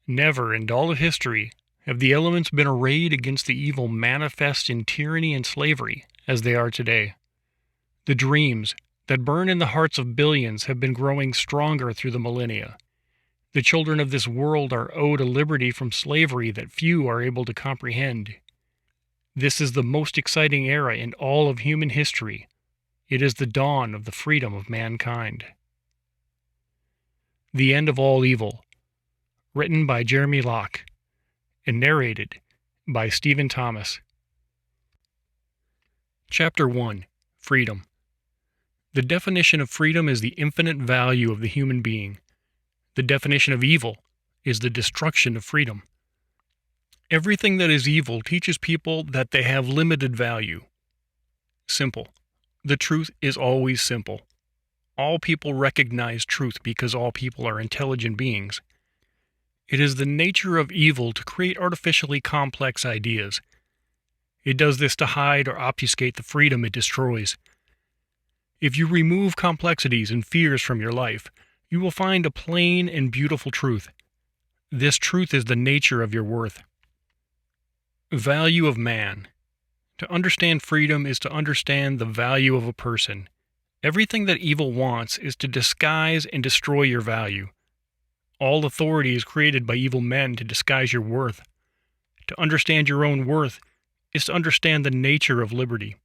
Never in all of history have the elements been arrayed against the evil manifest in tyranny and slavery as they are today. The dreams that burn in the hearts of billions have been growing stronger through the millennia. The children of this world are owed a liberty from slavery that few are able to comprehend. This is the most exciting era in all of human history. It is the dawn of the freedom of mankind. The End of All Evil, written by Jeremy Locke, and narrated by Stephen Thomas. Chapter 1. Freedom. The definition of freedom is the infinite value of the human being. The definition of evil is the destruction of freedom. Everything that is evil teaches people that they have limited value. Simple. The truth is always simple. All people recognize truth because all people are intelligent beings. It is the nature of evil to create artificially complex ideas. It does this to hide or obfuscate the freedom it destroys. If you remove complexities and fears from your life, you will find a plain and beautiful truth. This truth is the nature of your worth. Value of man. To understand freedom is to understand the value of a person. Everything that evil wants is to disguise and destroy your value. All authority is created by evil men to disguise your worth. To understand your own worth is to understand the nature of liberty.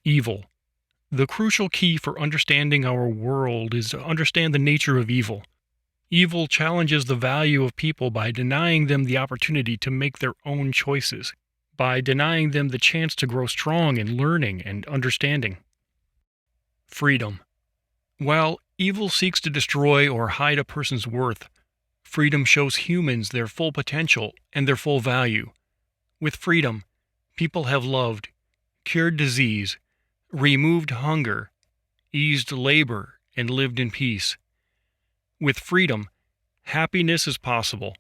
Evil. The crucial key for understanding our world is to understand the nature of evil. Evil challenges the value of people by denying them the opportunity to make their own choices, by denying them the chance to grow strong in learning and understanding. Freedom. While evil seeks to destroy or hide a person's worth, freedom shows humans their full potential and their full value. With freedom, people have loved, cured disease, removed hunger, eased labor, and lived in peace. With freedom, happiness is possible.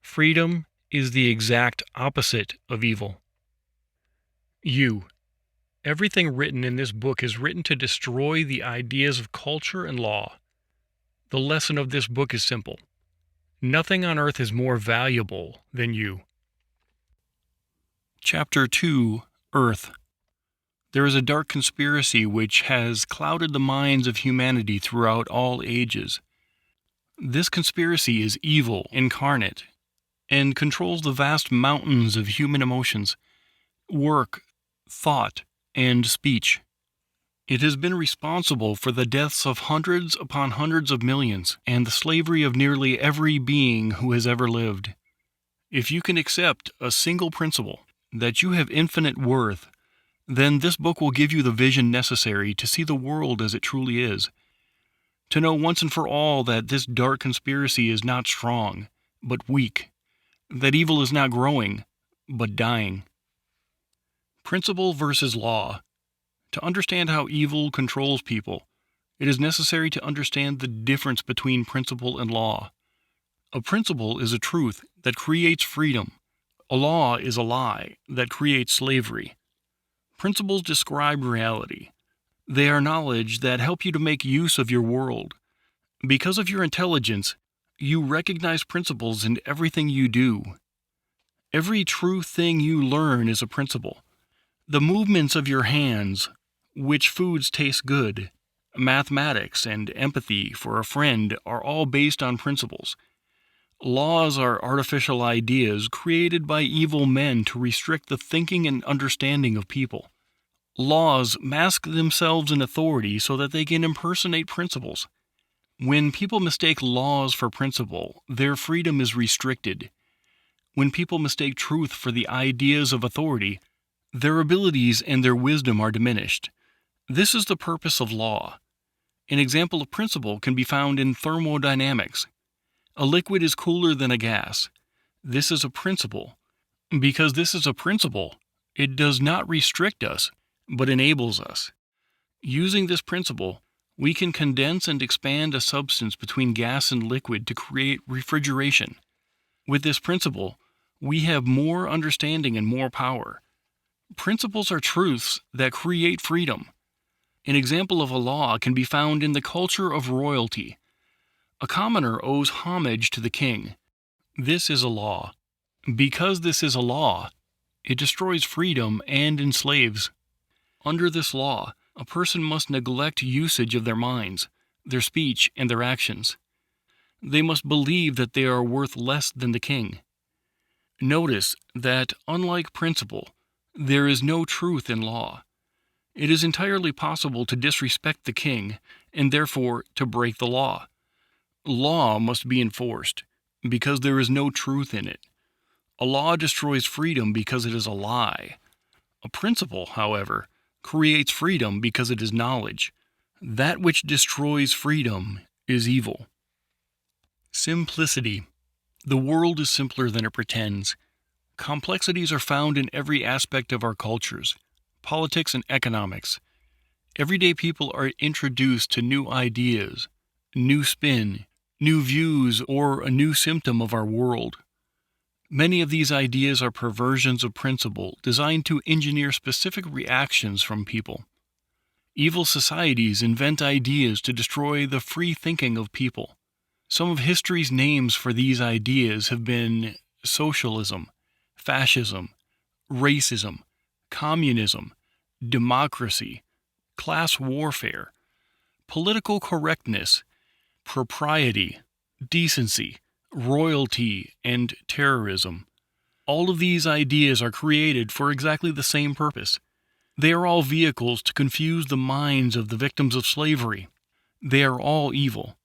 Freedom is the exact opposite of evil. You. Everything written in this book is written to destroy the ideas of culture and law. The lesson of this book is simple. Nothing on earth is more valuable than you. Chapter 2. Earth. There is a dark conspiracy which has clouded the minds of humanity throughout all ages. This conspiracy is evil incarnate and controls the vast mountains of human emotions, work, thought, and speech. It has been responsible for the deaths of hundreds upon hundreds of millions and the slavery of nearly every being who has ever lived. If you can accept a single principle, that you have infinite worth, then this book will give you the vision necessary to see the world as it truly is. To know once and for all that this dark conspiracy is not strong, but weak. That evil is not growing, but dying. Principle versus law. To understand how evil controls people, it is necessary to understand the difference between principle and law. A principle is a truth that creates freedom. A law is a lie that creates slavery. Principles describe reality. They are knowledge that help you to make use of your world. Because of your intelligence, you recognize principles in everything you do. Every true thing you learn is a principle. The movements of your hands, which foods taste good, mathematics, and empathy for a friend are all based on principles. Laws are artificial ideas created by evil men to restrict the thinking and understanding of people. Laws mask themselves in authority so that they can impersonate principles. When people mistake laws for principle, their freedom is restricted. When people mistake truth for the ideas of authority, their abilities and their wisdom are diminished. This is the purpose of law. An example of principle can be found in thermodynamics. A liquid is cooler than a gas. This is a principle. Because this is a principle, it does not restrict us, but enables us. Using this principle, we can condense and expand a substance between gas and liquid to create refrigeration. With this principle, we have more understanding and more power. Principles are truths that create freedom. An example of a law can be found in the culture of royalty. A commoner owes homage to the king. This is a law. Because this is a law, it destroys freedom and enslaves. Under this law, a person must neglect usage of their minds, their speech, and their actions. They must believe that they are worth less than the king. Notice that, unlike principle, there is no truth in law. It is entirely possible to disrespect the king, and therefore to break the law. Law must be enforced, because there is no truth in it. A law destroys freedom because it is a lie. A principle, however, creates freedom because it is knowledge. That which destroys freedom is evil. Simplicity. The world is simpler than it pretends. Complexities are found in every aspect of our cultures, politics and economics. Everyday people are introduced to new ideas, new spin, new views, or a new symptom of our world. Many of these ideas are perversions of principle designed to engineer specific reactions from people. Evil societies invent ideas to destroy the free thinking of people. Some of history's names for these ideas have been socialism, fascism, racism, communism, democracy, class warfare, political correctness, propriety, decency, royalty, and terrorism. All of these ideas are created for exactly the same purpose. They are all vehicles to confuse the minds of the victims of slavery. They are all evil.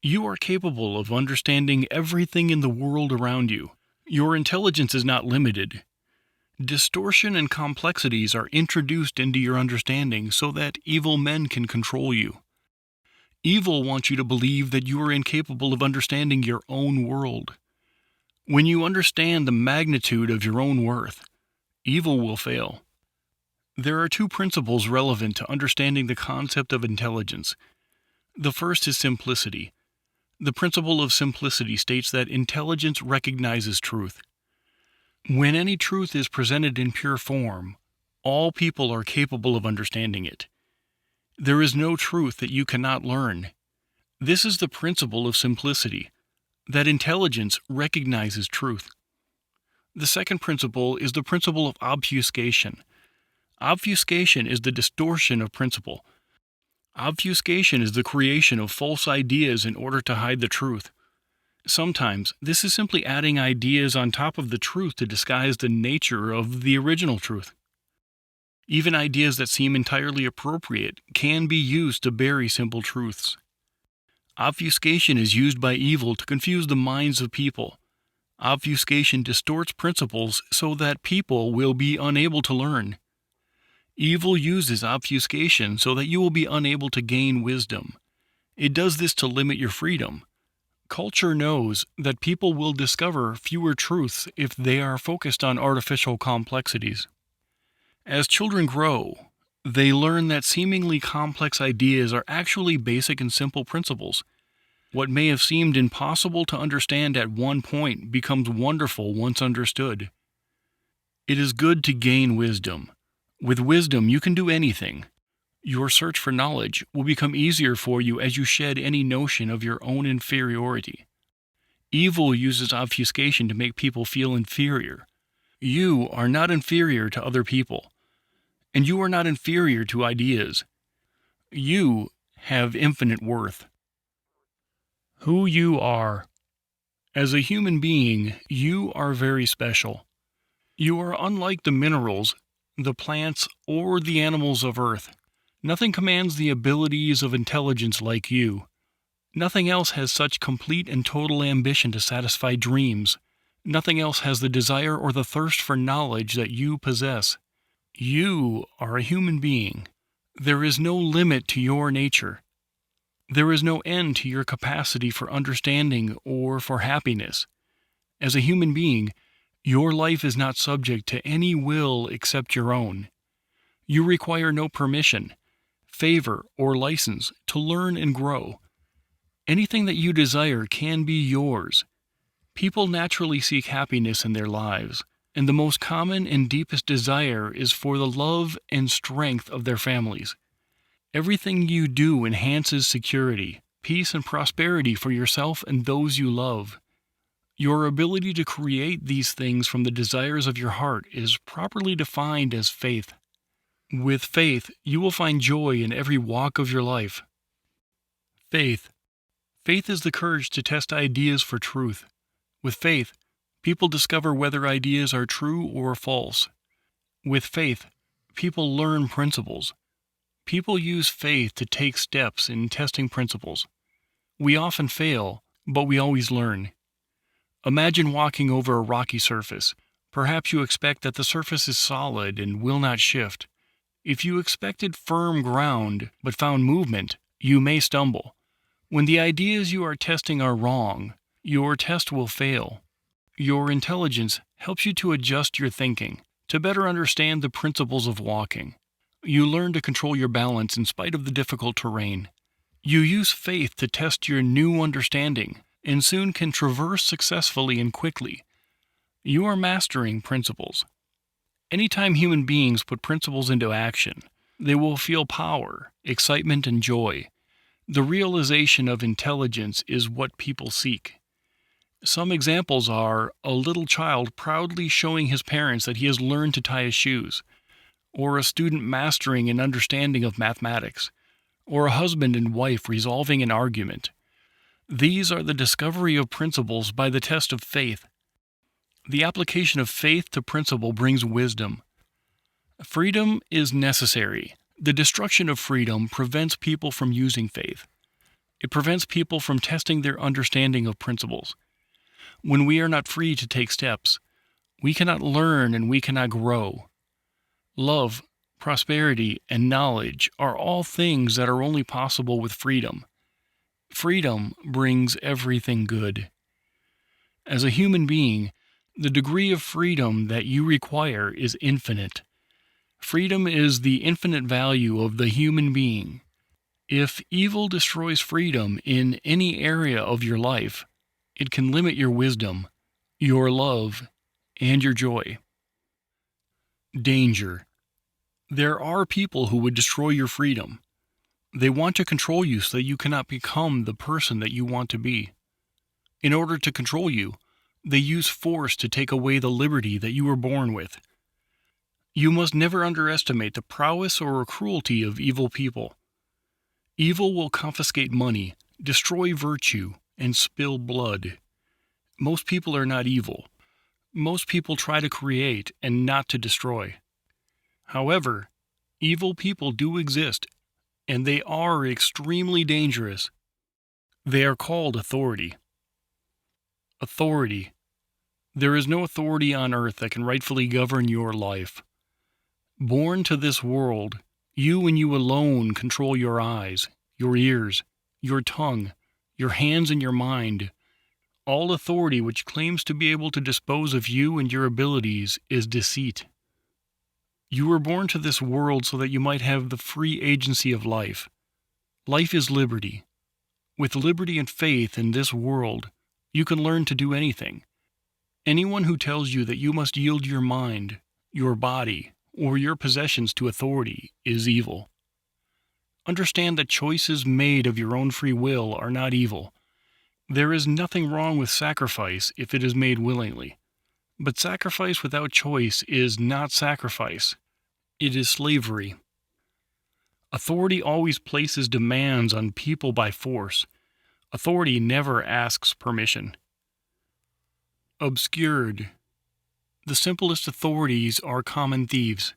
You are capable of understanding everything in the world around you. Your intelligence is not limited. Distortion and complexities are introduced into your understanding so that evil men can control you. Evil wants you to believe that you are incapable of understanding your own world. When you understand the magnitude of your own worth, evil will fail. There are two principles relevant to understanding the concept of intelligence. The first is simplicity. The principle of simplicity states that intelligence recognizes truth. When any truth is presented in pure form, all people are capable of understanding it. There is no truth that you cannot learn. This is the principle of simplicity, that intelligence recognizes truth. The second principle is the principle of obfuscation. Obfuscation is the distortion of principle. Obfuscation is the creation of false ideas in order to hide the truth. Sometimes, this is simply adding ideas on top of the truth to disguise the nature of the original truth. Even ideas that seem entirely appropriate can be used to bury simple truths. Obfuscation is used by evil to confuse the minds of people. Obfuscation distorts principles so that people will be unable to learn. Evil uses obfuscation so that you will be unable to gain wisdom. It does this to limit your freedom. Culture knows that people will discover fewer truths if they are focused on artificial complexities. As children grow, they learn that seemingly complex ideas are actually basic and simple principles. What may have seemed impossible to understand at one point becomes wonderful once understood. It is good to gain wisdom. With wisdom, you can do anything. Your search for knowledge will become easier for you as you shed any notion of your own inferiority. Evil uses obfuscation to make people feel inferior. You are not inferior to other people, and you are not inferior to ideas. You have infinite worth. Who you are. As a human being, you are very special. You are unlike the minerals, the plants, or the animals of Earth. Nothing commands the abilities of intelligence like you. Nothing else has such complete and total ambition to satisfy dreams. Nothing else has the desire or the thirst for knowledge that you possess. You are a human being. There is no limit to your nature. There is no end to your capacity for understanding or for happiness. As a human being, your life is not subject to any will except your own. You require no permission, favor, or license to learn and grow. Anything that you desire can be yours. People naturally seek happiness in their lives, and the most common and deepest desire is for the love and strength of their families. Everything you do enhances security, peace, and prosperity for yourself and those you love. Your ability to create these things from the desires of your heart is properly defined as faith. With faith, you will find joy in every walk of your life. Faith. Faith is the courage to test ideas for truth. With faith, people discover whether ideas are true or false. With faith, people learn principles. People use faith to take steps in testing principles. We often fail, but we always learn. Imagine walking over a rocky surface. Perhaps you expect that the surface is solid and will not shift. If you expected firm ground but found movement, you may stumble. When the ideas you are testing are wrong, your test will fail. Your intelligence helps you to adjust your thinking, to better understand the principles of walking. You learn to control your balance in spite of the difficult terrain. You use faith to test your new understanding, and soon can traverse successfully and quickly. You are mastering principles. Anytime human beings put principles into action, they will feel power, excitement, and joy. The realization of intelligence is what people seek. Some examples are a little child proudly showing his parents that he has learned to tie his shoes, or a student mastering an understanding of mathematics, or a husband and wife resolving an argument. These are the discovery of principles by the test of faith. The application of faith to principle brings wisdom. Freedom is necessary. The destruction of freedom prevents people from using faith. It prevents people from testing their understanding of principles. When we are not free to take steps, we cannot learn and we cannot grow. Love, prosperity, and knowledge are all things that are only possible with freedom. Freedom brings everything good. As a human being, the degree of freedom that you require is infinite. Freedom is the infinite value of the human being. If evil destroys freedom in any area of your life, it can limit your wisdom, your love, and your joy. Danger. There are people who would destroy your freedom. They want to control you so that you cannot become the person that you want to be. In order to control you, they use force to take away the liberty that you were born with. You must never underestimate the prowess or cruelty of evil people. Evil will confiscate money, destroy virtue, and spill blood. Most people are not evil. Most people try to create and not to destroy. However, evil people do exist, and they are extremely dangerous. They are called authority. Authority. There is no authority on earth that can rightfully govern your life. Born to this world, you and you alone control your eyes, your ears, your tongue, your hands, and your mind. All authority which claims to be able to dispose of you and your abilities is deceit. You were born to this world so that you might have the free agency of life. Life is liberty. With liberty and faith in this world, you can learn to do anything. Anyone who tells you that you must yield your mind, your body, or your possessions to authority is evil. Understand that choices made of your own free will are not evil. There is nothing wrong with sacrifice if it is made willingly. But sacrifice without choice is not sacrifice. It is slavery. Authority always places demands on people by force. Authority never asks permission. Obscured. The simplest authorities are common thieves.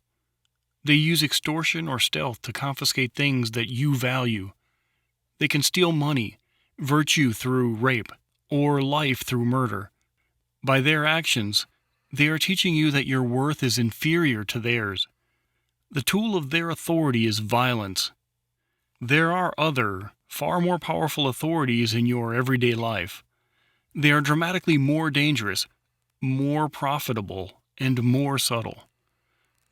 They use extortion or stealth to confiscate things that you value. They can steal money, virtue through rape, or life through murder. By their actions, they are teaching you that your worth is inferior to theirs. The tool of their authority is violence. There are other, far more powerful authorities in your everyday life. They are dramatically more dangerous, more profitable, and more subtle.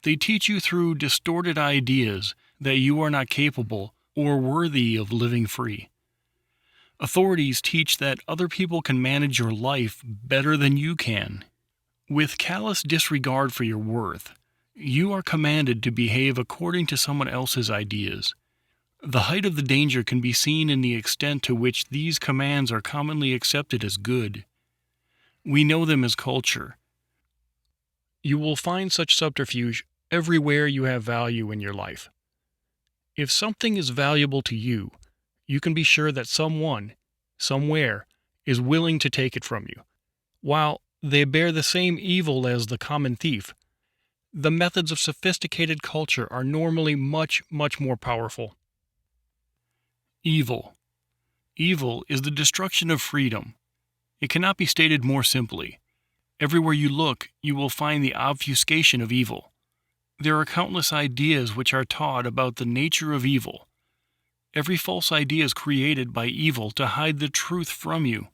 They teach you through distorted ideas that you are not capable or worthy of living free. Authorities teach that other people can manage your life better than you can. With callous disregard for your worth, you are commanded to behave according to someone else's ideas. The height of the danger can be seen in the extent to which these commands are commonly accepted as good. We know them as culture. You will find such subterfuge everywhere you have value in your life. If something is valuable to you, you can be sure that someone, somewhere, is willing to take it from you. While they bear the same evil as the common thief, the methods of sophisticated culture are normally much, much more powerful. Evil. Evil is the destruction of freedom. It cannot be stated more simply. Everywhere you look, you will find the obfuscation of evil. There are countless ideas which are taught about the nature of evil. Every false idea is created by evil to hide the truth from you.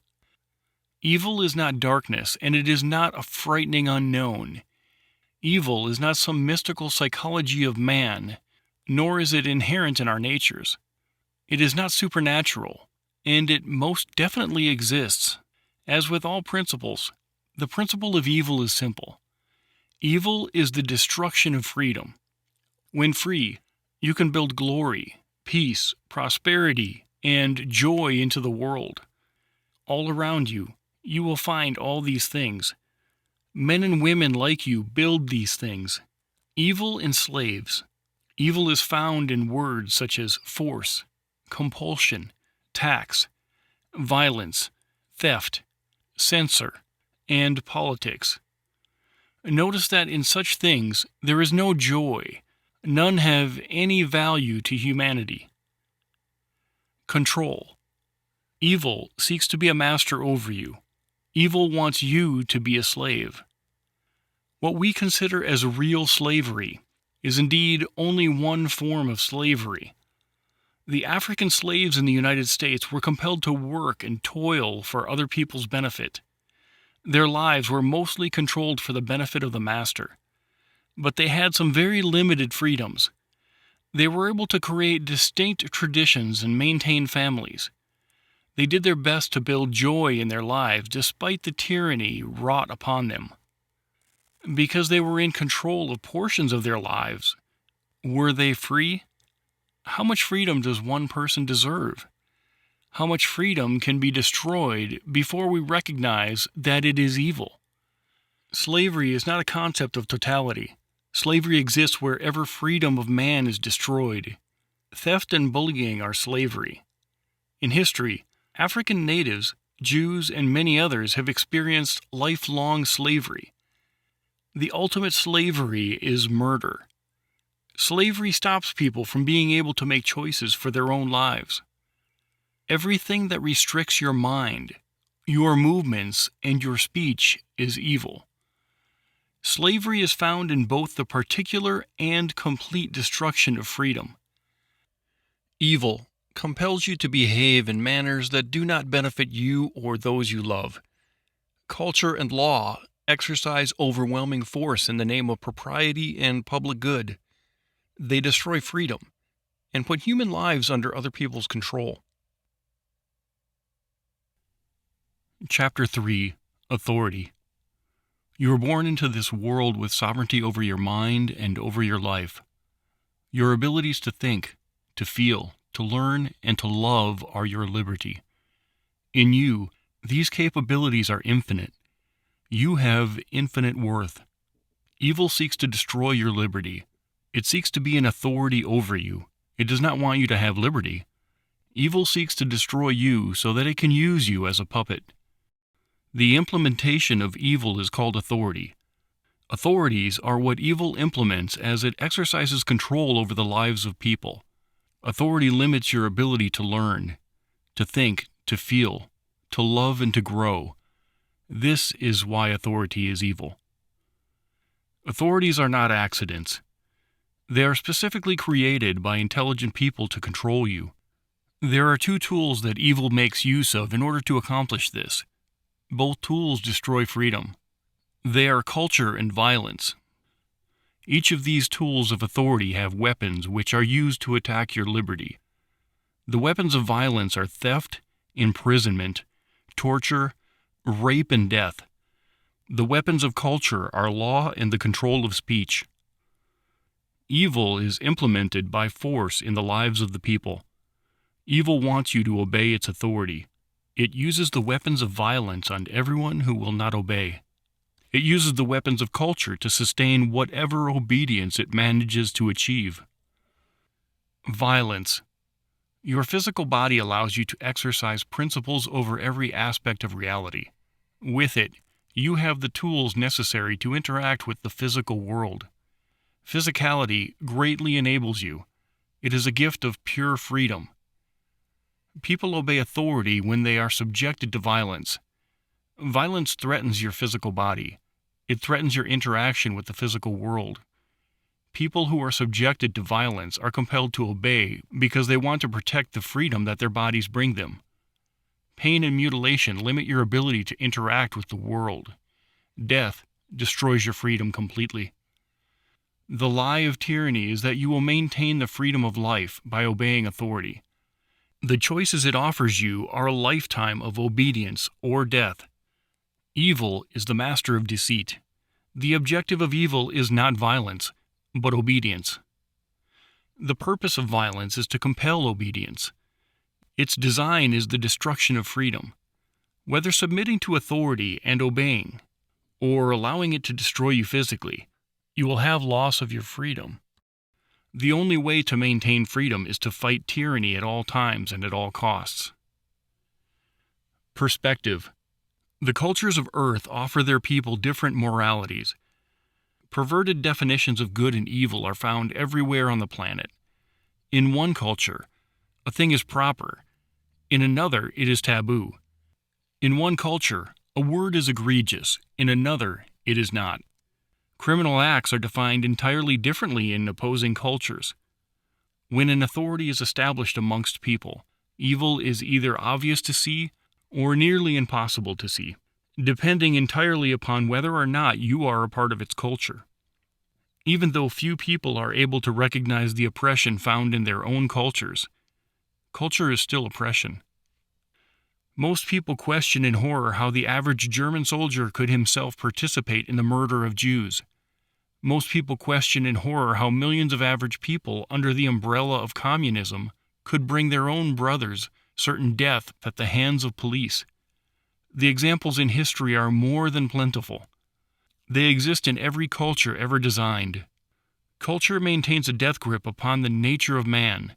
Evil is not darkness, and it is not a frightening unknown. Evil is not some mystical psychology of man, nor is it inherent in our natures. It is not supernatural, and it most definitely exists. As with all principles, the principle of evil is simple. Evil is the destruction of freedom. When free, you can build glory, peace, prosperity, and joy into the world. All around you, you will find all these things. Men and women like you build these things. Evil enslaves. Evil is found in words such as force, compulsion, tax, violence, theft, censor, and politics. Notice that in such things there is no joy. None have any value to humanity. Control. Evil seeks to be a master over you. Evil wants you to be a slave. What we consider as real slavery is indeed only one form of slavery. The African slaves in the United States were compelled to work and toil for other people's benefit. Their lives were mostly controlled for the benefit of the master. But they had some very limited freedoms. They were able to create distinct traditions and maintain families. They did their best to build joy in their lives despite the tyranny wrought upon them. Because they were in control of portions of their lives, were they free? How much freedom does one person deserve? How much freedom can be destroyed before we recognize that it is evil? Slavery is not a concept of totality. Slavery exists wherever freedom of man is destroyed. Theft and bullying are slavery. In history, African natives, Jews, and many others have experienced lifelong slavery. The ultimate slavery is murder. Slavery stops people from being able to make choices for their own lives. Everything that restricts your mind, your movements, and your speech is evil. Slavery is found in both the particular and complete destruction of freedom. Evil compels you to behave in manners that do not benefit you or those you love. Culture and law exercise overwhelming force in the name of propriety and public good. They destroy freedom and put human lives under other people's control. Chapter 3. Authority. You were born into this world with sovereignty over your mind and over your life. Your abilities to think, to feel, to learn, and to love are your liberty. In you, these capabilities are infinite. You have infinite worth. Evil seeks to destroy your liberty. It seeks to be an authority over you. It does not want you to have liberty. Evil seeks to destroy you so that it can use you as a puppet. The implementation of evil is called authority. Authorities are what evil implements as it exercises control over the lives of people. Authority limits your ability to learn, to think, to feel, to love, and to grow. This is why authority is evil. Authorities are not accidents. They are specifically created by intelligent people to control you. There are two tools that evil makes use of in order to accomplish this. Both tools destroy freedom. They are culture and violence. Each of these tools of authority have weapons which are used to attack your liberty. The weapons of violence are theft, imprisonment, torture, rape, and death. The weapons of culture are law and the control of speech. Evil is implemented by force in the lives of the people. Evil wants you to obey its authority. It uses the weapons of violence on everyone who will not obey. It uses the weapons of culture to sustain whatever obedience it manages to achieve. Violence. Your physical body allows you to exercise principles over every aspect of reality. With it, you have the tools necessary to interact with the physical world. Physicality greatly enables you. It is a gift of pure freedom. People obey authority when they are subjected to violence. Violence threatens your physical body. It threatens your interaction with the physical world. People who are subjected to violence are compelled to obey because they want to protect the freedom that their bodies bring them. Pain and mutilation limit your ability to interact with the world. Death destroys your freedom completely. The lie of tyranny is that you will maintain the freedom of life by obeying authority. The choices it offers you are a lifetime of obedience or death. Evil is the master of deceit. The objective of evil is not violence, but obedience. The purpose of violence is to compel obedience. Its design is the destruction of freedom. Whether submitting to authority and obeying, or allowing it to destroy you physically, you will have loss of your freedom. The only way to maintain freedom is to fight tyranny at all times and at all costs. Perspective. The cultures of Earth offer their people different moralities. Perverted definitions of good and evil are found everywhere on the planet. In one culture, a thing is proper. In another, it is taboo. In one culture, a word is egregious. In another, it is not. Criminal acts are defined entirely differently in opposing cultures. When an authority is established amongst people, evil is either obvious to see or nearly impossible to see, depending entirely upon whether or not you are a part of its culture. Even though few people are able to recognize the oppression found in their own cultures, culture is still oppression. Most people question in horror how the average German soldier could himself participate in the murder of Jews. Most people question in horror how millions of average people under the umbrella of communism could bring their own brothers certain death at the hands of police. The examples in history are more than plentiful. They exist in every culture ever designed. Culture maintains a death grip upon the nature of man.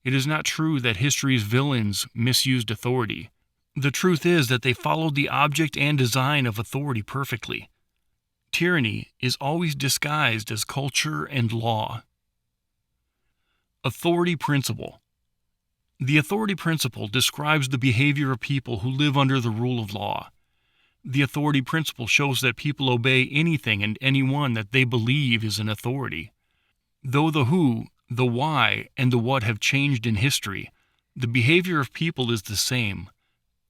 It is not true that history's villains misused authority. The truth is that they followed the object and design of authority perfectly. Tyranny is always disguised as culture and law. Authority principle. The authority principle describes the behavior of people who live under the rule of law. The authority principle shows that people obey anything and anyone that they believe is an authority. Though the who, the why, and the what have changed in history, the behavior of people is the same.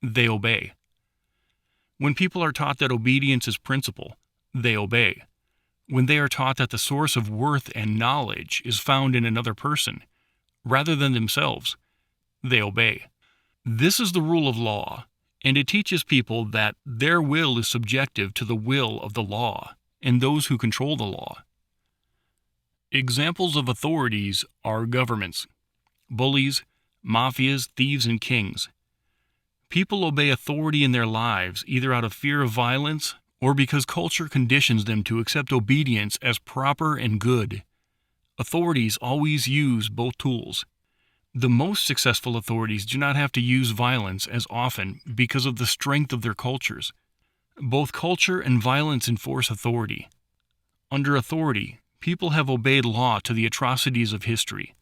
They obey. When people are taught that obedience is principle, they obey. When they are taught that the source of worth and knowledge is found in another person, rather than themselves, they obey. This is the rule of law, and it teaches people that their will is subjective to the will of the law and those who control the law. Examples of authorities are governments, bullies, mafias, thieves, and kings. People obey authority in their lives either out of fear of violence or because culture conditions them to accept obedience as proper and good. Authorities always use both tools. The most successful authorities do not have to use violence as often because of the strength of their cultures. Both culture and violence enforce authority. Under authority, people have obeyed law to the atrocities of history.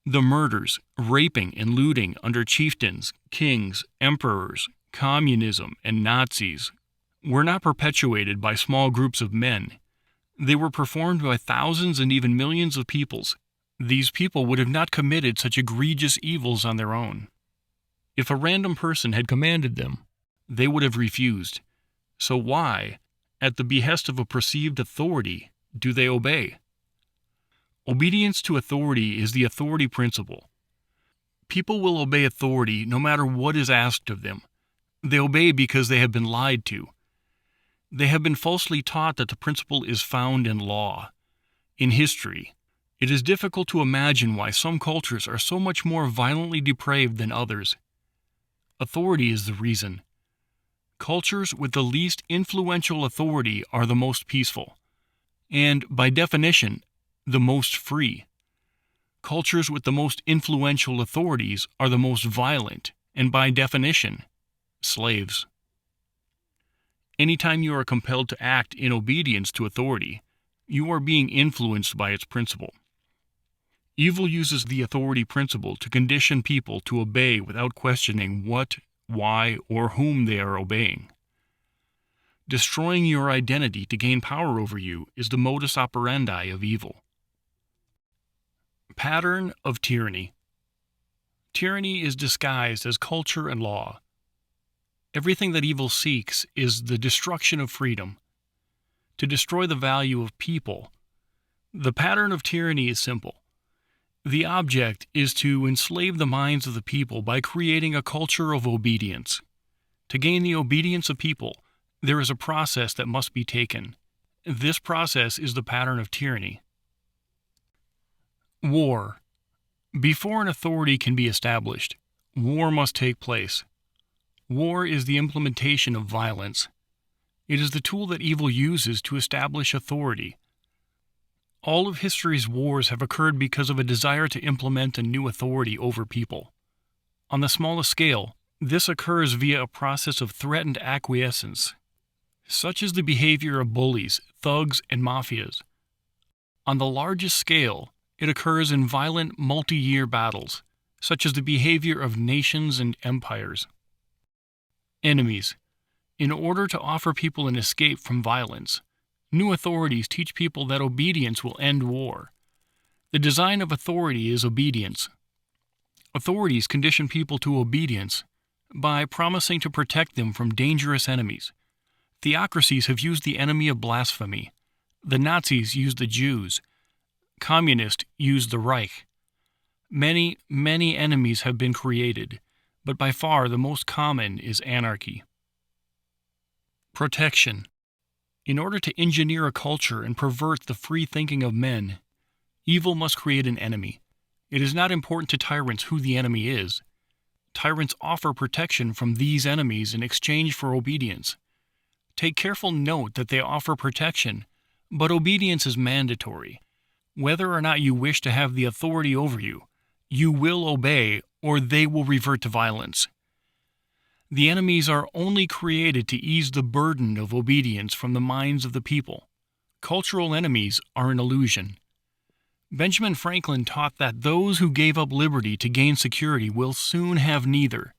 The murders, raping, and looting under chieftains, kings, emperors, communism, and Nazis were not perpetuated by small groups of men. They were performed by thousands and even millions of peoples. These people would have not committed such egregious evils on their own. If a random person had commanded them, they would have refused. So why, at the behest of a perceived authority, do they obey? Obedience to authority is the authority principle. People will obey authority no matter what is asked of them. They obey because they have been lied to. They have been falsely taught that the principle is found in law. In history, it is difficult to imagine why some cultures are so much more violently depraved than others. Authority is the reason. Cultures with the least influential authority are the most peaceful, and, by definition, the most free. Cultures with the most influential authorities are the most violent, and by definition, slaves. Anytime you are compelled to act in obedience to authority, you are being influenced by its principle. Evil uses the authority principle to condition people to obey without questioning what, why, or whom they are obeying. Destroying your identity to gain power over you is the modus operandi of evil. Pattern of Tyranny. Tyranny is disguised as culture and law. Everything that evil seeks is the destruction of freedom, to destroy the value of people. The pattern of tyranny is simple. The object is to enslave the minds of the people by creating a culture of obedience. To gain the obedience of people, there is a process that must be taken. This process is the pattern of tyranny. War. Before an authority can be established, war must take place. War is the implementation of violence. It is the tool that evil uses to establish authority. All of history's wars have occurred because of a desire to implement a new authority over people. On the smallest scale, this occurs via a process of threatened acquiescence, such as the behavior of bullies, thugs, and mafias. On the largest scale, it occurs in violent multi-year battles, such as the behavior of nations and empires. Enemies. In order to offer people an escape from violence, new authorities teach people that obedience will end war. The design of authority is obedience. Authorities condition people to obedience by promising to protect them from dangerous enemies. Theocracies have used the enemy of blasphemy. The Nazis used the Jews. Communists used the Reich. Many, many enemies have been created, but by far the most common is anarchy. Protection. In order to engineer a culture and pervert the free thinking of men, evil must create an enemy. It is not important to tyrants who the enemy is. Tyrants offer protection from these enemies in exchange for obedience. Take careful note that they offer protection, but obedience is mandatory. Whether or not you wish to have the authority over you, you will obey or they will revert to violence. The enemies are only created to ease the burden of obedience from the minds of the people. Cultural enemies are an illusion. Benjamin Franklin taught that those who gave up liberty to gain security will soon have neither.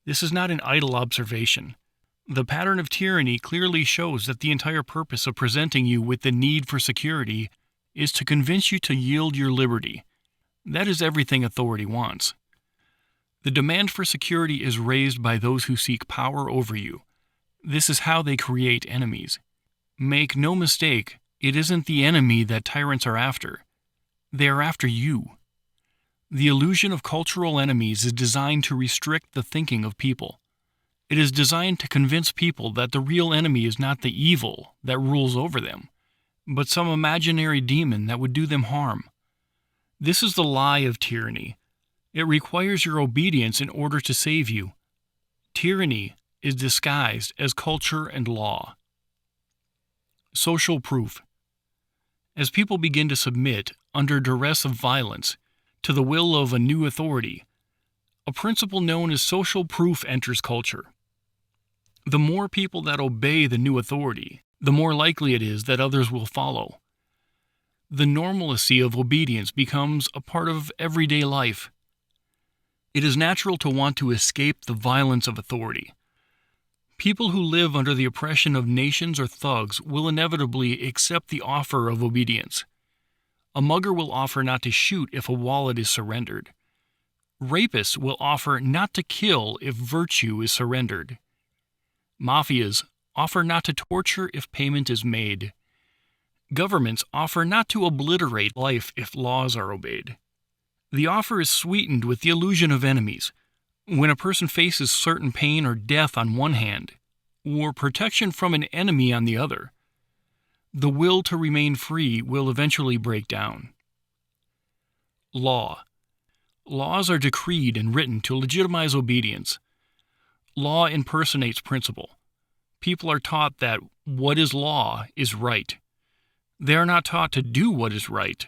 This is not an idle observation. The pattern of tyranny clearly shows that the entire purpose of presenting you with the need for security is to convince you to yield your liberty. That is everything authority wants. The demand for security is raised by those who seek power over you. This is how they create enemies. Make no mistake, it isn't the enemy that tyrants are after. They are after you. The illusion of cultural enemies is designed to restrict the thinking of people. It is designed to convince people that the real enemy is not the evil that rules over them, but some imaginary demon that would do them harm. This is the lie of tyranny. It requires your obedience in order to save you. Tyranny is disguised as culture and law. Social proof. As people begin to submit, under duress of violence, to the will of a new authority, a principle known as social proof enters culture. The more people that obey the new authority, the more likely it is that others will follow. The normalcy of obedience becomes a part of everyday life. It is natural to want to escape the violence of authority. People who live under the oppression of nations or thugs will inevitably accept the offer of obedience. A mugger will offer not to shoot if a wallet is surrendered. Rapists will offer not to kill if virtue is surrendered. Mafias offer not to torture if payment is made. Governments offer not to obliterate life if laws are obeyed. The offer is sweetened with the illusion of enemies. When a person faces certain pain or death on one hand, or protection from an enemy on the other, the will to remain free will eventually break down. Law. Laws are decreed and written to legitimize obedience. Law impersonates principle. People are taught that what is law is right. They are not taught to do what is right,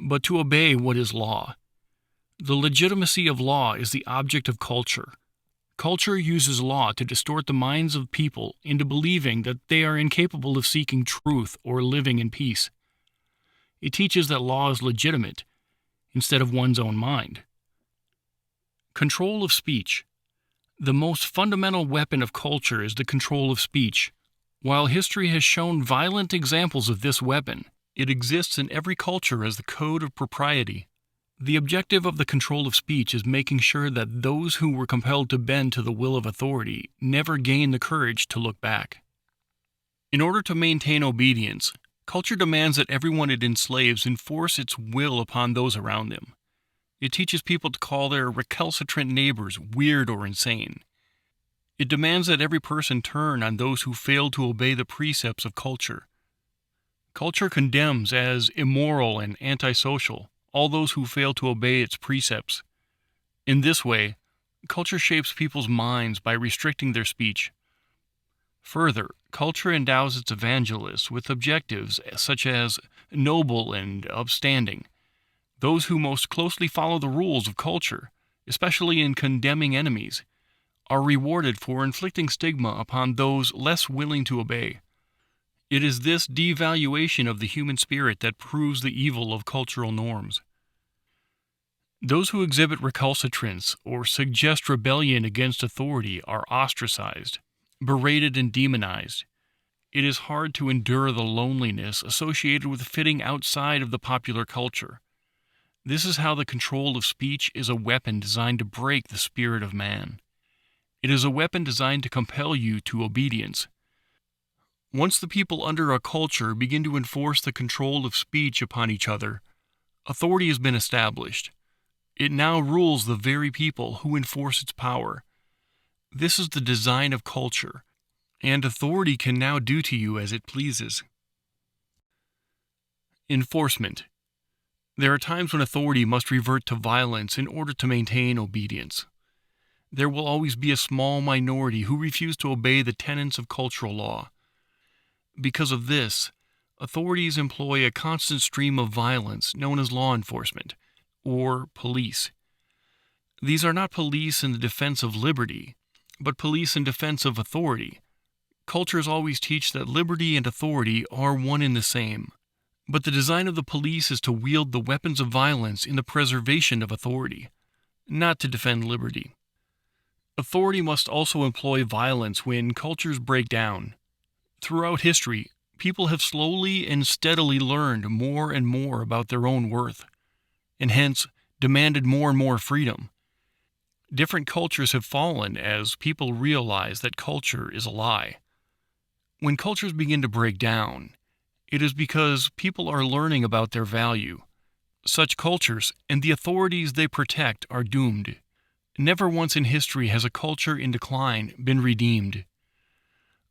but to obey what is law. The legitimacy of law is the object of culture. Culture uses law to distort the minds of people into believing that they are incapable of seeking truth or living in peace. It teaches that law is legitimate instead of one's own mind. Control of speech. The most fundamental weapon of culture is the control of speech. While history has shown violent examples of this weapon, it exists in every culture as the code of propriety. The objective of the control of speech is making sure that those who were compelled to bend to the will of authority never gain the courage to look back. In order to maintain obedience, culture demands that everyone it enslaves enforce its will upon those around them. It teaches people to call their recalcitrant neighbors weird or insane. It demands that every person turn on those who fail to obey the precepts of culture. Culture condemns as immoral and antisocial all those who fail to obey its precepts. In this way, culture shapes people's minds by restricting their speech. Further, culture endows its evangelists with objectives such as noble and upstanding. Those who most closely follow the rules of culture, especially in condemning enemies, are rewarded for inflicting stigma upon those less willing to obey. It is this devaluation of the human spirit that proves the evil of cultural norms. Those who exhibit recalcitrance or suggest rebellion against authority are ostracized, berated, and demonized. It is hard to endure the loneliness associated with fitting outside of the popular culture. This is how the control of speech is a weapon designed to break the spirit of man. It is a weapon designed to compel you to obedience. Once the people under a culture begin to enforce the control of speech upon each other, authority has been established. It now rules the very people who enforce its power. This is the design of culture, and authority can now do to you as it pleases. Enforcement. There are times when authority must revert to violence in order to maintain obedience. There will always be a small minority who refuse to obey the tenets of cultural law. Because of this, authorities employ a constant stream of violence known as law enforcement, or police. These are not police in the defense of liberty, but police in defense of authority. Cultures always teach that liberty and authority are one and the same. But the design of the police is to wield the weapons of violence in the preservation of authority, not to defend liberty. Authority must also employ violence when cultures break down. Throughout history, people have slowly and steadily learned more and more about their own worth, and hence demanded more and more freedom. Different cultures have fallen as people realize that culture is a lie. When cultures begin to break down, it is because people are learning about their value. Such cultures and the authorities they protect are doomed. Never once in history has a culture in decline been redeemed.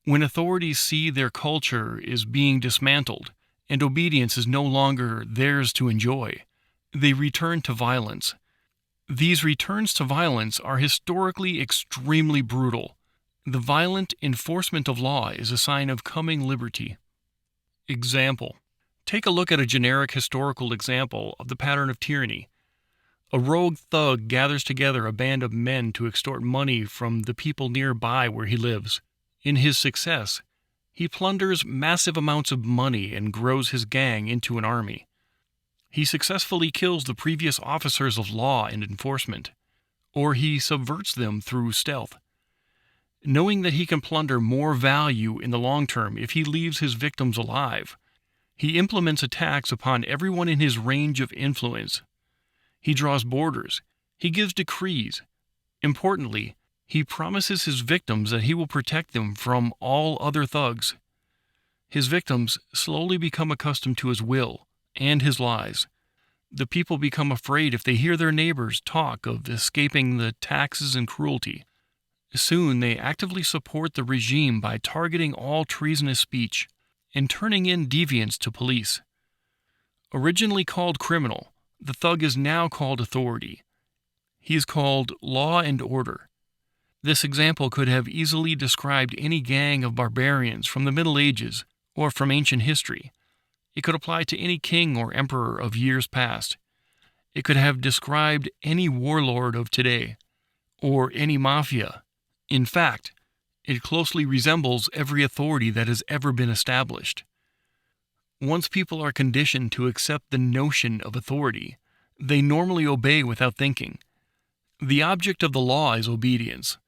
When authorities see their culture is being dismantled and obedience is no longer theirs to enjoy, they return to violence. These returns to violence are historically extremely brutal. The violent enforcement of law is a sign of coming liberty. Example. Take a look at a generic historical example of the pattern of tyranny. A rogue thug gathers together a band of men to extort money from the people nearby where he lives. In his success, he plunders massive amounts of money and grows his gang into an army. He successfully kills the previous officers of law and enforcement, or he subverts them through stealth. Knowing that he can plunder more value in the long term if he leaves his victims alive, he implements attacks upon everyone in his range of influence. He draws borders. He gives decrees. Importantly, he promises his victims that he will protect them from all other thugs. His victims slowly become accustomed to his will and his lies. The people become afraid if they hear their neighbors talk of escaping the taxes and cruelty. Soon they actively support the regime by targeting all treasonous speech and turning in deviants to police. Originally called criminal, the thug is now called authority. He is called law and order. This example could have easily described any gang of barbarians from the Middle Ages or from ancient history. It could apply to any king or emperor of years past. It could have described any warlord of today, or any mafia. In fact, it closely resembles every authority that has ever been established. Once people are conditioned to accept the notion of authority, they normally obey without thinking. The object of the law is obedience,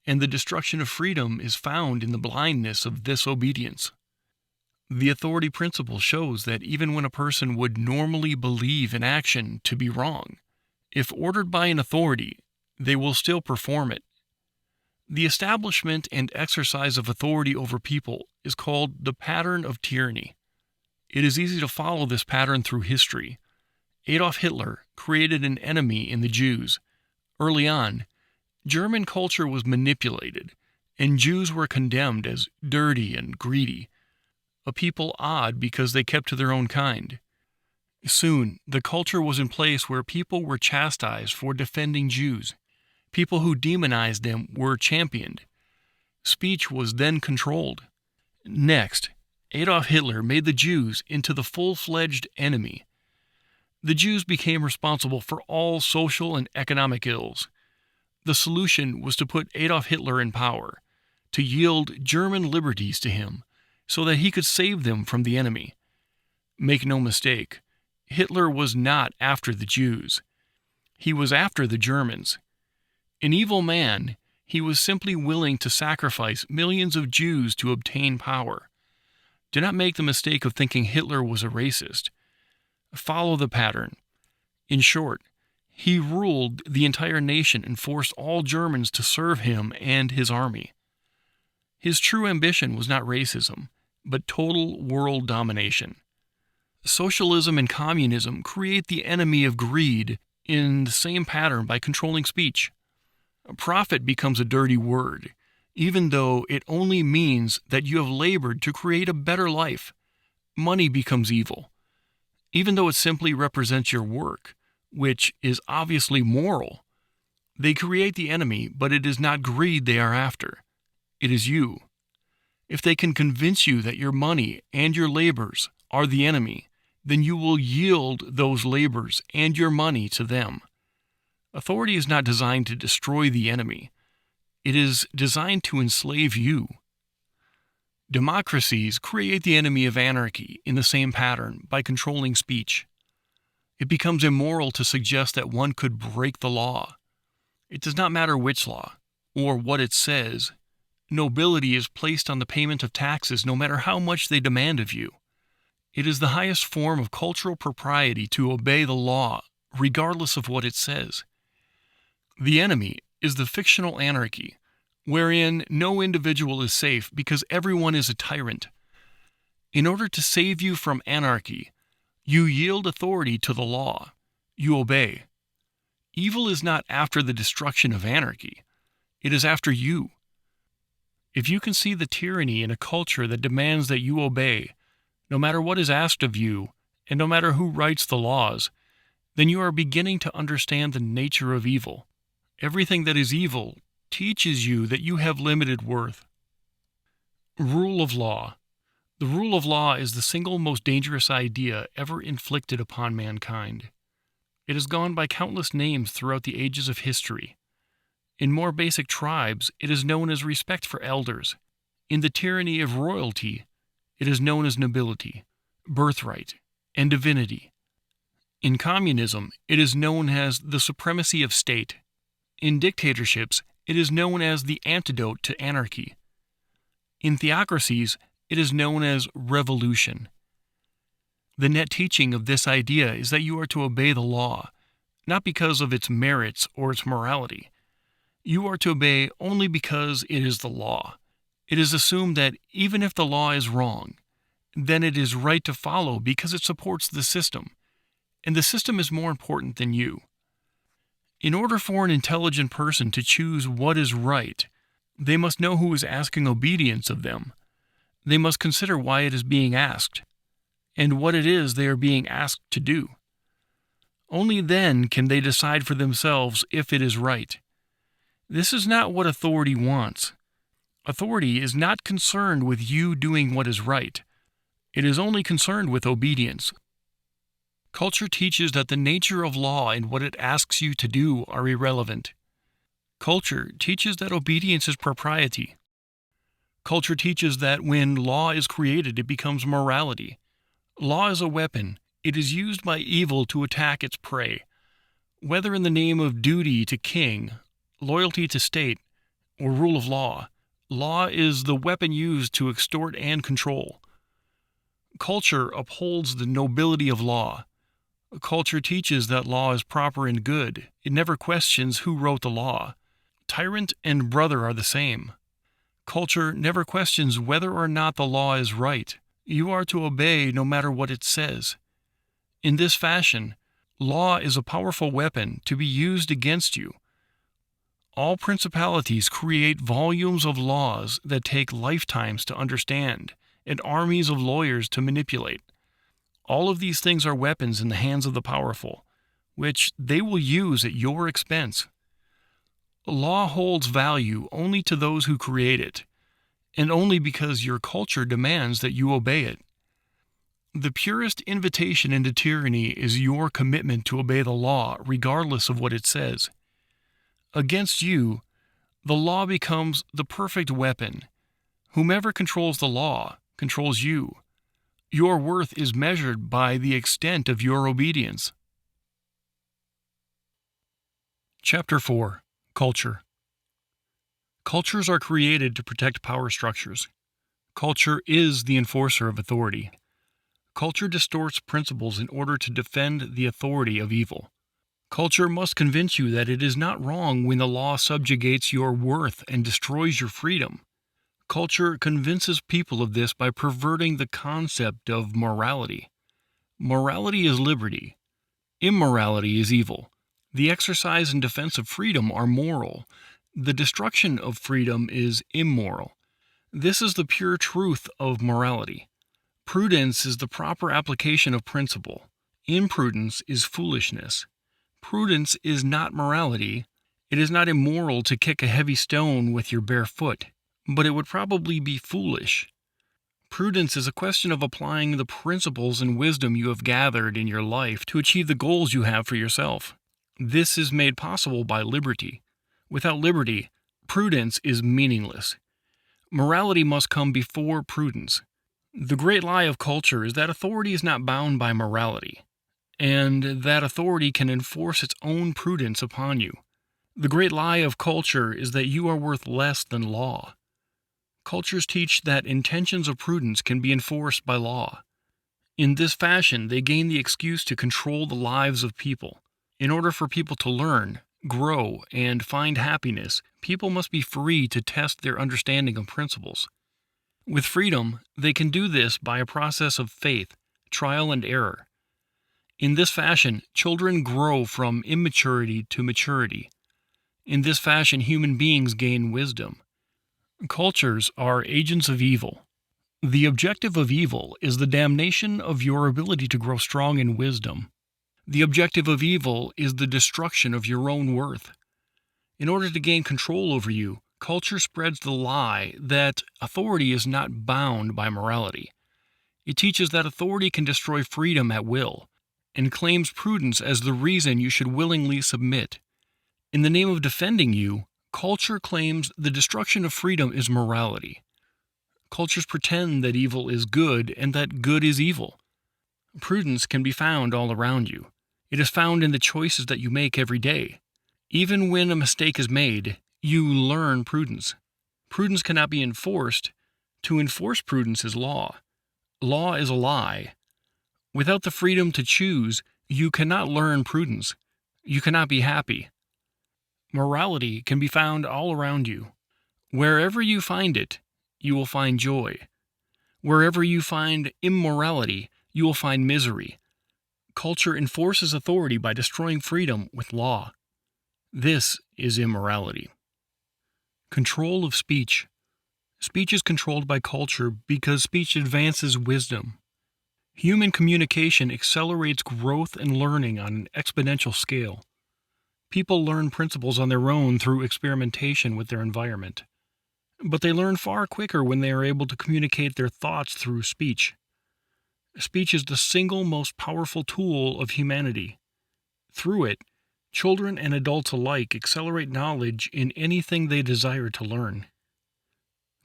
and the destruction of freedom is found in the blindness of this obedience. The authority principle shows that even when a person would normally believe an action to be wrong, if ordered by an authority, they will still perform it. The establishment and exercise of authority over people is called the Pattern of Tyranny. It is easy to follow this pattern through history. Adolf Hitler created an enemy in the Jews. Early on, German culture was manipulated, and Jews were condemned as dirty and greedy, a people odd because they kept to their own kind. Soon, the culture was in place where people were chastised for defending Jews. People who demonized them were championed. Speech was then controlled. Next, Adolf Hitler made the Jews into the full-fledged enemy. The Jews became responsible for all social and economic ills. The solution was to put Adolf Hitler in power, to yield German liberties to him, so that he could save them from the enemy. Make no mistake, Hitler was not after the Jews. He was after the Germans. An evil man, he was simply willing to sacrifice millions of Jews to obtain power. Do not make the mistake of thinking Hitler was a racist. Follow the pattern. In short, he ruled the entire nation and forced all Germans to serve him and his army. His true ambition was not racism, but total world domination. Socialism and communism create the enemy of greed in the same pattern by controlling speech. Profit becomes a dirty word, even though it only means that you have labored to create a better life. Money becomes evil, even though it simply represents your work, which is obviously moral. They create the enemy, but it is not greed they are after. It is you. If they can convince you that your money and your labors are the enemy, then you will yield those labors and your money to them. Authority is not designed to destroy the enemy. It is designed to enslave you. Democracies create the enemy of anarchy in the same pattern by controlling speech. It becomes immoral to suggest that one could break the law. It does not matter which law or what it says. Nobility is placed on the payment of taxes no matter how much they demand of you. It is the highest form of cultural propriety to obey the law, regardless of what it says. The enemy is the fictional anarchy, wherein no individual is safe because everyone is a tyrant. In order to save you from anarchy, you yield authority to the law. You obey. Evil is not after the destruction of anarchy. It is after you. If you can see the tyranny in a culture that demands that you obey, no matter what is asked of you, and no matter who writes the laws, then you are beginning to understand the nature of evil. Everything that is evil teaches you that you have limited worth. Rule of law. The rule of law is the single most dangerous idea ever inflicted upon mankind. It has gone by countless names throughout the ages of history. In more basic tribes, it is known as respect for elders. In the tyranny of royalty, it is known as nobility, birthright, and divinity. In communism, it is known as the supremacy of state. In dictatorships, it is known as the antidote to anarchy. In theocracies, it is known as revolution. The net teaching of this idea is that you are to obey the law, not because of its merits or its morality. You are to obey only because it is the law. It is assumed that even if the law is wrong, then it is right to follow because it supports the system, and the system is more important than you. In order for an intelligent person to choose what is right, they must know who is asking obedience of them. They must consider why it is being asked, and what it is they are being asked to do. Only then can they decide for themselves if it is right. This is not what authority wants. Authority is not concerned with you doing what is right. It is only concerned with obedience. Culture teaches that the nature of law and what it asks you to do are irrelevant. Culture teaches that obedience is propriety. Culture teaches that when law is created, it becomes morality. Law is a weapon. It is used by evil to attack its prey. Whether in the name of duty to king, loyalty to state, or rule of law, law is the weapon used to extort and control. Culture upholds the nobility of law. Culture teaches that law is proper and good. It never questions who wrote the law. Tyrant and brother are the same. Culture never questions whether or not the law is right. You are to obey no matter what it says. In this fashion, law is a powerful weapon to be used against you. All principalities create volumes of laws that take lifetimes to understand and armies of lawyers to manipulate. All of these things are weapons in the hands of the powerful, which they will use at your expense. Law holds value only to those who create it, and only because your culture demands that you obey it. The purest invitation into tyranny is your commitment to obey the law regardless of what it says. Against you, the law becomes the perfect weapon. Whomever controls the law controls you. Your worth is measured by the extent of your obedience. Chapter 4. Culture. Cultures are created to protect power structures. Culture is the enforcer of authority. Culture distorts principles in order to defend the authority of evil. Culture must convince you that it is not wrong when the law subjugates your worth and destroys your freedom. Culture convinces people of this by perverting the concept of morality. Morality is liberty. Immorality is evil. The exercise and defense of freedom are moral. The destruction of freedom is immoral. This is the pure truth of morality. Prudence is the proper application of principle. Imprudence is foolishness. Prudence is not morality. It is not immoral to kick a heavy stone with your bare foot, but it would probably be foolish. Prudence is a question of applying the principles and wisdom you have gathered in your life to achieve the goals you have for yourself. This is made possible by liberty. Without liberty, prudence is meaningless. Morality must come before prudence. The great lie of culture is that authority is not bound by morality, and that authority can enforce its own prudence upon you. The great lie of culture is that you are worth less than law. Cultures teach that intentions of prudence can be enforced by law. In this fashion, they gain the excuse to control the lives of people. In order for people to learn, grow, and find happiness, people must be free to test their understanding of principles. With freedom, they can do this by a process of faith, trial and error. In this fashion, children grow from immaturity to maturity. In this fashion, human beings gain wisdom. Cultures are agents of evil. The objective of evil is the damnation of your ability to grow strong in wisdom. The objective of evil is the destruction of your own worth. In order to gain control over you, culture spreads the lie that authority is not bound by morality. It teaches that authority can destroy freedom at will, and claims prudence as the reason you should willingly submit. In the name of defending you, culture claims the destruction of freedom is morality. Cultures pretend that evil is good and that good is evil. Prudence can be found all around you. It is found in the choices that you make every day. Even when a mistake is made, you learn prudence. Prudence cannot be enforced. To enforce prudence is law. Law is a lie. Without the freedom to choose, you cannot learn prudence. You cannot be happy. Morality can be found all around you. Wherever you find it, you will find joy. Wherever you find immorality, you will find misery. Culture enforces authority by destroying freedom with law. This is immorality. Control of speech. Speech is controlled by culture because speech advances wisdom. Human communication accelerates growth and learning on an exponential scale. People learn principles on their own through experimentation with their environment. But they learn far quicker when they are able to communicate their thoughts through speech. Speech is the single most powerful tool of humanity. Through it, children and adults alike accelerate knowledge in anything they desire to learn.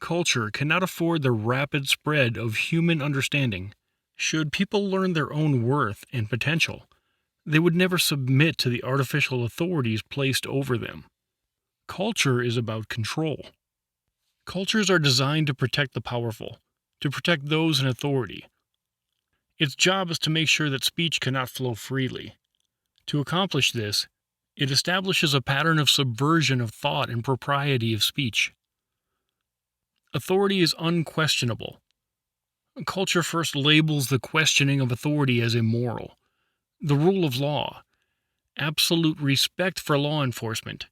Culture cannot afford the rapid spread of human understanding. Should people learn their own worth and potential, they would never submit to the artificial authorities placed over them. Culture is about control. Cultures are designed to protect the powerful, to protect those in authority. Its job is to make sure that speech cannot flow freely. To accomplish this, it establishes a pattern of subversion of thought and propriety of speech. Authority is unquestionable. Culture first labels the questioning of authority as immoral. The rule of law, absolute respect for law enforcement,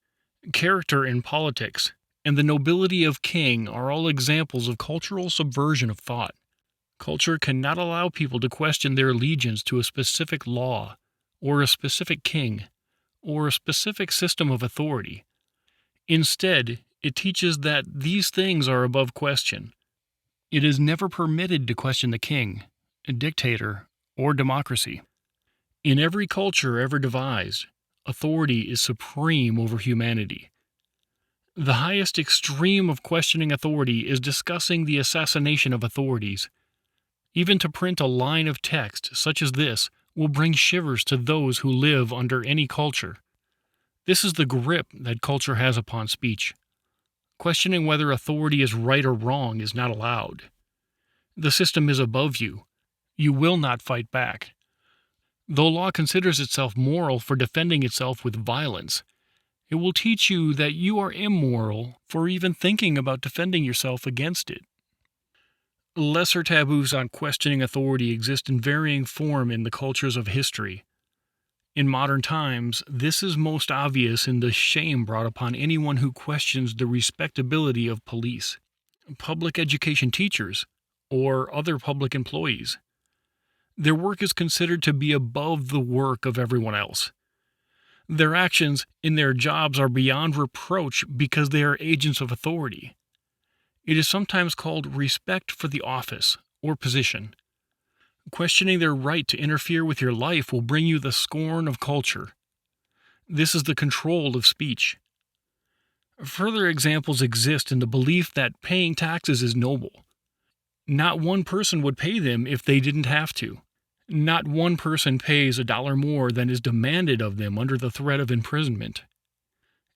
character in politics, and the nobility of king are all examples of cultural subversion of thought. Culture cannot allow people to question their allegiance to a specific law, or a specific king, or a specific system of authority. Instead, it teaches that these things are above question. It is never permitted to question the king, a dictator, or democracy. In every culture ever devised, authority is supreme over humanity. The highest extreme of questioning authority is discussing the assassination of authorities. Even to print a line of text such as this will bring shivers to those who live under any culture. This is the grip that culture has upon speech. Questioning whether authority is right or wrong is not allowed. The system is above you. You will not fight back. Though law considers itself moral for defending itself with violence, it will teach you that you are immoral for even thinking about defending yourself against it. Lesser taboos on questioning authority exist in varying form in the cultures of history. In modern times, this is most obvious in the shame brought upon anyone who questions the respectability of police, public education teachers, or other public employees. Their work is considered to be above the work of everyone else. Their actions in their jobs are beyond reproach because they are agents of authority. It is sometimes called respect for the office or position. Questioning their right to interfere with your life will bring you the scorn of culture. This is the control of speech. Further examples exist in the belief that paying taxes is noble. Not one person would pay them if they didn't have to. Not one person pays $1 more than is demanded of them under the threat of imprisonment.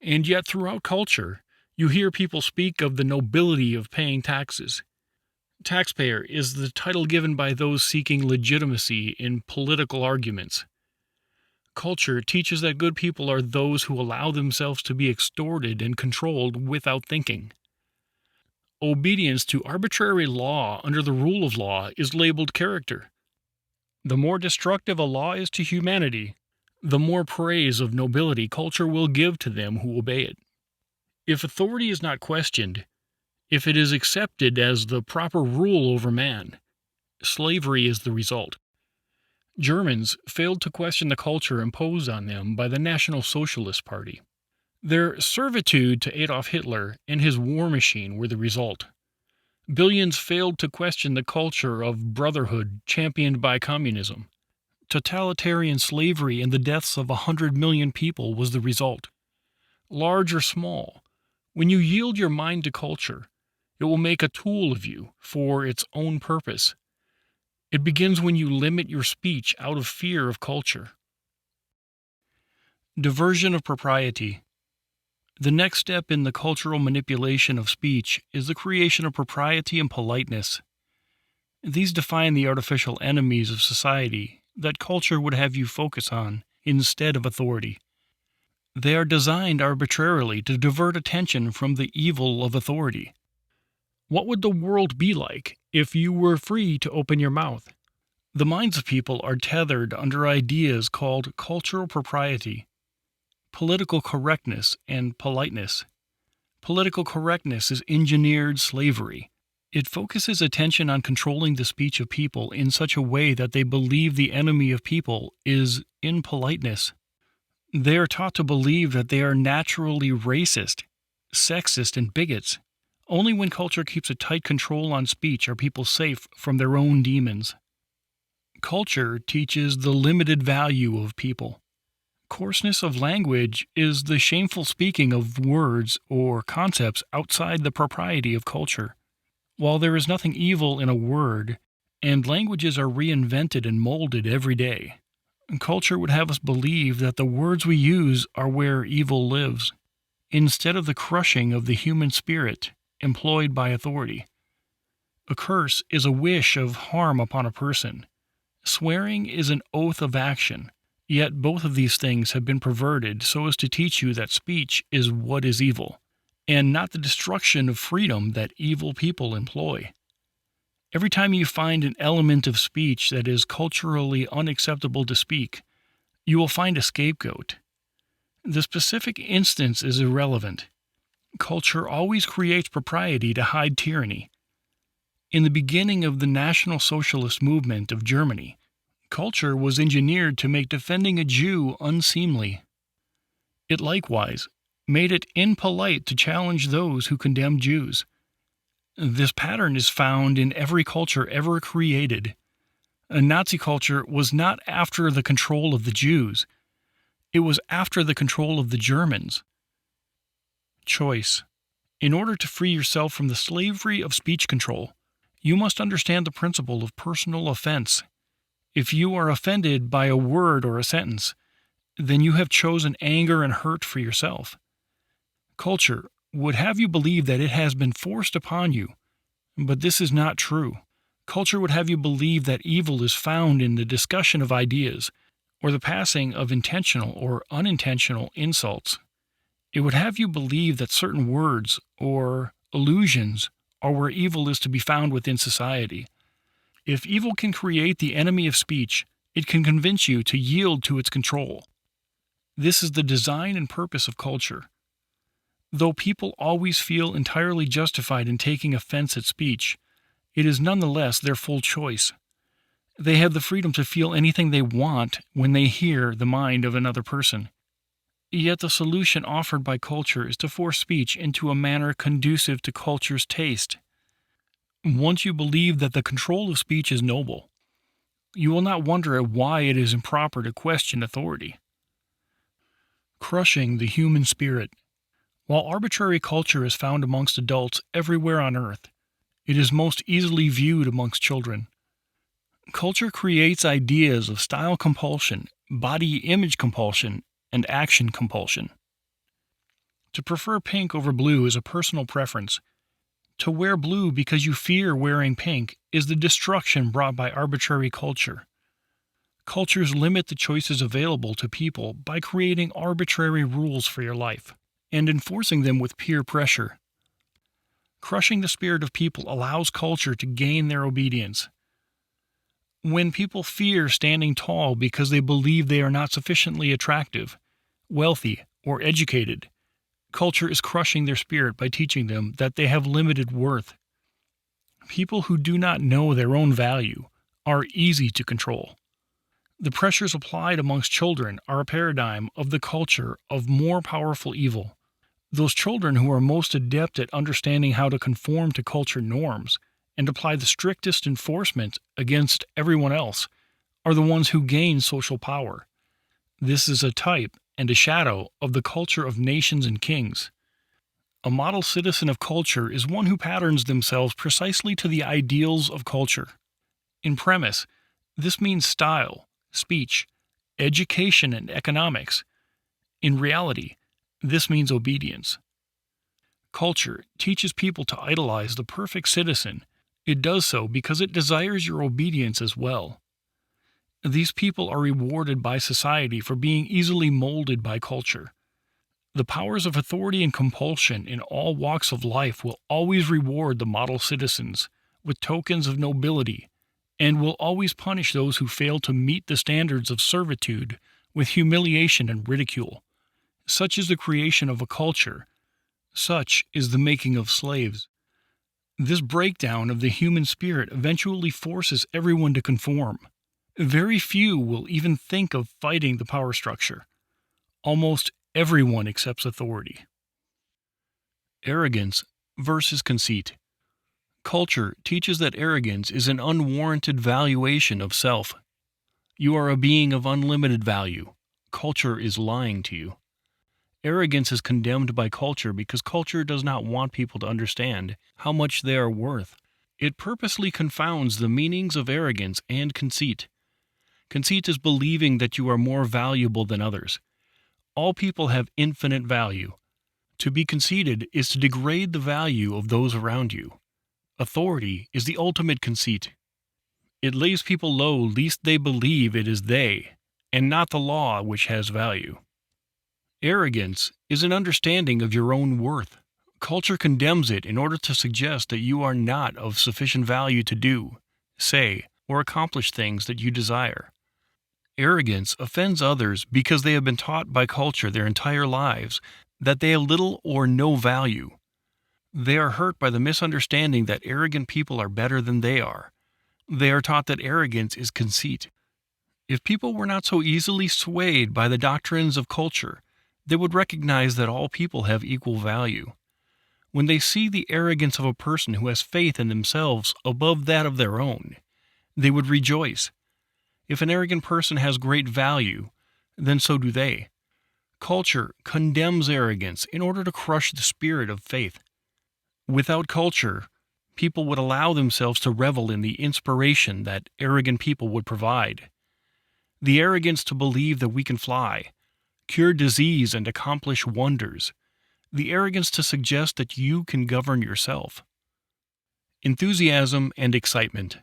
And yet throughout culture, you hear people speak of the nobility of paying taxes. Taxpayer is the title given by those seeking legitimacy in political arguments. Culture teaches that good people are those who allow themselves to be extorted and controlled without thinking. Obedience to arbitrary law under the rule of law is labeled character. The more destructive a law is to humanity, the more praise of nobility culture will give to them who obey it. If authority is not questioned, if it is accepted as the proper rule over man, slavery is the result. Germans failed to question the culture imposed on them by the National Socialist Party. Their servitude to Adolf Hitler and his war machine were the result. Billions failed to question the culture of brotherhood championed by communism. Totalitarian slavery and the deaths of 100 million people was the result. Large or small, when you yield your mind to culture, it will make a tool of you for its own purpose. It begins when you limit your speech out of fear of culture. Diversion of propriety. The next step in the cultural manipulation of speech is the creation of propriety and politeness. These define the artificial enemies of society that culture would have you focus on instead of authority. They are designed arbitrarily to divert attention from the evil of authority. What would the world be like if you were free to open your mouth? The minds of people are tethered under ideas called cultural propriety, political correctness, and politeness. Political correctness is engineered slavery. It focuses attention on controlling the speech of people in such a way that they believe the enemy of people is impoliteness. They are taught to believe that they are naturally racist, sexist, and bigots. Only when culture keeps a tight control on speech are people safe from their own demons. Culture teaches the limited value of people. Coarseness of language is the shameful speaking of words or concepts outside the propriety of culture. While there is nothing evil in a word, and languages are reinvented and molded every day, culture would have us believe that the words we use are where evil lives, instead of the crushing of the human spirit employed by authority. A curse is a wish of harm upon a person. Swearing is an oath of action. Yet both of these things have been perverted so as to teach you that speech is what is evil, and not the destruction of freedom that evil people employ. Every time you find an element of speech that is culturally unacceptable to speak, you will find a scapegoat. The specific instance is irrelevant. Culture always creates propriety to hide tyranny. In the beginning of the National Socialist movement of Germany, culture was engineered to make defending a Jew unseemly. It likewise made it impolite to challenge those who condemned Jews. This pattern is found in every culture ever created. A Nazi culture was not after the control of the Jews. It was after the control of the Germans. Choice. In order to free yourself from the slavery of speech control, you must understand the principle of personal offense. If you are offended by a word or a sentence, then you have chosen anger and hurt for yourself. Culture would have you believe that it has been forced upon you, but this is not true. Culture would have you believe that evil is found in the discussion of ideas, or the passing of intentional or unintentional insults. It would have you believe that certain words or allusions are where evil is to be found within society. If evil can create the enemy of speech, it can convince you to yield to its control. This is the design and purpose of culture. Though people always feel entirely justified in taking offense at speech, it is nonetheless their full choice. They have the freedom to feel anything they want when they hear the mind of another person. Yet the solution offered by culture is to force speech into a manner conducive to culture's taste. Once you believe that the control of speech is noble, you will not wonder at why it is improper to question authority. Crushing the human spirit. While arbitrary culture is found amongst adults everywhere on earth, it is most easily viewed amongst children. Culture creates ideas of style compulsion, body image compulsion, and action compulsion. To prefer pink over blue is a personal preference. To wear blue because you fear wearing pink is the destruction brought by arbitrary culture. Cultures limit the choices available to people by creating arbitrary rules for your life and enforcing them with peer pressure. Crushing the spirit of people allows culture to gain their obedience. When people fear standing tall because they believe they are not sufficiently attractive, wealthy, or educated, culture is crushing their spirit by teaching them that they have limited worth. People who do not know their own value are easy to control. The pressures applied amongst children are a paradigm of the culture of more powerful evil. Those children who are most adept at understanding how to conform to culture norms and apply the strictest enforcement against everyone else are the ones who gain social power. This is a type and a shadow of the culture of nations and kings. A model citizen of culture is one who patterns themselves precisely to the ideals of culture. In premise, this means style, speech, education, and economics. In reality, this means obedience. Culture teaches people to idolize the perfect citizen. It does so because it desires your obedience as well. These people are rewarded by society for being easily molded by culture. The powers of authority and compulsion in all walks of life will always reward the model citizens with tokens of nobility, and will always punish those who fail to meet the standards of servitude with humiliation and ridicule. Such is the creation of a culture. Such is the making of slaves. This breakdown of the human spirit eventually forces everyone to conform. Very few will even think of fighting the power structure. Almost everyone accepts authority. Arrogance versus conceit. Culture teaches that arrogance is an unwarranted valuation of self. You are a being of unlimited value. Culture is lying to you. Arrogance is condemned by culture because culture does not want people to understand how much they are worth. It purposely confounds the meanings of arrogance and conceit. Conceit is believing that you are more valuable than others. All people have infinite value. To be conceited is to degrade the value of those around you. Authority is the ultimate conceit. It lays people low lest they believe it is they, and not the law which has value. Arrogance is an understanding of your own worth. Culture condemns it in order to suggest that you are not of sufficient value to do, say, or accomplish things that you desire. Arrogance offends others because they have been taught by culture their entire lives that they have little or no value. They are hurt by the misunderstanding that arrogant people are better than they are. They are taught that arrogance is conceit. If people were not so easily swayed by the doctrines of culture, they would recognize that all people have equal value. When they see the arrogance of a person who has faith in themselves above that of their own, they would rejoice. If an arrogant person has great value, then so do they. Culture condemns arrogance in order to crush the spirit of faith. Without culture, people would allow themselves to revel in the inspiration that arrogant people would provide. The arrogance to believe that we can fly, cure disease, and accomplish wonders. The arrogance to suggest that you can govern yourself. Enthusiasm and excitement.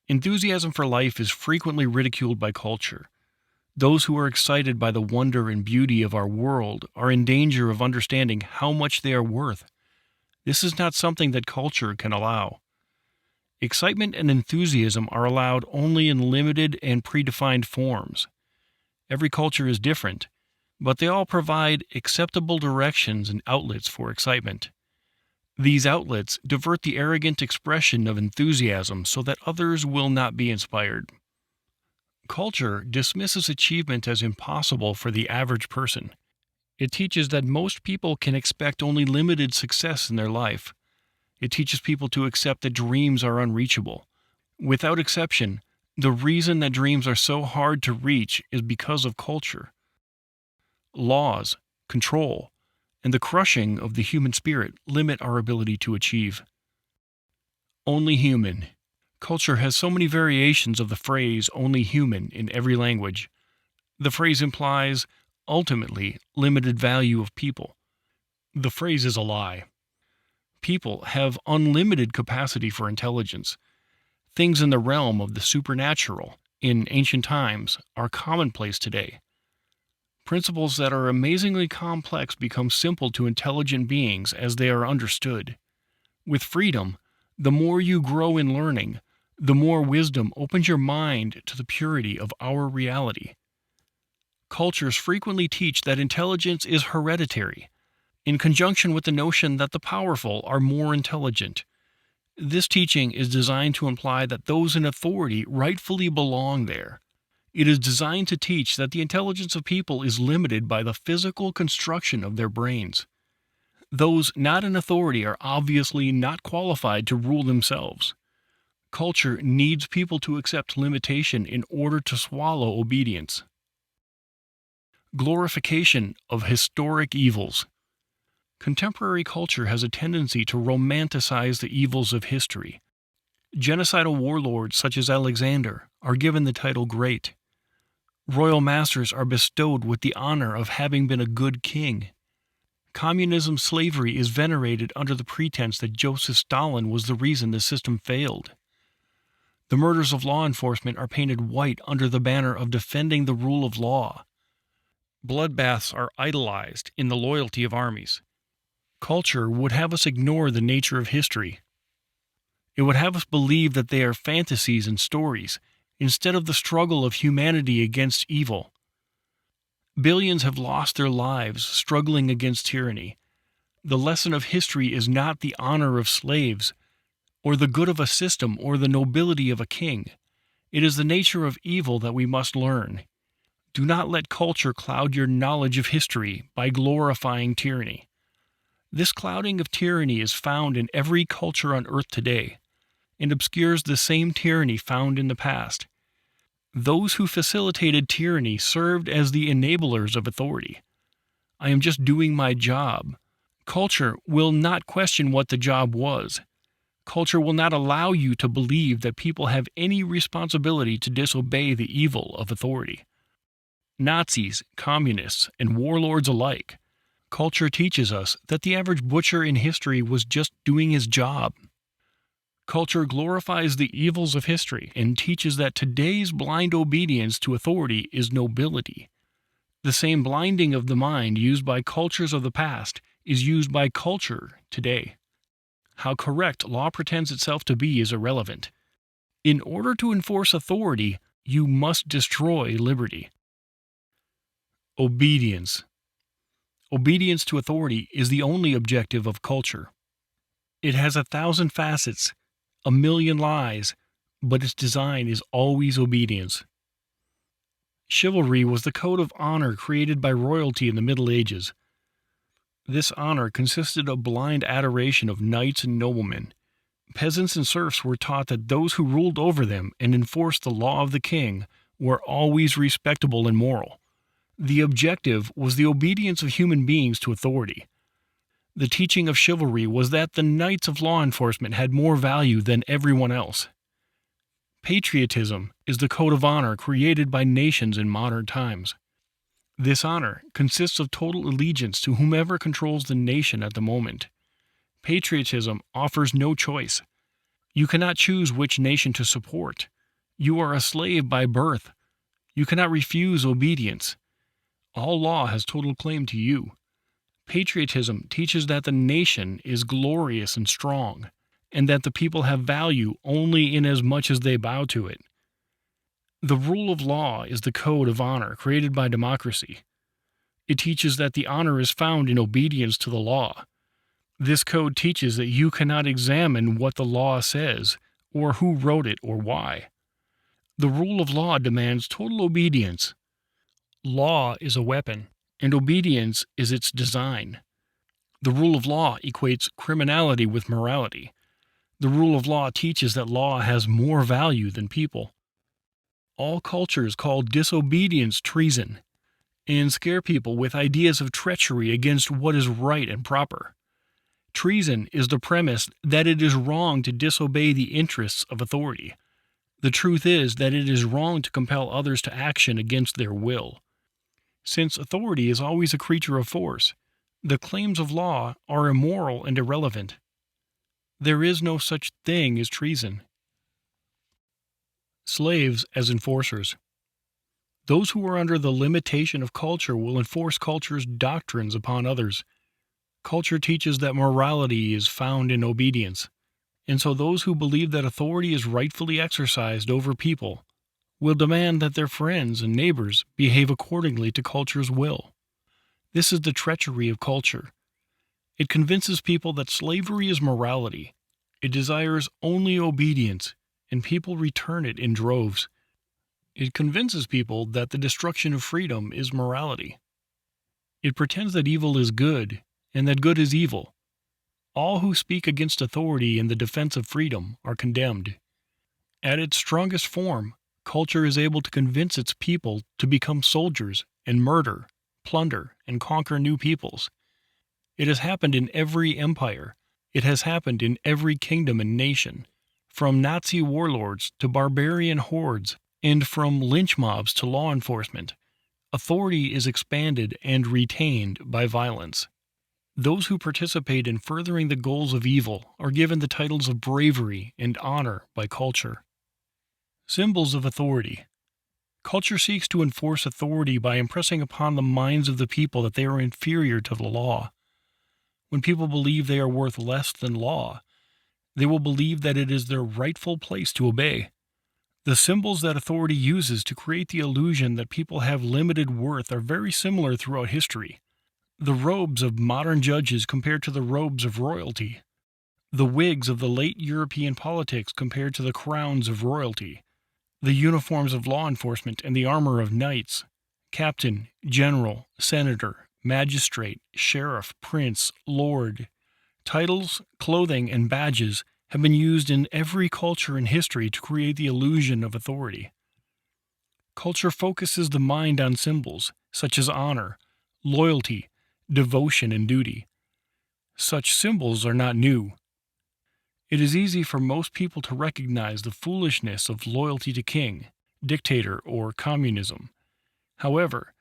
Enthusiasm for life is frequently ridiculed by culture. Those who are excited by the wonder and beauty of our world are in danger of understanding how much they are worth. This is not something that culture can allow. Excitement and enthusiasm are allowed only in limited and predefined forms. Every culture is different, but they all provide acceptable directions and outlets for excitement. These outlets divert the arrogant expression of enthusiasm so that others will not be inspired. Culture dismisses achievement as impossible for the average person. It teaches that most people can expect only limited success in their life. It teaches people to accept that dreams are unreachable. Without exception, the reason that dreams are so hard to reach is because of culture. Laws, control, and the crushing of the human spirit limit our ability to achieve. Only human. Culture has so many variations of the phrase only human in every language. The phrase implies, ultimately, limited value of people. The phrase is a lie. People have unlimited capacity for intelligence. Things in the realm of the supernatural, in ancient times, are commonplace today. Principles that are amazingly complex become simple to intelligent beings as they are understood. With freedom, the more you grow in learning, the more wisdom opens your mind to the purity of our reality. Cultures frequently teach that intelligence is hereditary, in conjunction with the notion that the powerful are more intelligent. This teaching is designed to imply that those in authority rightfully belong there. It is designed to teach that the intelligence of people is limited by the physical construction of their brains. Those not in authority are obviously not qualified to rule themselves. Culture needs people to accept limitation in order to swallow obedience. Glorification of historic evils. Contemporary culture has a tendency to romanticize the evils of history. Genocidal warlords such as Alexander are given the title Great. Royal masters are bestowed with the honor of having been a good king. Communism slavery is venerated under the pretense that Joseph Stalin was the reason the system failed. The murders of law enforcement are painted white under the banner of defending the rule of law. Bloodbaths are idolized in the loyalty of armies. Culture would have us ignore the nature of history. It would have us believe that they are fantasies and stories, instead of the struggle of humanity against evil. Billions have lost their lives struggling against tyranny. The lesson of history is not the honor of slaves, or the good of a system, or the nobility of a king. It is the nature of evil that we must learn. Do not let culture cloud your knowledge of history by glorifying tyranny. This clouding of tyranny is found in every culture on earth today, and obscures the same tyranny found in the past. Those who facilitated tyranny served as the enablers of authority. I am just doing my job. Culture will not question what the job was. Culture will not allow you to believe that people have any responsibility to disobey the evil of authority. Nazis, communists, and warlords alike. Culture teaches us that the average butcher in history was just doing his job. Culture glorifies the evils of history and teaches that today's blind obedience to authority is nobility. The same blinding of the mind used by cultures of the past is used by culture today. How correct law pretends itself to be is irrelevant. In order to enforce authority, you must destroy liberty. Obedience. Obedience to authority is the only objective of culture. It has 1,000 facets, 1,000,000 lies, but its design is always obedience. Chivalry was the code of honor created by royalty in the Middle Ages. This honor consisted of blind adoration of knights and noblemen. Peasants and serfs were taught that those who ruled over them and enforced the law of the king were always respectable and moral. The objective was the obedience of human beings to authority. The teaching of chivalry was that the knights of law enforcement had more value than everyone else. Patriotism is the code of honor created by nations in modern times. This honor consists of total allegiance to whomever controls the nation at the moment. Patriotism offers no choice. You cannot choose which nation to support. You are a slave by birth. You cannot refuse obedience. All law has total claim to you. Patriotism teaches that the nation is glorious and strong, and that the people have value only inasmuch as they bow to it. The rule of law is the code of honor created by democracy. It teaches that the honor is found in obedience to the law. This code teaches that you cannot examine what the law says, or who wrote it, or why. The rule of law demands total obedience. Law is a weapon, and obedience is its design. The rule of law equates criminality with morality. The rule of law teaches that law has more value than people. All cultures call disobedience treason, and scare people with ideas of treachery against what is right and proper. Treason is the premise that it is wrong to disobey the interests of authority. The truth is that it is wrong to compel others to action against their will. Since authority is always a creature of force, the claims of law are immoral and irrelevant. There is no such thing as treason. Slaves as enforcers. Those who are under the limitation of culture will enforce culture's doctrines upon others. Culture teaches that morality is found in obedience, and so those who believe that authority is rightfully exercised over people will demand that their friends and neighbors behave accordingly to culture's will. This is the treachery of culture. It convinces people that slavery is morality. It desires only obedience, and people return it in droves. It convinces people that the destruction of freedom is morality. It pretends that evil is good, and that good is evil. All who speak against authority in the defense of freedom are condemned. At its strongest form, culture is able to convince its people to become soldiers and murder, plunder, and conquer new peoples. It has happened in every empire. It has happened in every kingdom and nation. From Nazi warlords to barbarian hordes, and from lynch mobs to law enforcement, authority is expanded and retained by violence. Those who participate in furthering the goals of evil are given the titles of bravery and honor by culture. Symbols of authority. Culture seeks to enforce authority by impressing upon the minds of the people that they are inferior to the law. When people believe they are worth less than law, they will believe that it is their rightful place to obey. The symbols that authority uses to create the illusion that people have limited worth are very similar throughout history. The robes of modern judges compared to the robes of royalty. The wigs of the late European politics compared to the crowns of royalty. The uniforms of law enforcement and the armor of knights. Captain, general, senator, magistrate, sheriff, prince, lord. Titles, clothing, and badges have been used in every culture in history to create the illusion of authority. Culture focuses the mind on symbols such as honor, loyalty, devotion, and duty. Such symbols are not new. It is easy for most people to recognize the foolishness of loyalty to king, dictator, or communism. However,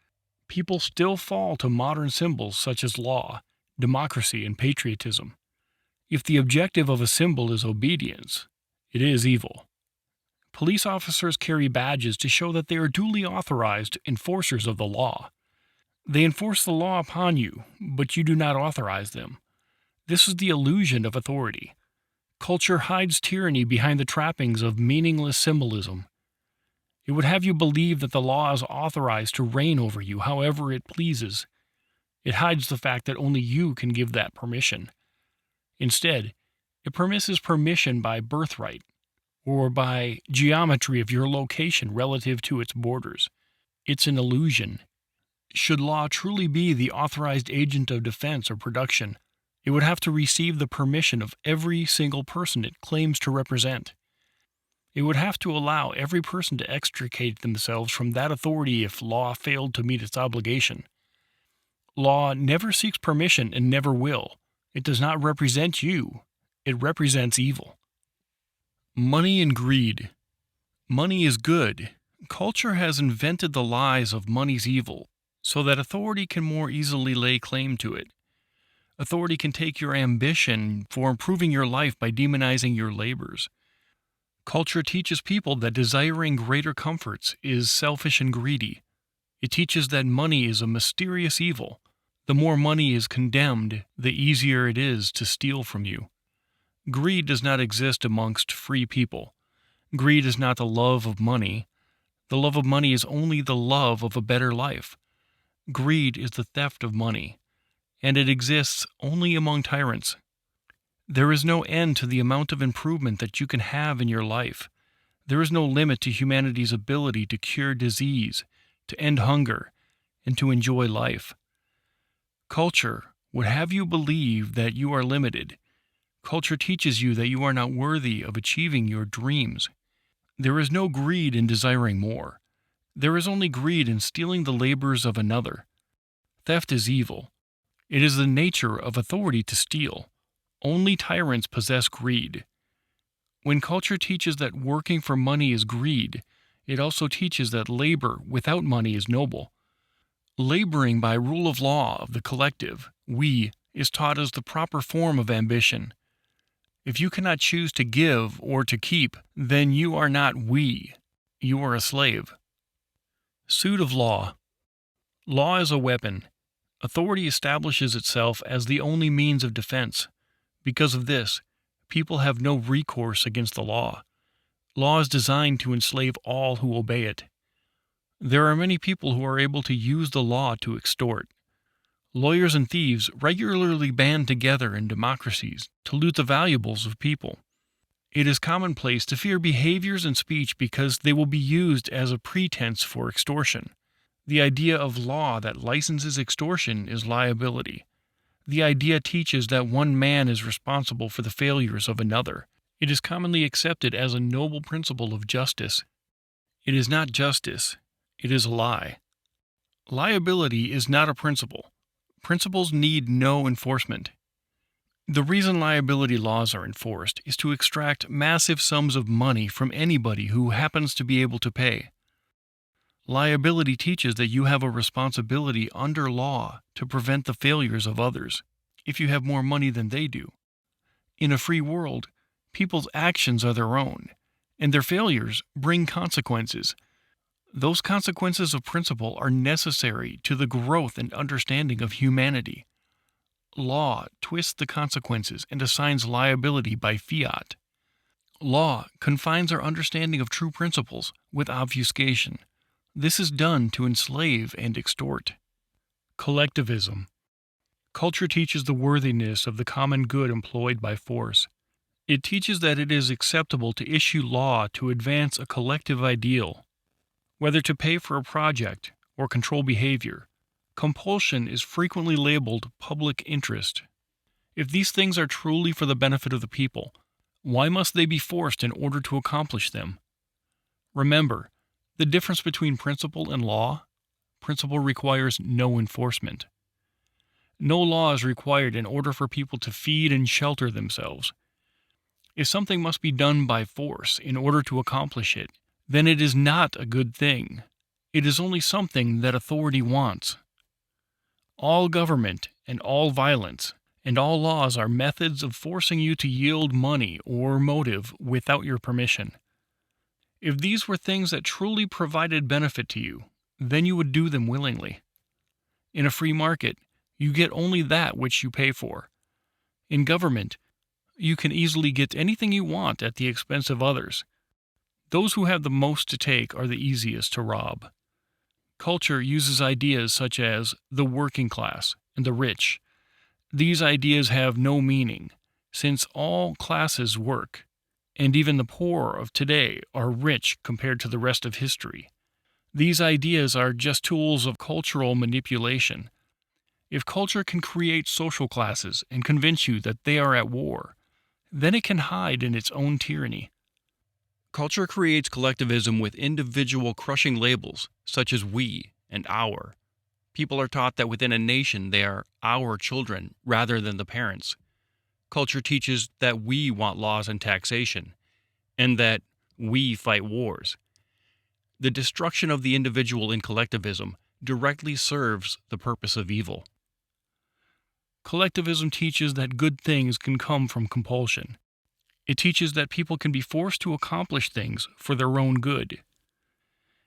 people still fall to modern symbols such as law, democracy, and patriotism. If the objective of a symbol is obedience, it is evil. Police officers carry badges to show that they are duly authorized enforcers of the law. They enforce the law upon you, but you do not authorize them. This is the illusion of authority. Culture hides tyranny behind the trappings of meaningless symbolism. It would have you believe that the law is authorized to reign over you however it pleases. It hides the fact that only you can give that permission. Instead, it permits permission by birthright, or by geometry of your location relative to its borders. It's an illusion. Should law truly be the authorized agent of defense or production, it would have to receive the permission of every single person it claims to represent. It would have to allow every person to extricate themselves from that authority if law failed to meet its obligation. Law never seeks permission and never will. It does not represent you. It represents evil. Money and greed. Money is good. Culture has invented the lies of money's evil so that authority can more easily lay claim to it. Authority can take your ambition for improving your life by demonizing your labors. Culture teaches people that desiring greater comforts is selfish and greedy. It teaches that money is a mysterious evil. The more money is condemned, the easier it is to steal from you. Greed does not exist amongst free people. Greed is not the love of money. The love of money is only the love of a better life. Greed is the theft of money, and it exists only among tyrants. There is no end to the amount of improvement that you can have in your life. There is no limit to humanity's ability to cure disease, to end hunger, and to enjoy life. Culture would have you believe that you are limited. Culture teaches you that you are not worthy of achieving your dreams. There is no greed in desiring more. There is only greed in stealing the labors of another. Theft is evil. It is the nature of authority to steal. Only tyrants possess greed. When culture teaches that working for money is greed, it also teaches that labor without money is noble. Laboring by rule of law of the collective, we, is taught as the proper form of ambition. If you cannot choose to give or to keep, then you are not we. You are a slave. Suit of law. Law is a weapon. Authority establishes itself as the only means of defense. Because of this, people have no recourse against the law. Law is designed to enslave all who obey it. There are many people who are able to use the law to extort. Lawyers and thieves regularly band together in democracies to loot the valuables of people. It is commonplace to fear behaviors and speech because they will be used as a pretense for extortion. The idea of law that licenses extortion is liability. The idea teaches that one man is responsible for the failures of another. It is commonly accepted as a noble principle of justice. It is not justice. It is a lie. Liability is not a principle. Principles need no enforcement. The reason liability laws are enforced is to extract massive sums of money from anybody who happens to be able to pay. Liability teaches that you have a responsibility under law to prevent the failures of others, if you have more money than they do. In a free world, people's actions are their own, and their failures bring consequences. Those consequences of principle are necessary to the growth and understanding of humanity. Law twists the consequences and assigns liability by fiat. Law confines our understanding of true principles with obfuscation. This is done to enslave and extort. Collectivism. Culture teaches the worthiness of the common good employed by force. It teaches that it is acceptable to issue law to advance a collective ideal. Whether to pay for a project or control behavior. Compulsion is frequently labeled public interest. If these things are truly for the benefit of the people, why must they be forced in order to accomplish them? Remember, the difference between principle and law: principle requires no enforcement. No law is required in order for people to feed and shelter themselves. If something must be done by force in order to accomplish it, then it is not a good thing. It is only something that authority wants. All government and all violence and all laws are methods of forcing you to yield money or motive without your permission. If these were things that truly provided benefit to you, then you would do them willingly. In a free market, you get only that which you pay for. In government, you can easily get anything you want at the expense of others. Those who have the most to take are the easiest to rob. Culture uses ideas such as the working class and the rich. These ideas have no meaning, since all classes work, and even the poor of today are rich compared to the rest of history. These ideas are just tools of cultural manipulation. If culture can create social classes and convince you that they are at war, then it can hide in its own tyranny. Culture creates collectivism with individual crushing labels, such as we and our. People are taught that within a nation they are our children rather than the parents. Culture teaches that we want laws and taxation, and that we fight wars. The destruction of the individual in collectivism directly serves the purpose of evil. Collectivism teaches that good things can come from compulsion. It teaches that people can be forced to accomplish things for their own good.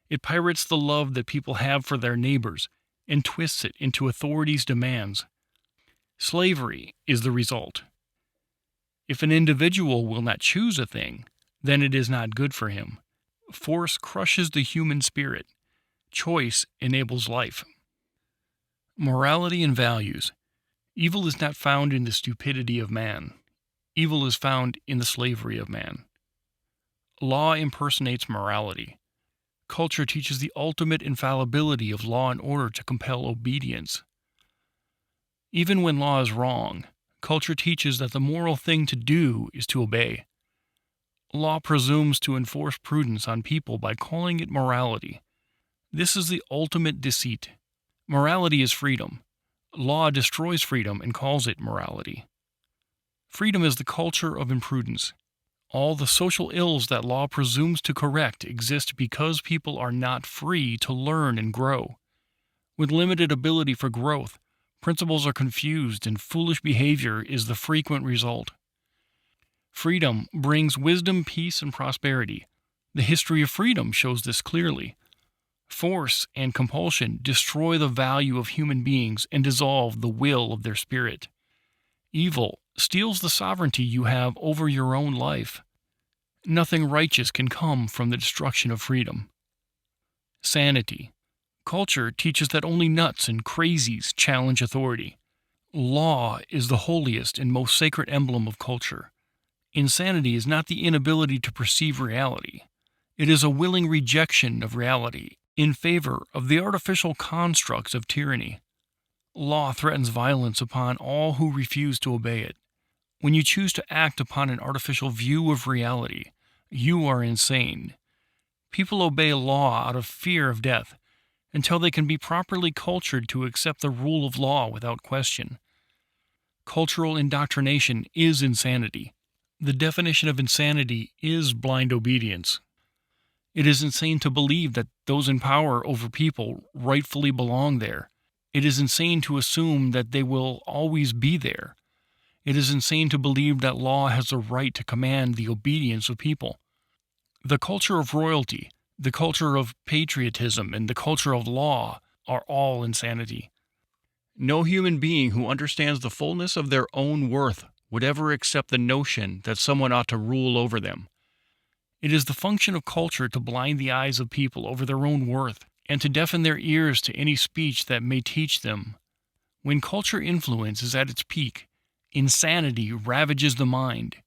It pirates the love that people have for their neighbors and twists it into authority's demands. Slavery is the result. If an individual will not choose a thing, then it is not good for him. Force crushes the human spirit. Choice enables life. Morality and values. Evil is not found in the stupidity of man. Evil is found in the slavery of man. Law impersonates morality. Culture teaches the ultimate infallibility of law in order to compel obedience. Even when law is wrong, culture teaches that the moral thing to do is to obey. Law presumes to enforce prudence on people by calling it morality. This is the ultimate deceit. Morality is freedom. Law destroys freedom and calls it morality. Freedom is the culture of imprudence. All the social ills that law presumes to correct exist because people are not free to learn and grow. With limited ability for growth, principles are confused and foolish behavior is the frequent result. Freedom brings wisdom, peace, and prosperity. The history of freedom shows this clearly. Force and compulsion destroy the value of human beings and dissolve the will of their spirit. Evil steals the sovereignty you have over your own life. Nothing righteous can come from the destruction of freedom. Sanity. Culture teaches that only nuts and crazies challenge authority. Law is the holiest and most sacred emblem of culture. Insanity is not the inability to perceive reality. It is a willing rejection of reality in favor of the artificial constructs of tyranny. Law threatens violence upon all who refuse to obey it. When you choose to act upon an artificial view of reality, you are insane. People obey law out of fear of death until they can be properly cultured to accept the rule of law without question. Cultural indoctrination is insanity. The definition of insanity is blind obedience. It is insane to believe that those in power over people rightfully belong there. It is insane to assume that they will always be there. It is insane to believe that law has a right to command the obedience of people. The culture of royalty, the culture of patriotism, and the culture of law are all insanity. No human being who understands the fullness of their own worth would ever accept the notion that someone ought to rule over them. It is the function of culture to blind the eyes of people over their own worth and to deafen their ears to any speech that may teach them. When culture influence is at its peak, insanity ravages the mind.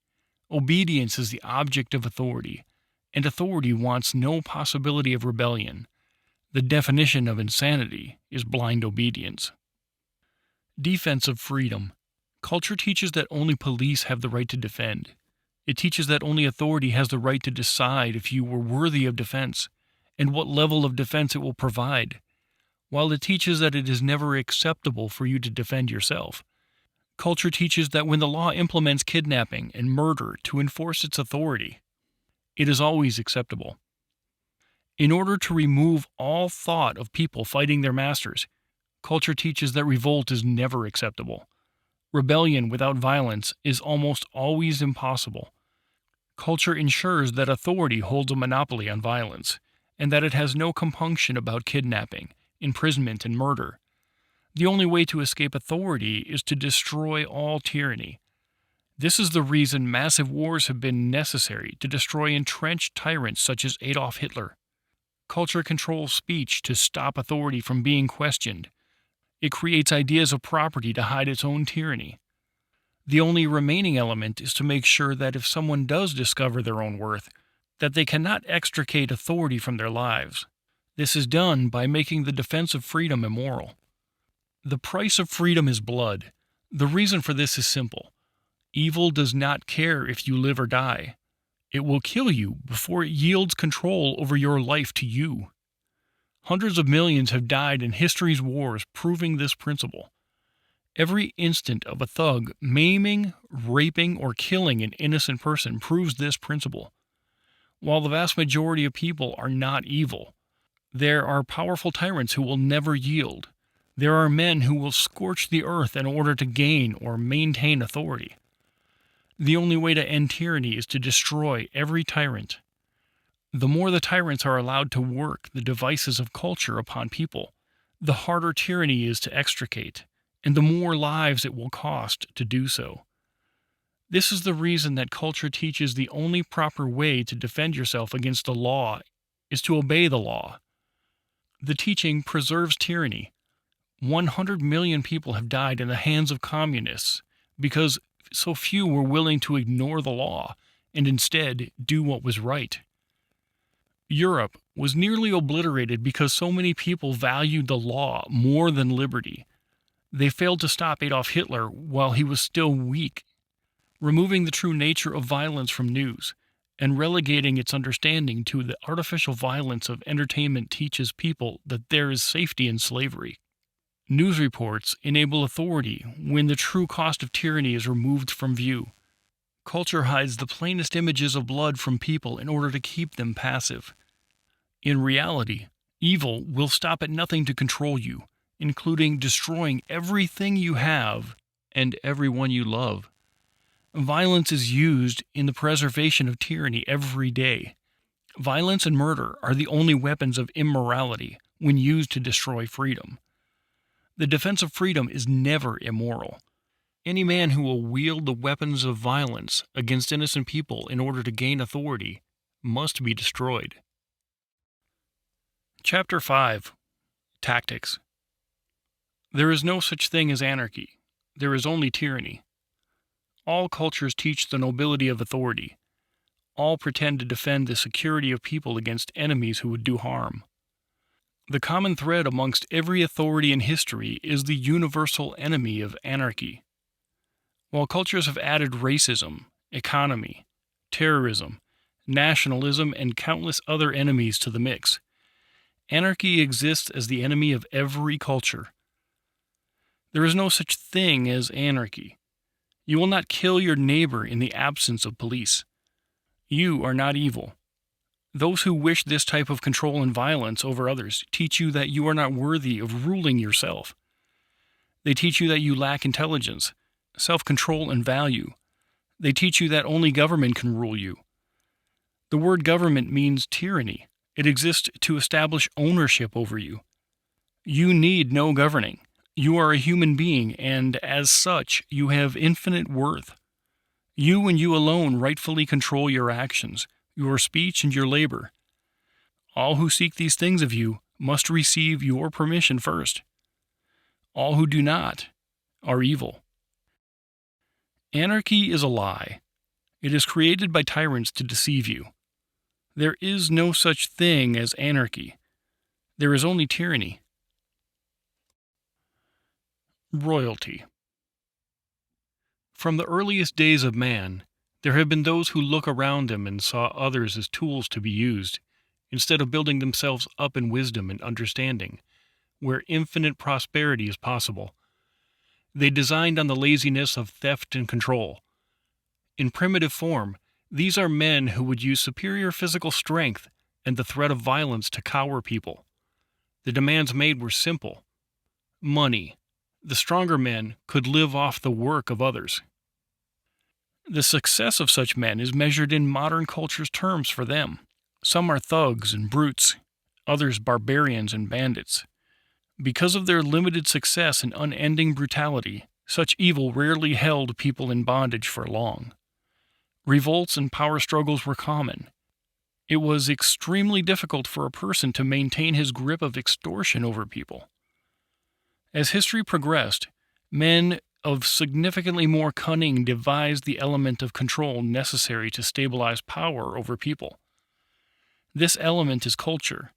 Obedience is the object of authority, and authority wants no possibility of rebellion. The definition of insanity is blind obedience. Defense of freedom. Culture teaches that only police have the right to defend. It teaches that only authority has the right to decide if you were worthy of defense and what level of defense it will provide, while it teaches that it is never acceptable for you to defend yourself. Culture teaches that when the law implements kidnapping and murder to enforce its authority, it is always acceptable. In order to remove all thought of people fighting their masters, culture teaches that revolt is never acceptable. Rebellion without violence is almost always impossible. Culture ensures that authority holds a monopoly on violence, and that it has no compunction about kidnapping, imprisonment, and murder. The only way to escape authority is to destroy all tyranny. This is the reason massive wars have been necessary to destroy entrenched tyrants such as Adolf Hitler. Culture controls speech to stop authority from being questioned. It creates ideas of property to hide its own tyranny. The only remaining element is to make sure that if someone does discover their own worth, that they cannot extricate authority from their lives. This is done by making the defense of freedom immoral. The price of freedom is blood. The reason for this is simple. Evil does not care if you live or die. It will kill you before it yields control over your life to you. Hundreds of millions have died in history's wars proving this principle. Every instant of a thug maiming, raping, or killing an innocent person proves this principle. While the vast majority of people are not evil, there are powerful tyrants who will never yield. There are men who will scorch the earth in order to gain or maintain authority. The only way to end tyranny is to destroy every tyrant. The more the tyrants are allowed to work the devices of culture upon people, the harder tyranny is to extricate, and the more lives it will cost to do so. This is the reason that culture teaches the only proper way to defend yourself against the law is to obey the law. The teaching preserves tyranny. 100 million people have died in the hands of communists because so few were willing to ignore the law and instead do what was right. Europe was nearly obliterated because so many people valued the law more than liberty. They failed to stop Adolf Hitler while he was still weak, removing the true nature of violence from news and relegating its understanding to the artificial violence of entertainment teaches people that there is safety in slavery. News reports enable authority when the true cost of tyranny is removed from view. Culture hides the plainest images of blood from people in order to keep them passive. In reality, evil will stop at nothing to control you, including destroying everything you have and everyone you love. Violence is used in the preservation of tyranny every day. Violence and murder are the only weapons of immorality when used to destroy freedom. The defense of freedom is never immoral. Any man who will wield the weapons of violence against innocent people in order to gain authority must be destroyed. Chapter 5. Tactics. There is no such thing as anarchy. There is only tyranny. All cultures teach the nobility of authority. All pretend to defend the security of people against enemies who would do harm. The common thread amongst every authority in history is the universal enemy of anarchy. While cultures have added racism, economy, terrorism, nationalism, and countless other enemies to the mix, anarchy exists as the enemy of every culture. There is no such thing as anarchy. You will not kill your neighbor in the absence of police. You are not evil. Those who wish this type of control and violence over others teach you that you are not worthy of ruling yourself. They teach you that you lack intelligence, self-control, and value. They teach you that only government can rule you. The word government means tyranny. It exists to establish ownership over you. You need no governing. You are a human being, and as such, you have infinite worth. You and you alone rightfully control your actions, your speech, and your labor. All who seek these things of you must receive your permission first. All who do not are evil. Anarchy is a lie. It is created by tyrants to deceive you. There is no such thing as anarchy. There is only tyranny. Royalty. From the earliest days of man, there have been those who look around them and saw others as tools to be used, instead of building themselves up in wisdom and understanding, where infinite prosperity is possible. They designed on the laziness of theft and control. In primitive form, these are men who would use superior physical strength and the threat of violence to cower people. The demands made were simple. Money. The stronger men could live off the work of others. The success of such men is measured in modern culture's terms for them. Some are thugs and brutes, others barbarians and bandits. Because of their limited success and unending brutality, such evil rarely held people in bondage for long. Revolts and power struggles were common. It was extremely difficult for a person to maintain his grip of extortion over people. As history progressed, men of significantly more cunning devised the element of control necessary to stabilize power over people. This element is culture.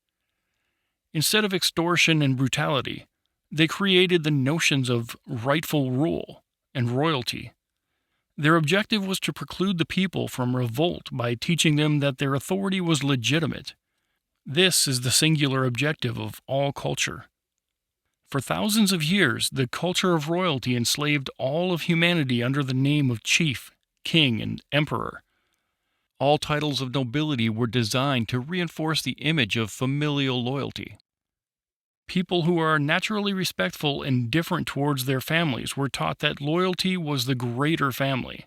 Instead of extortion and brutality, they created the notions of rightful rule and royalty. Their objective was to preclude the people from revolt by teaching them that their authority was legitimate. This is the singular objective of all culture. For thousands of years, the culture of royalty enslaved all of humanity under the name of chief, king, and emperor. All titles of nobility were designed to reinforce the image of familial loyalty. People who are naturally respectful and different towards their families were taught that loyalty was the greater family.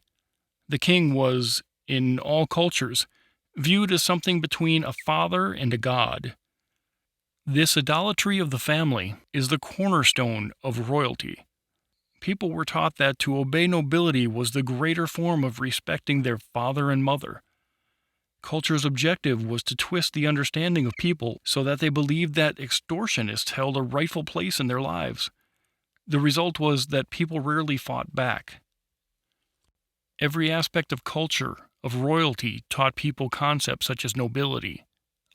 The king was, in all cultures, viewed as something between a father and a god. This idolatry of the family is the cornerstone of royalty. People were taught that to obey nobility was the greater form of respecting their father and mother. Culture's objective was to twist the understanding of people so that they believed that extortionists held a rightful place in their lives. The result was that people rarely fought back. Every aspect of culture, of royalty, taught people concepts such as nobility,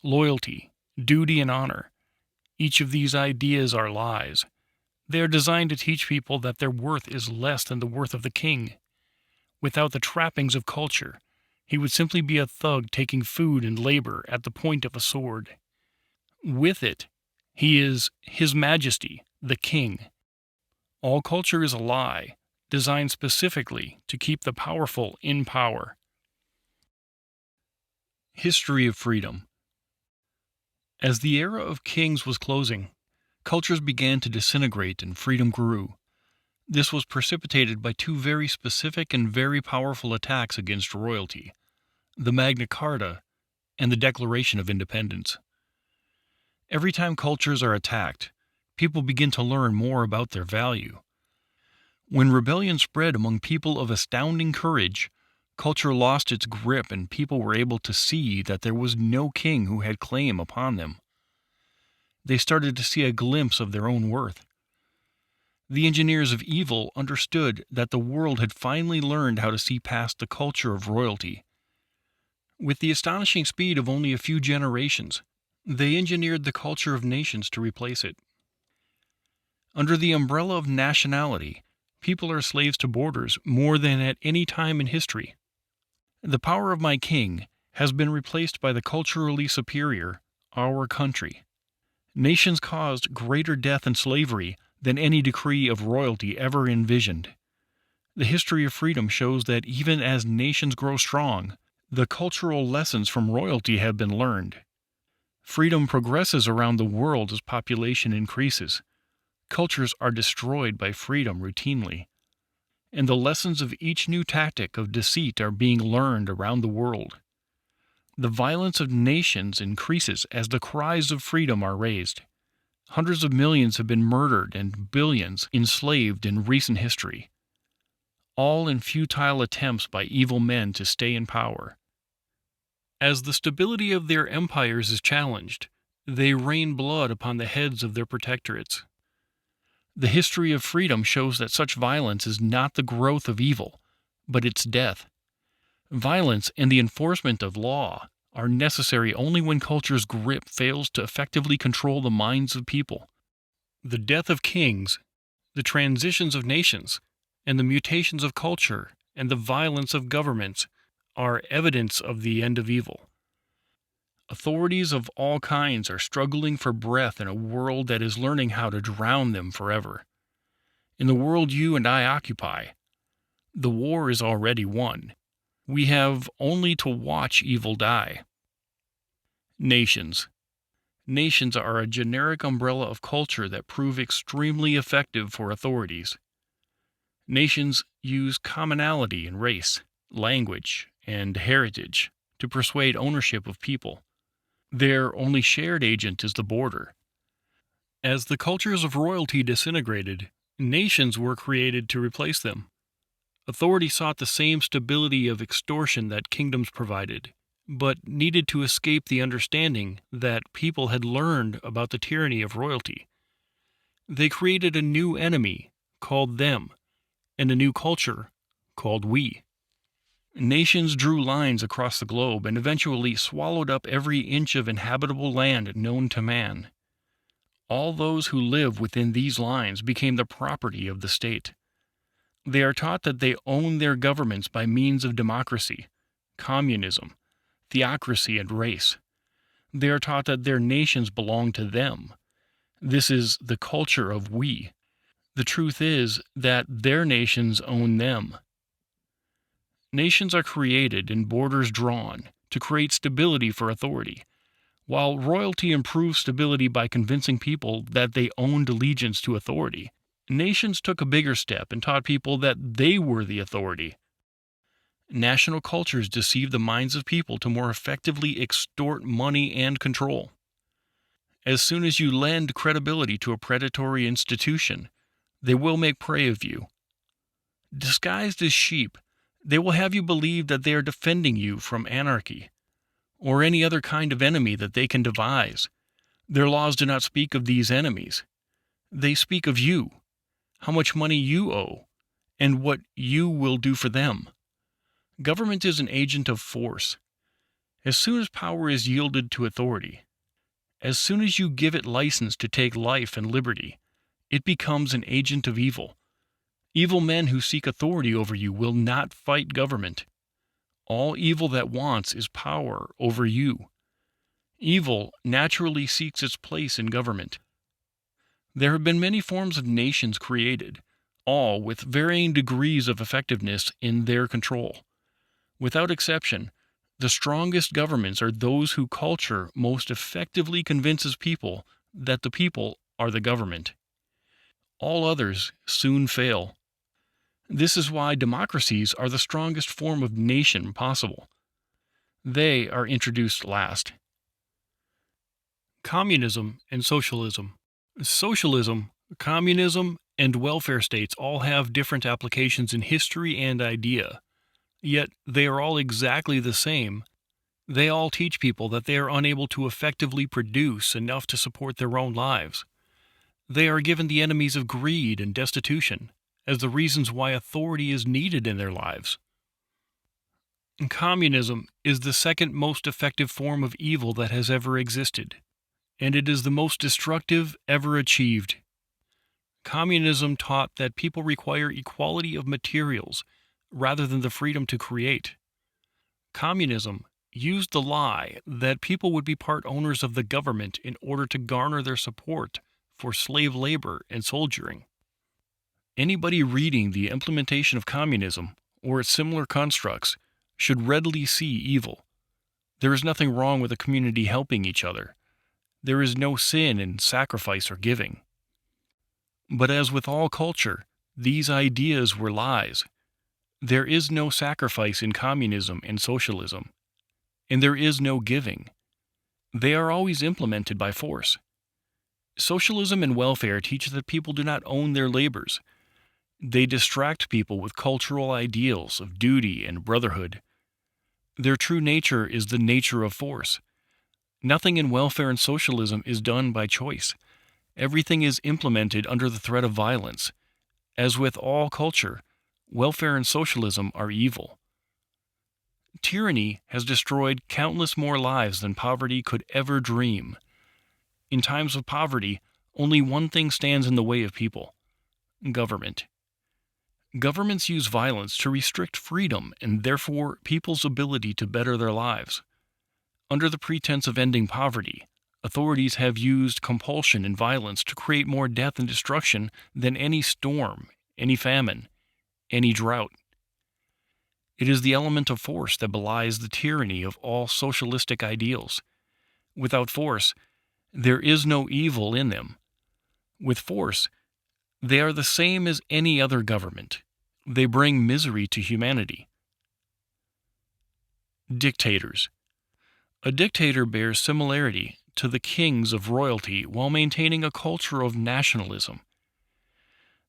loyalty, duty, and honor. Each of these ideas are lies. They are designed to teach people that their worth is less than the worth of the king. Without the trappings of culture, he would simply be a thug taking food and labor at the point of a sword. With it, he is His Majesty, the King. All culture is a lie, designed specifically to keep the powerful in power. History of freedom. As the era of kings was closing, cultures began to disintegrate and freedom grew. This was precipitated by two very specific and very powerful attacks against royalty, the Magna Carta and the Declaration of Independence. Every time cultures are attacked, people begin to learn more about their value. When rebellion spread among people of astounding courage, culture lost its grip and people were able to see that there was no king who had claim upon them. They started to see a glimpse of their own worth. The engineers of evil understood that the world had finally learned how to see past the culture of royalty. With the astonishing speed of only a few generations, they engineered the culture of nations to replace it. Under the umbrella of nationality, people are slaves to borders more than at any time in history. The power of my king has been replaced by the culturally superior, our country. Nations caused greater death and slavery than any decree of royalty ever envisioned. The history of freedom shows that even as nations grow strong, the cultural lessons from royalty have been learned. Freedom progresses around the world as population increases. Cultures are destroyed by freedom routinely. And the lessons of each new tactic of deceit are being learned around the world. The violence of nations increases as the cries of freedom are raised. Hundreds of millions have been murdered and billions enslaved in recent history, all in futile attempts by evil men to stay in power. As the stability of their empires is challenged, they rain blood upon the heads of their protectorates. The history of freedom shows that such violence is not the growth of evil, but its death. Violence and the enforcement of law are necessary only when culture's grip fails to effectively control the minds of people. The death of kings, the transitions of nations, and the mutations of culture and the violence of governments are evidence of the end of evil. Authorities of all kinds are struggling for breath in a world that is learning how to drown them forever. In the world you and I occupy, the war is already won. We have only to watch evil die. Nations. Nations are a generic umbrella of culture that prove extremely effective for authorities. Nations use commonality in race, language, and heritage to persuade ownership of people. Their only shared agent is the border. As the cultures of royalty disintegrated, nations were created to replace them. Authority sought the same stability of extortion that kingdoms provided, but needed to escape the understanding that people had learned about the tyranny of royalty. They created a new enemy, called them, and a new culture, called we. Nations drew lines across the globe and eventually swallowed up every inch of inhabitable land known to man. All those who live within these lines became the property of the state. They are taught that they own their governments by means of democracy, communism, theocracy, and race. They are taught that their nations belong to them. This is the culture of we. The truth is that their nations own them. Nations are created and borders drawn to create stability for authority, while royalty improves stability by convincing people that they owned allegiance to authority. Nations took a bigger step and taught people that they were the authority. National cultures deceive the minds of people to more effectively extort money and control. As soon as you lend credibility to a predatory institution, they will make prey of you. Disguised as sheep, they will have you believe that they are defending you from anarchy, or any other kind of enemy that they can devise. Their laws do not speak of these enemies. They speak of you, how much money you owe, and what you will do for them. Government is an agent of force. As soon as power is yielded to authority, as soon as you give it license to take life and liberty, it becomes an agent of evil. Evil men who seek authority over you will not fight government. All evil that wants is power over you. Evil naturally seeks its place in government. There have been many forms of nations created, all with varying degrees of effectiveness in their control. Without exception, the strongest governments are those whose culture most effectively convinces people that the people are the government. All others soon fail. This is why democracies are the strongest form of nation possible. They are introduced last. Communism and socialism. Socialism, communism, and welfare states all have different applications in history and idea. Yet they are all exactly the same. They all teach people that they are unable to effectively produce enough to support their own lives. They are given the enemies of greed and destitution as the reasons why authority is needed in their lives. Communism is the second most effective form of evil that has ever existed, and it is the most destructive ever achieved. Communism taught that people require equality of materials rather than the freedom to create. Communism used the lie that people would be part owners of the government in order to garner their support for slave labor and soldiering. Anybody reading the implementation of communism or its similar constructs should readily see evil. There is nothing wrong with a community helping each other. There is no sin in sacrifice or giving. But as with all culture, these ideas were lies. There is no sacrifice in communism and socialism, and there is no giving. They are always implemented by force. Socialism and welfare teach that people do not own their labors. They distract people with cultural ideals of duty and brotherhood. Their true nature is the nature of force. Nothing in welfare and socialism is done by choice. Everything is implemented under the threat of violence. As with all culture, welfare and socialism are evil. Tyranny has destroyed countless more lives than poverty could ever dream. In times of poverty, only one thing stands in the way of people: government. Governments use violence to restrict freedom and therefore people's ability to better their lives. Under the pretense of ending poverty, authorities have used compulsion and violence to create more death and destruction than any storm, any famine, any drought. It is the element of force that belies the tyranny of all socialistic ideals. Without force, there is no evil in them. With force, they are the same as any other government. They bring misery to humanity. Dictators. A dictator bears similarity to the kings of royalty while maintaining a culture of nationalism.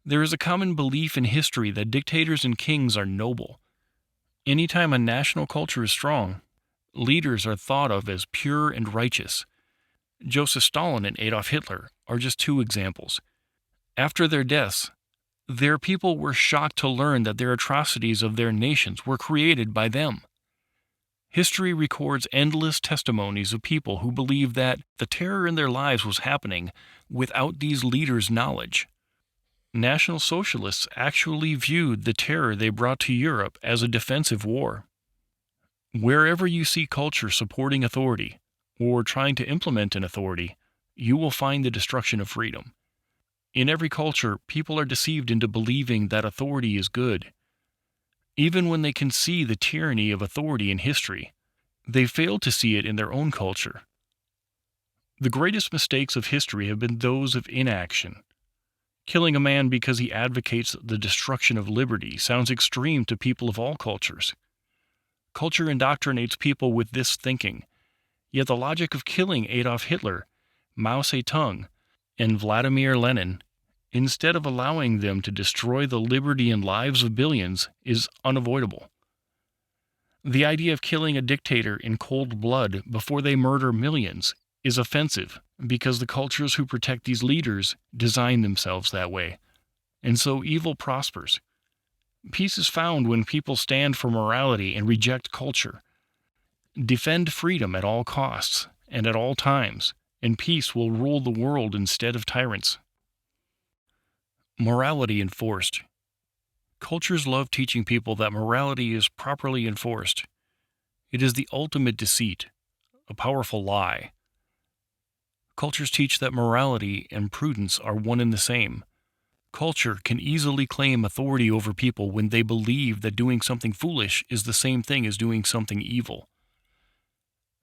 There is a common belief in history that dictators and kings are noble. Anytime a national culture is strong, leaders are thought of as pure and righteous. Joseph Stalin and Adolf Hitler are just two examples. After their deaths, their people were shocked to learn that their atrocities of their nations were created by them. History records endless testimonies of people who believed that the terror in their lives was happening without these leaders' knowledge. National Socialists actually viewed the terror they brought to Europe as a defensive war. Wherever you see culture supporting authority, or trying to implement an authority, you will find the destruction of freedom. In every culture, people are deceived into believing that authority is good. Even when they can see the tyranny of authority in history, they fail to see it in their own culture. The greatest mistakes of history have been those of inaction. Killing a man because he advocates the destruction of liberty sounds extreme to people of all cultures. Culture indoctrinates people with this thinking, yet the logic of killing Adolf Hitler, Mao Zedong, and Vladimir Lenin, instead of allowing them to destroy the liberty and lives of billions, is unavoidable. The idea of killing a dictator in cold blood before they murder millions is offensive because the cultures who protect these leaders design themselves that way, and so evil prospers. Peace is found when people stand for morality and reject culture. Defend freedom at all costs and at all times, and peace will rule the world instead of tyrants. Morality enforced. Cultures love teaching people that morality is properly enforced. It is the ultimate deceit, a powerful lie. Cultures teach that morality and prudence are one and the same. Culture can easily claim authority over people when they believe that doing something foolish is the same thing as doing something evil.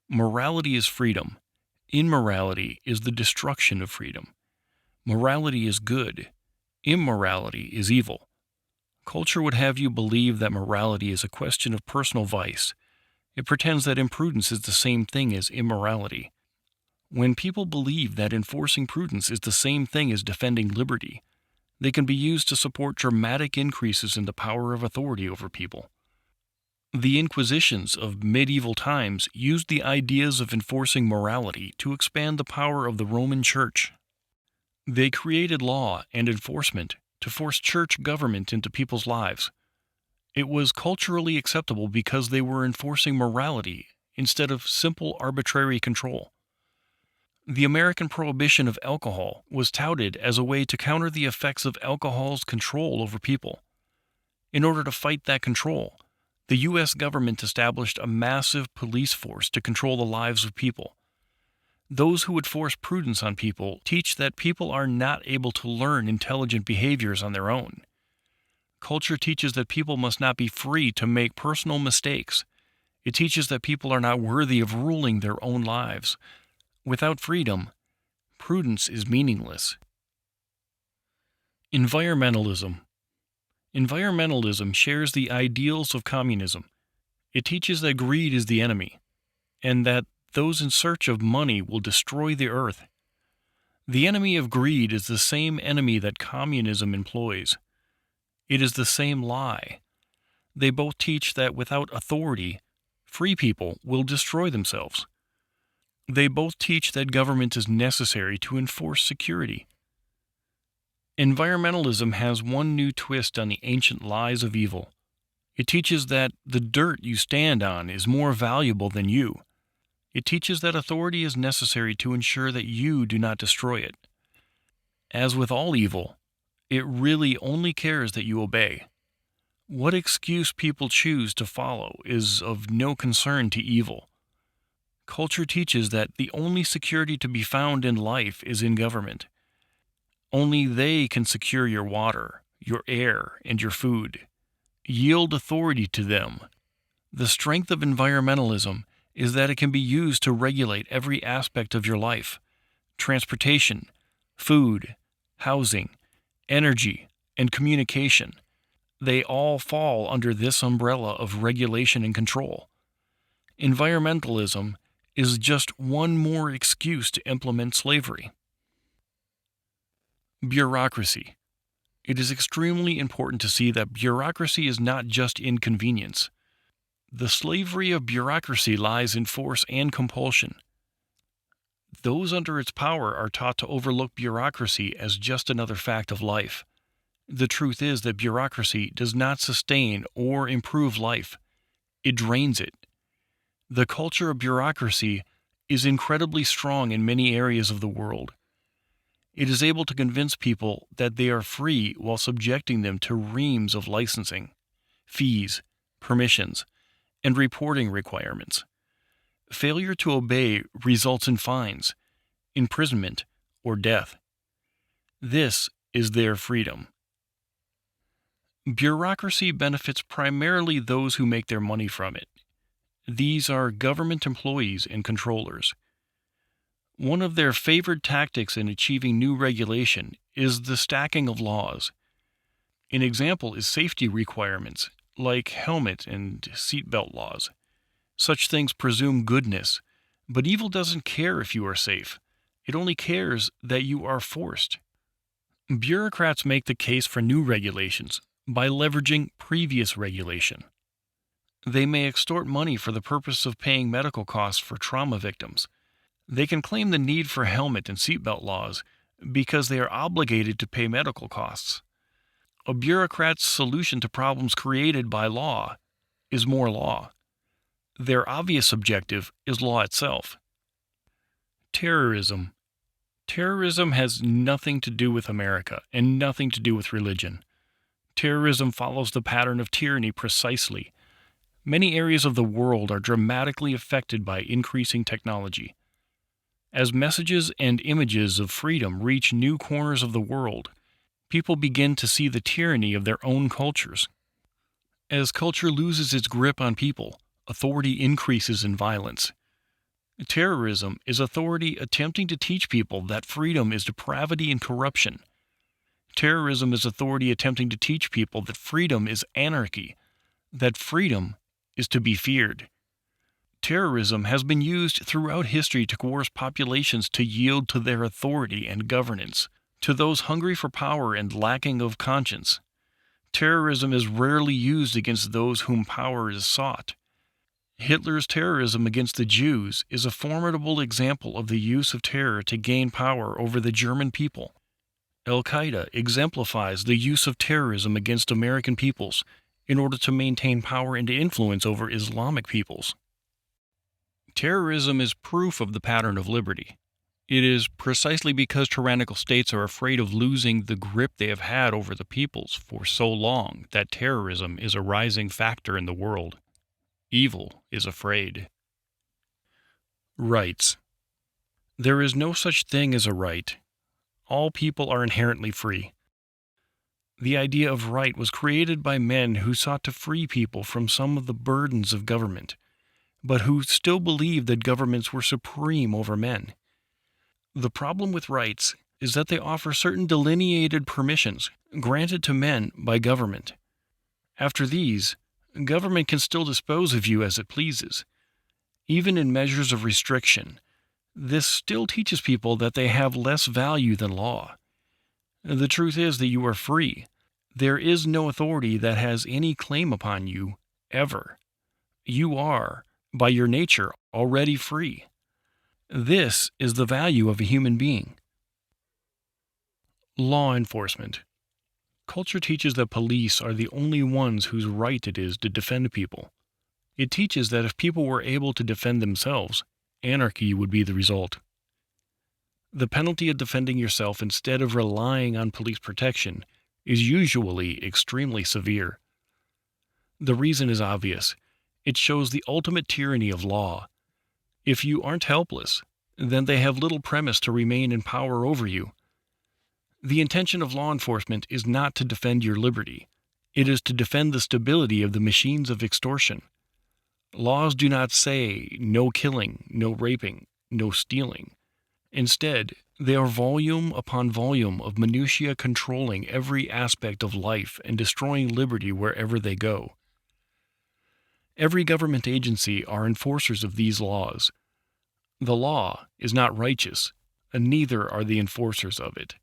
Morality is freedom. Immorality is the destruction of freedom. Morality is good. Immorality is evil. Culture would have you believe that morality is a question of personal vice. It pretends that imprudence is the same thing as immorality. When people believe that enforcing prudence is the same thing as defending liberty, they can be used to support dramatic increases in the power of authority over people. The Inquisitions of medieval times used the ideas of enforcing morality to expand the power of the Roman Church. They created law and enforcement to force church government into people's lives. It was culturally acceptable because they were enforcing morality instead of simple arbitrary control. The American prohibition of alcohol was touted as a way to counter the effects of alcohol's control over people. In order to fight that control, the U.S. government established a massive police force to control the lives of people. Those who would force prudence on people teach that people are not able to learn intelligent behaviors on their own. Culture teaches that people must not be free to make personal mistakes. It teaches that people are not worthy of ruling their own lives. Without freedom, prudence is meaningless. Environmentalism. Environmentalism shares the ideals of communism. It teaches that greed is the enemy, and that those in search of money will destroy the earth. The enemy of greed is the same enemy that communism employs. It is the same lie. They both teach that without authority, free people will destroy themselves. They both teach that government is necessary to enforce security. Environmentalism has one new twist on the ancient lies of evil. It teaches that the dirt you stand on is more valuable than you. It teaches that authority is necessary to ensure that you do not destroy it. As with all evil, it really only cares that you obey. What excuse people choose to follow is of no concern to evil. Culture teaches that the only security to be found in life is in government. Only they can secure your water, your air, and your food. Yield authority to them. The strength of environmentalism is that it can be used to regulate every aspect of your life: transportation, food, housing, energy, and communication. They all fall under this umbrella of regulation and control. Environmentalism is just one more excuse to implement slavery. Bureaucracy. It is extremely important to see that bureaucracy is not just inconvenience. The slavery of bureaucracy lies in force and compulsion. Those under its power are taught to overlook bureaucracy as just another fact of life. The truth is that bureaucracy does not sustain or improve life. It drains it. The culture of bureaucracy is incredibly strong in many areas of the world. It is able to convince people that they are free while subjecting them to reams of licensing, fees, permissions, and reporting requirements. Failure to obey results in fines, imprisonment, or death. This is their freedom. Bureaucracy benefits primarily those who make their money from it. These are government employees and controllers. One of their favored tactics in achieving new regulation is the stacking of laws. An example is safety requirements, like helmet and seatbelt laws. Such things presume goodness, but evil doesn't care if you are safe. It only cares that you are forced. Bureaucrats make the case for new regulations by leveraging previous regulation. They may extort money for the purpose of paying medical costs for trauma victims. They can claim the need for helmet and seatbelt laws because they are obligated to pay medical costs. A bureaucrat's solution to problems created by law is more law. Their obvious objective is law itself. Terrorism. Terrorism has nothing to do with America and nothing to do with religion. Terrorism follows the pattern of tyranny precisely. Many areas of the world are dramatically affected by increasing technology. As messages and images of freedom reach new corners of the world, people begin to see the tyranny of their own cultures. As culture loses its grip on people, authority increases in violence. Terrorism is authority attempting to teach people that freedom is depravity and corruption. Terrorism is authority attempting to teach people that freedom is anarchy, that freedom is to be feared. Terrorism has been used throughout history to coerce populations to yield to their authority and governance, to those hungry for power and lacking of conscience. Terrorism is rarely used against those whom power is sought. Hitler's terrorism against the Jews is a formidable example of the use of terror to gain power over the German people. Al-Qaeda exemplifies the use of terrorism against American peoples in order to maintain power and influence over Islamic peoples. Terrorism is proof of the pattern of liberty. It is precisely because tyrannical states are afraid of losing the grip they have had over the peoples for so long that terrorism is a rising factor in the world. Evil is afraid. Rights. There is no such thing as a right. All people are inherently free. The idea of right was created by men who sought to free people from some of the burdens of government, but who still believed that governments were supreme over men. The problem with rights is that they offer certain delineated permissions granted to men by government. After these, government can still dispose of you as it pleases. Even in measures of restriction, this still teaches people that they have less value than law. The truth is that you are free. There is no authority that has any claim upon you, ever. You are, by your nature, already free. This is the value of a human being. Law enforcement. Culture teaches that police are the only ones whose right it is to defend people. It teaches that if people were able to defend themselves, anarchy would be the result. The penalty of defending yourself instead of relying on police protection is usually extremely severe. The reason is obvious. It shows the ultimate tyranny of law. If you aren't helpless, then they have little premise to remain in power over you. The intention of law enforcement is not to defend your liberty. It is to defend the stability of the machines of extortion. Laws do not say no killing, no raping, no stealing. Instead, they are volume upon volume of minutiae controlling every aspect of life and destroying liberty wherever they go. Every government agency are enforcers of these laws. The law is not righteous, and neither are the enforcers of it.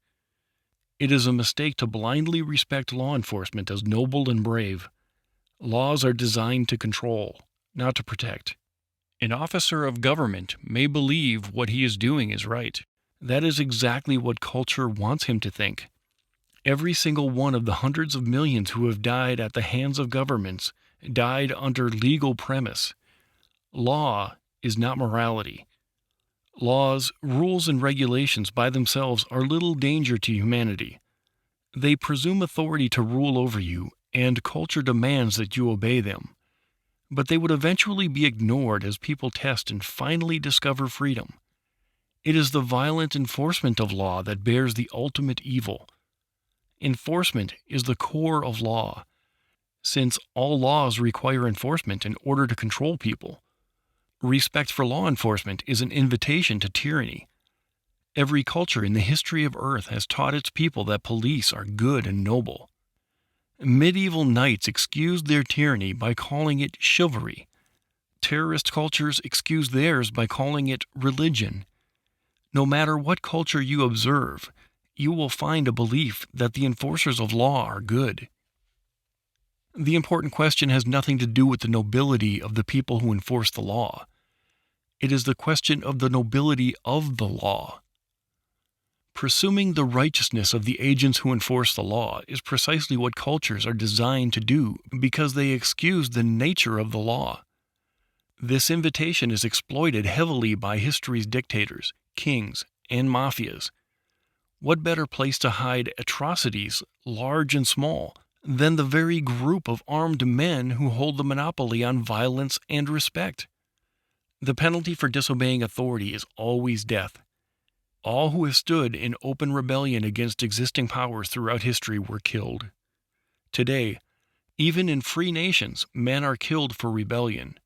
It is a mistake to blindly respect law enforcement as noble and brave. Laws are designed to control, not to protect. An officer of government may believe what he is doing is right. That is exactly what culture wants him to think. Every single one of the hundreds of millions who have died at the hands of governments died under legal premise. Law is not morality. Laws, rules, and regulations by themselves are little danger to humanity. They presume authority to rule over you, and culture demands that you obey them. But they would eventually be ignored as people test and finally discover freedom. It is the violent enforcement of law that bears the ultimate evil. Enforcement is the core of law, since all laws require enforcement in order to control people. Respect for law enforcement is an invitation to tyranny. Every culture in the history of Earth has taught its people that police are good and noble. Medieval knights excused their tyranny by calling it chivalry. Terrorist cultures excuse theirs by calling it religion. No matter what culture you observe, you will find a belief that the enforcers of law are good. The important question has nothing to do with the nobility of the people who enforce the law. It is the question of the nobility of the law. Presuming the righteousness of the agents who enforce the law is precisely what cultures are designed to do because they excuse the nature of the law. This invitation is exploited heavily by history's dictators, kings, and mafias. What better place to hide atrocities, large and small, than the very group of armed men who hold the monopoly on violence and respect? The penalty for disobeying authority is always death. All who have stood in open rebellion against existing powers throughout history were killed. Today, even in free nations, men are killed for rebellion.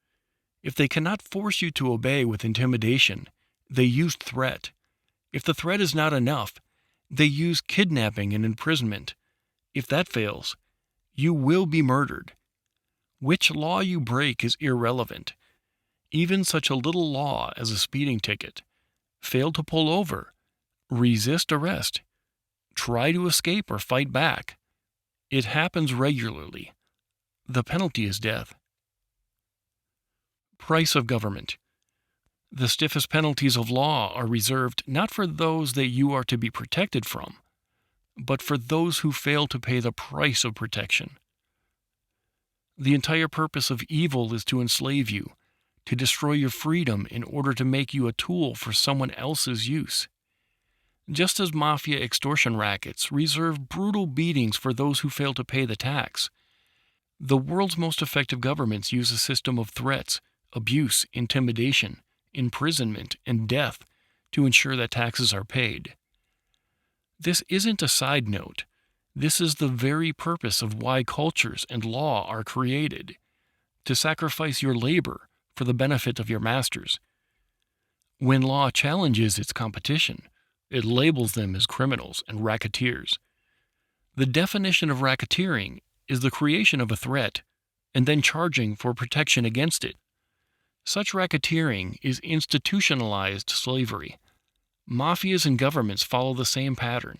If they cannot force you to obey with intimidation, they use threat. If the threat is not enough, they use kidnapping and imprisonment. If that fails, you will be murdered. Which law you break is irrelevant. Even such a little law as a speeding ticket. Fail to pull over. Resist arrest. Try to escape or fight back. It happens regularly. The penalty is death. Price of government. The stiffest penalties of law are reserved not for those that you are to be protected from, but for those who fail to pay the price of protection. The entire purpose of evil is to enslave you, to destroy your freedom in order to make you a tool for someone else's use. Just as mafia extortion rackets reserve brutal beatings for those who fail to pay the tax, the world's most effective governments use a system of threats, abuse, intimidation, imprisonment, and death to ensure that taxes are paid. This isn't a side note. This is the very purpose of why cultures and law are created, to sacrifice your labor for the benefit of your masters. When law challenges its competition, it labels them as criminals and racketeers. The definition of racketeering is the creation of a threat and then charging for protection against it. Such racketeering is institutionalized slavery. Mafias and governments follow the same pattern.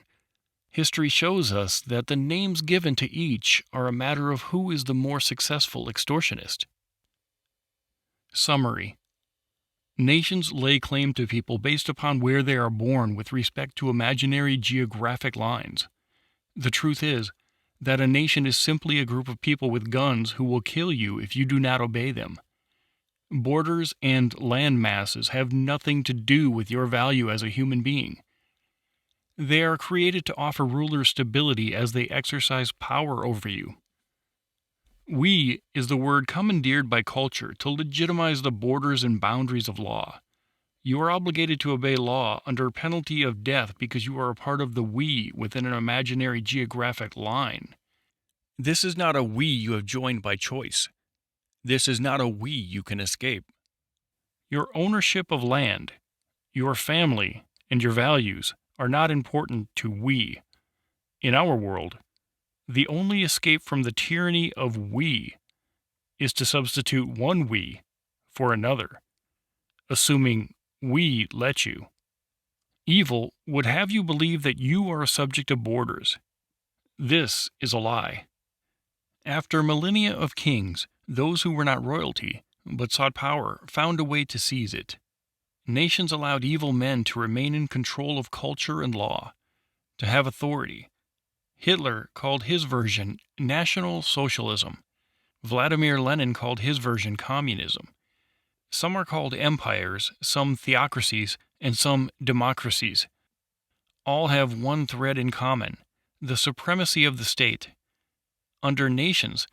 History shows us that the names given to each are a matter of who is the more successful extortionist. Summary. Nations lay claim to people based upon where they are born with respect to imaginary geographic lines. The truth is, that a nation is simply a group of people with guns who will kill you if you do not obey them. Borders and land masses have nothing to do with your value as a human being. They are created to offer rulers stability as they exercise power over you. We is the word commandeered by culture to legitimize the borders and boundaries of law. You are obligated to obey law under penalty of death because you are a part of the we within an imaginary geographic line. This is not a we you have joined by choice. This is not a we you can escape. Your ownership of land, your family, and your values are not important to we. In our world, the only escape from the tyranny of we is to substitute one we for another, assuming we let you. Evil would have you believe that you are a subject of borders. This is a lie. After millennia of kings, those who were not royalty, but sought power, found a way to seize it. Nations allowed evil men to remain in control of culture and law, to have authority. Hitler called his version National Socialism. Vladimir Lenin called his version Communism. Some are called empires, some theocracies, and some democracies. All have one thread in common: the supremacy of the state. Under nations,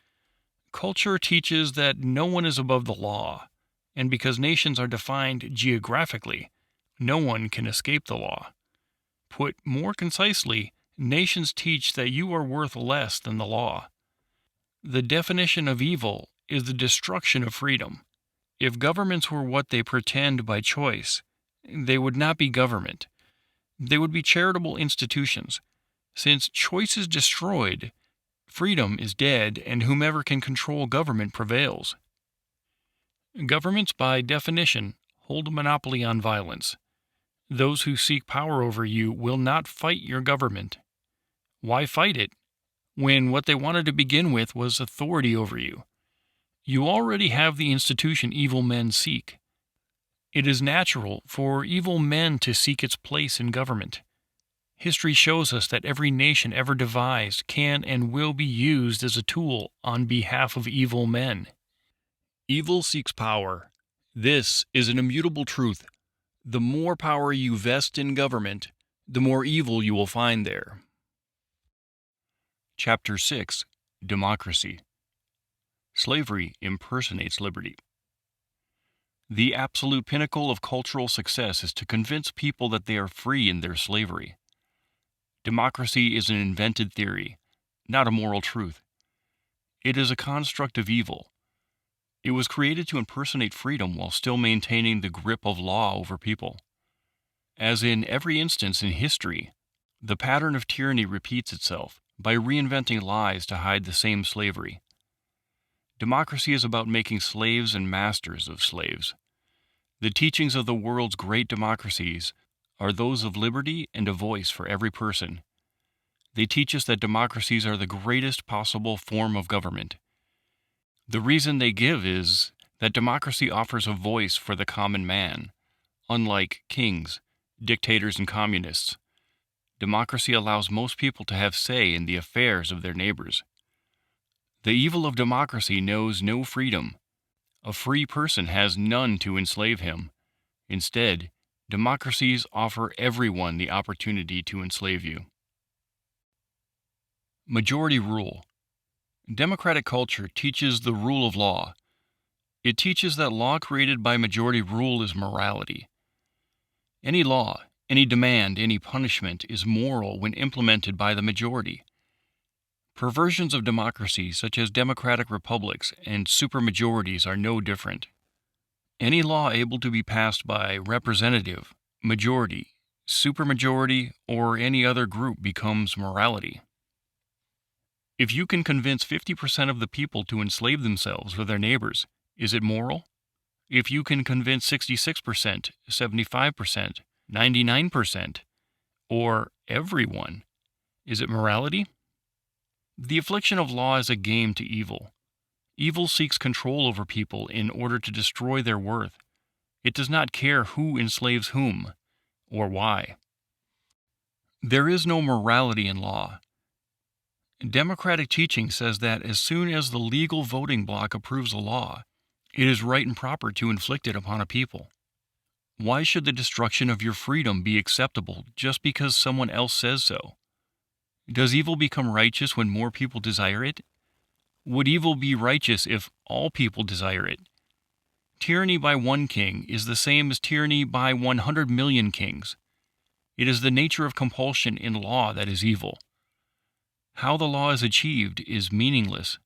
culture teaches that no one is above the law, and because nations are defined geographically, no one can escape the law. Put more concisely, nations teach that you are worth less than the law. The definition of evil is the destruction of freedom. If governments were what they pretend by choice, they would not be government. They would be charitable institutions. Since choice is destroyed, freedom is dead, and whomever can control government prevails. Governments, by definition, hold a monopoly on violence. Those who seek power over you will not fight your government. Why fight it, when what they wanted to begin with was authority over you? You already have the institution evil men seek. It is natural for evil men to seek its place in government. History shows us that every nation ever devised can and will be used as a tool on behalf of evil men. Evil seeks power. This is an immutable truth. The more power you vest in government, the more evil you will find there. Chapter 6. Democracy. Slavery impersonates liberty. The absolute pinnacle of cultural success is to convince people that they are free in their slavery. Democracy is an invented theory, not a moral truth. It is a construct of evil. It was created to impersonate freedom while still maintaining the grip of law over people. As in every instance in history, the pattern of tyranny repeats itself by reinventing lies to hide the same slavery. Democracy is about making slaves and masters of slaves. The teachings of the world's great democracies are those of liberty and a voice for every person. They teach us that democracies are the greatest possible form of government. The reason they give is that democracy offers a voice for the common man. Unlike kings, dictators, and communists, democracy allows most people to have say in the affairs of their neighbors. The evil of democracy knows no freedom. A free person has none to enslave him. Instead, democracies offer everyone the opportunity to enslave you. Majority rule. Democratic culture teaches the rule of law. It teaches that law created by majority rule is morality. Any law, any demand, any punishment is moral when implemented by the majority. Perversions of democracy, such as democratic republics and supermajorities, are no different. Any law able to be passed by representative, majority, supermajority, or any other group becomes morality. If you can convince 50% of the people to enslave themselves or their neighbors, is it moral? If you can convince 66%, 75%, 99%, or everyone, is it morality? The affliction of law is a game to evil. Evil seeks control over people in order to destroy their worth. It does not care who enslaves whom, or why. There is no morality in law. Democratic teaching says that as soon as the legal voting bloc approves a law, it is right and proper to inflict it upon a people. Why should the destruction of your freedom be acceptable just because someone else says so? Does evil become righteous when more people desire it? Would evil be righteous if all people desire it? Tyranny by one king is the same as tyranny by 100 million kings. It is the nature of compulsion in law that is evil. How the law is achieved is meaningless.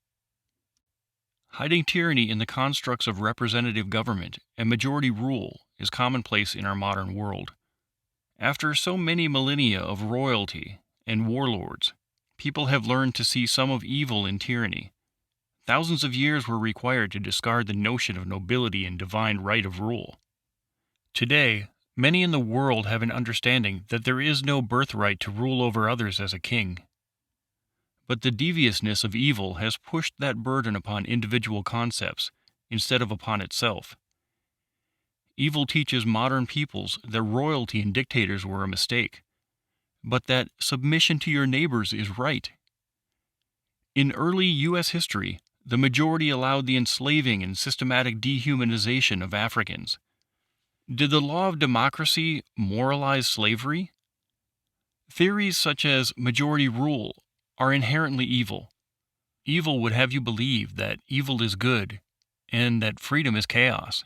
Hiding tyranny in the constructs of representative government and majority rule is commonplace in our modern world. After so many millennia of royalty and warlords, people have learned to see some of evil in tyranny. Thousands of years were required to discard the notion of nobility and divine right of rule. Today, many in the world have an understanding that there is no birthright to rule over others as a king. But the deviousness of evil has pushed that burden upon individual concepts instead of upon itself. Evil teaches modern peoples that royalty and dictators were a mistake, but that submission to your neighbors is right. In early U.S. history, the majority allowed the enslaving and systematic dehumanization of Africans. Did the law of democracy moralize slavery? Theories such as majority rule are inherently evil. Evil would have you believe that evil is good and that freedom is chaos.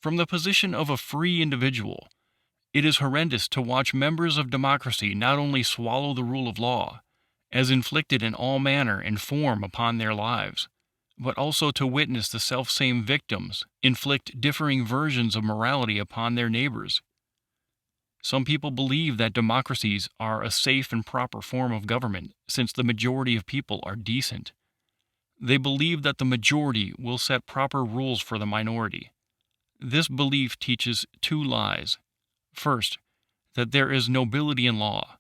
From the position of a free individual, it is horrendous to watch members of democracy not only swallow the rule of law, as inflicted in all manner and form upon their lives, but also to witness the selfsame victims inflict differing versions of morality upon their neighbors. Some people believe that democracies are a safe and proper form of government since the majority of people are decent. They believe that the majority will set proper rules for the minority. This belief teaches two lies. First, that there is nobility in law,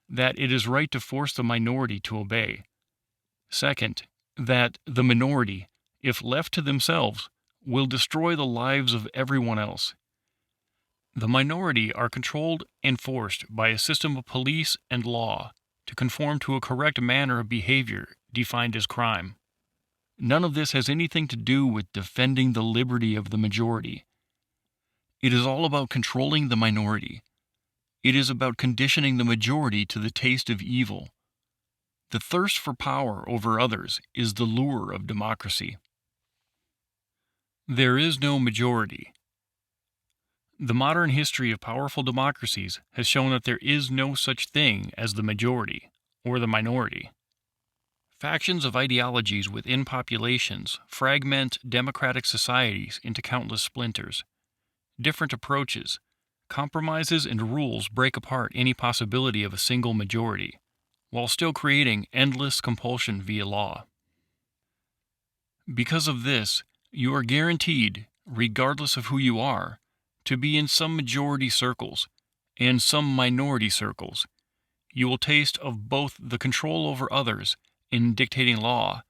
that it is right to force the minority to obey. Second, that the minority, if left to themselves, will destroy the lives of everyone else. The minority are controlled and forced by a system of police and law to conform to a correct manner of behavior defined as crime. None of this has anything to do with defending the liberty of the majority. It is all about controlling the minority. It is about conditioning the majority to the taste of evil. The thirst for power over others is the lure of democracy. There is no majority. The modern history of powerful democracies has shown that there is no such thing as the majority or the minority. Factions of ideologies within populations fragment democratic societies into countless splinters. Different approaches, compromises, and rules break apart any possibility of a single majority, while still creating endless compulsion via law. Because of this, you are guaranteed, regardless of who you are, to be in some majority circles and some minority circles. You will taste of both the control over others in dictating law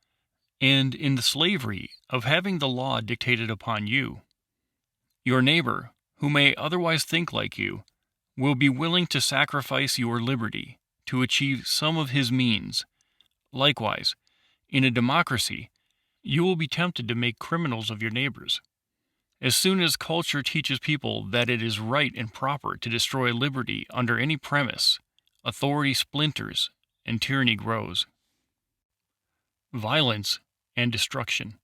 and in the slavery of having the law dictated upon you. Your neighbor, who may otherwise think like you, will be willing to sacrifice your liberty to achieve some of his means. Likewise, in a democracy, you will be tempted to make criminals of your neighbors. As soon as culture teaches people that it is right and proper to destroy liberty under any premise, authority splinters and tyranny grows. Violence and destruction.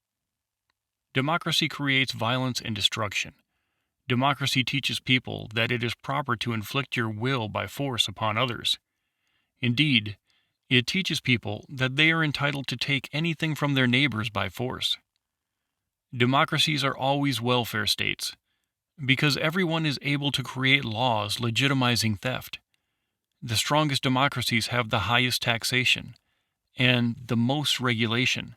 Democracy creates violence and destruction. Democracy teaches people that it is proper to inflict your will by force upon others. Indeed, it teaches people that they are entitled to take anything from their neighbors by force. Democracies are always welfare states, because everyone is able to create laws legitimizing theft. The strongest democracies have the highest taxation and the most regulation.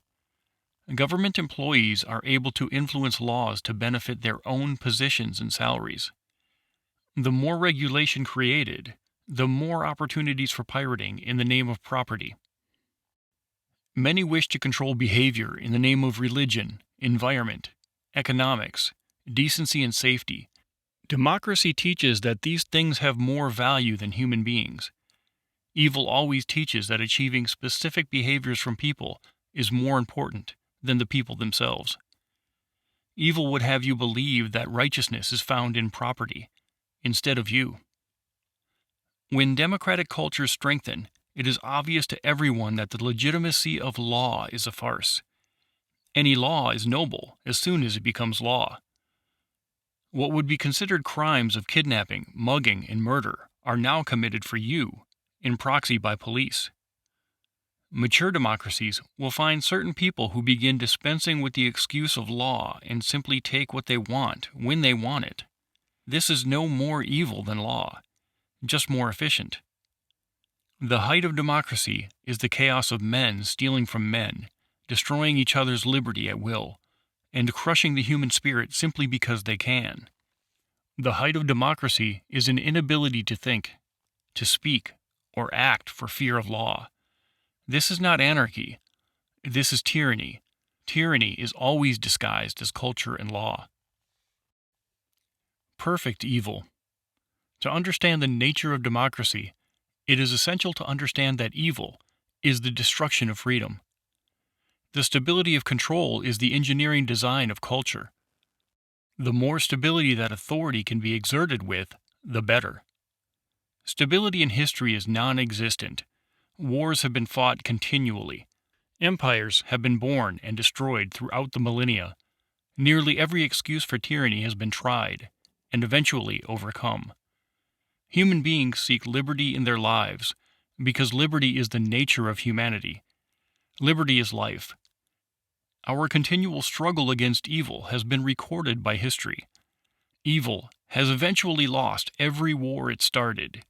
Government employees are able to influence laws to benefit their own positions and salaries. The more regulation created, the more opportunities for pirating in the name of property. Many wish to control behavior in the name of religion, environment, economics, decency, and safety. Democracy teaches that these things have more value than human beings. Evil always teaches that achieving specific behaviors from people is more important than the people themselves. Evil would have you believe that righteousness is found in property, instead of you. When democratic cultures strengthen, it is obvious to everyone that the legitimacy of law is a farce. Any law is noble as soon as it becomes law. What would be considered crimes of kidnapping, mugging, and murder are now committed for you, in proxy by police. Mature democracies will find certain people who begin dispensing with the excuse of law and simply take what they want when they want it. This is no more evil than law, just more efficient. The height of democracy is the chaos of men stealing from men, destroying each other's liberty at will, and crushing the human spirit simply because they can. The height of democracy is an inability to think, to speak, or act for fear of law. This is not anarchy. This is tyranny. Tyranny is always disguised as culture and law. Perfect evil. To understand the nature of democracy, it is essential to understand that evil is the destruction of freedom. The stability of control is the engineering design of culture. The more stability that authority can be exerted with, the better. Stability in history is non-existent. Wars have been fought continually. Empires have been born and destroyed throughout the millennia. Nearly every excuse for tyranny has been tried, and eventually overcome. Human beings seek liberty in their lives, because liberty is the nature of humanity. Liberty is life. Our continual struggle against evil has been recorded by history. Evil has eventually lost every war it started.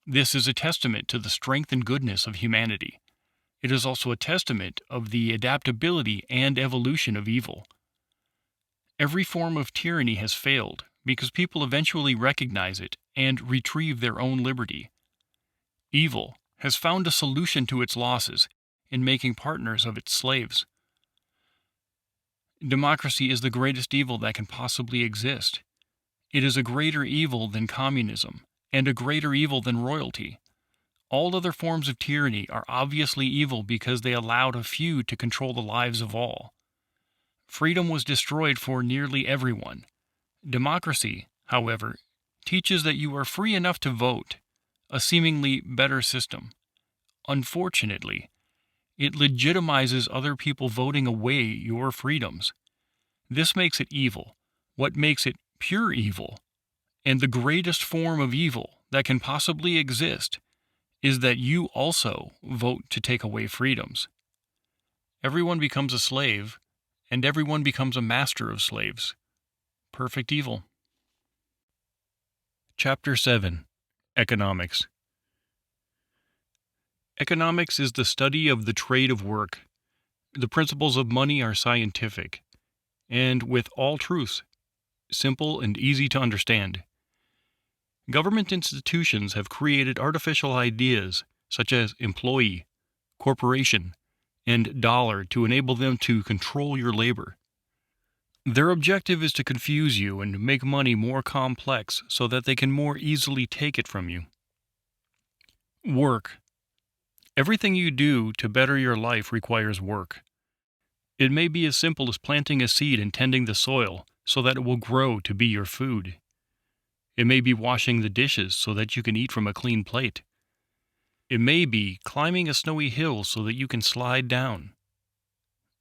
This is a testament to the strength and goodness of humanity. It is also a testament of the adaptability and evolution of evil. Every form of tyranny has failed because people eventually recognize it and retrieve their own liberty. Evil has found a solution to its losses in making partners of its slaves. Democracy is the greatest evil that can possibly exist. It is a greater evil than communism, and a greater evil than royalty. All other forms of tyranny are obviously evil because they allowed a few to control the lives of all. Freedom was destroyed for nearly everyone. Democracy, however, teaches that you are free enough to vote, a seemingly better system. Unfortunately, it legitimizes other people voting away your freedoms. This makes it evil. What makes it pure evil, and the greatest form of evil that can possibly exist, is that you also vote to take away freedoms. Everyone becomes a slave, and everyone becomes a master of slaves. Perfect evil. Chapter 7. Economics. Economics is the study of the trade of work. The principles of money are scientific, and with all truths, simple and easy to understand. Government institutions have created artificial ideas such as employee, corporation, and dollar to enable them to control your labor. Their objective is to confuse you and make money more complex so that they can more easily take it from you. Work. Everything you do to better your life requires work. It may be as simple as planting a seed and tending the soil so that it will grow to be your food. It may be washing the dishes so that you can eat from a clean plate. It may be climbing a snowy hill so that you can slide down.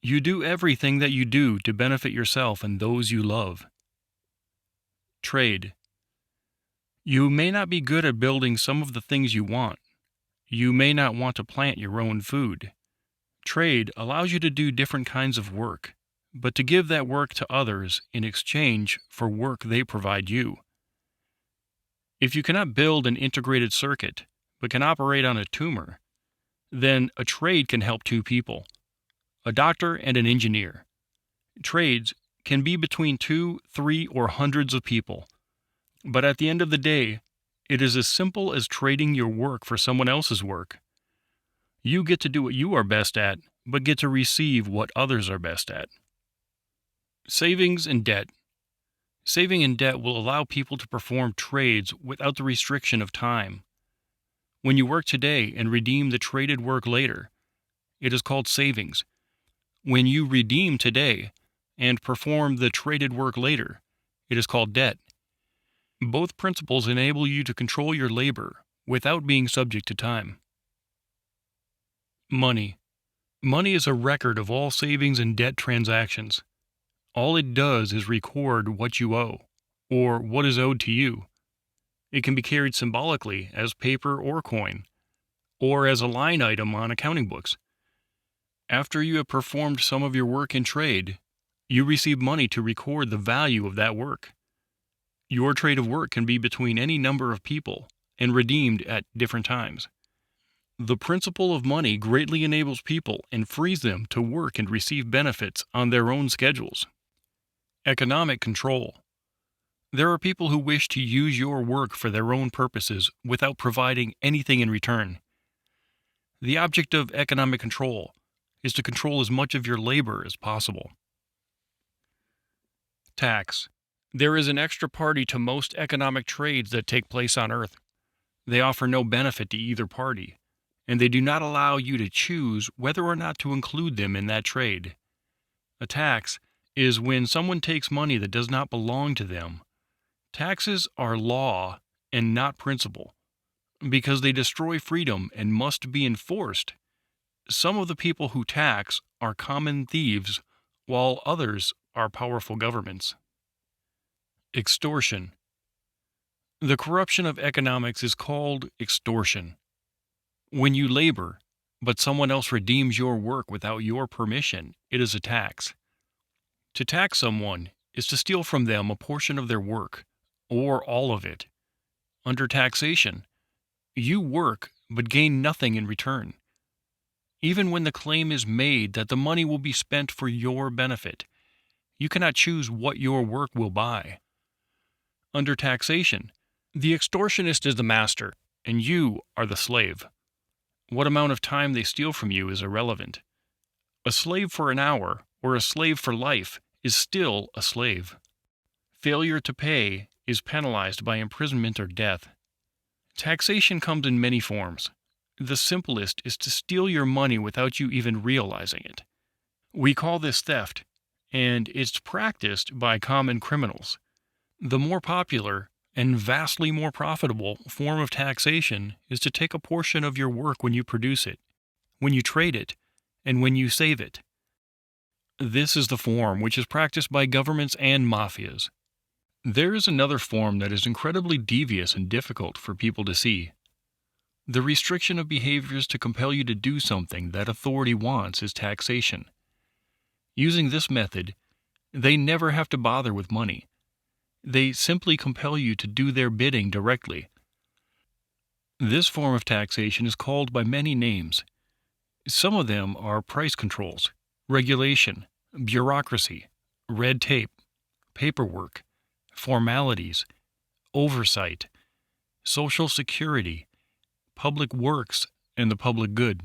You do everything that you do to benefit yourself and those you love. Trade. You may not be good at building some of the things you want. You may not want to plant your own food. Trade allows you to do different kinds of work, but to give that work to others in exchange for work they provide you. If you cannot build an integrated circuit, but can operate on a tumor, then a trade can help two people, a doctor and an engineer. Trades can be between 2, 3, or hundreds of people, but at the end of the day, it is as simple as trading your work for someone else's work. You get to do what you are best at, but get to receive what others are best at. Savings and debt. Saving and debt will allow people to perform trades without the restriction of time. When you work today and redeem the traded work later, it is called savings. When you redeem today and perform the traded work later, it is called debt. Both principles enable you to control your labor without being subject to time. Money. Money is a record of all savings and debt transactions. All it does is record what you owe, or what is owed to you. It can be carried symbolically as paper or coin, or as a line item on accounting books. After you have performed some of your work in trade, you receive money to record the value of that work. Your trade of work can be between any number of people and redeemed at different times. The principle of money greatly enables people and frees them to work and receive benefits on their own schedules. Economic control. There are people who wish to use your work for their own purposes without providing anything in return. The object of economic control is to control as much of your labor as possible. Tax. There is an extra party to most economic trades that take place on Earth. They offer no benefit to either party, and they do not allow you to choose whether or not to include them in that trade. A tax is when someone takes money that does not belong to them. Taxes are law and not principle, because they destroy freedom and must be enforced. Some of the people who tax are common thieves, while others are powerful governments. Extortion. The corruption of economics is called extortion. When you labor, but someone else redeems your work without your permission, it is a tax. To tax someone is to steal from them a portion of their work, or all of it. Under taxation, you work but gain nothing in return. Even when the claim is made that the money will be spent for your benefit, you cannot choose what your work will buy. Under taxation, the extortionist is the master, and you are the slave. What amount of time they steal from you is irrelevant. A slave for an hour, or a slave for life, is still a slave. Failure to pay is penalized by imprisonment or death. Taxation comes in many forms. The simplest is to steal your money without you even realizing it. We call this theft, and it's practiced by common criminals. The more popular and vastly more profitable form of taxation is to take a portion of your work when you produce it, when you trade it, and when you save it. This is the form which is practiced by governments and mafias. There is another form that is incredibly devious and difficult for people to see. The restriction of behaviors to compel you to do something that authority wants is taxation. Using this method, they never have to bother with money. They simply compel you to do their bidding directly. This form of taxation is called by many names. Some of them are price controls, regulation, bureaucracy, red tape, paperwork, formalities, oversight, social security, public works, and the public good.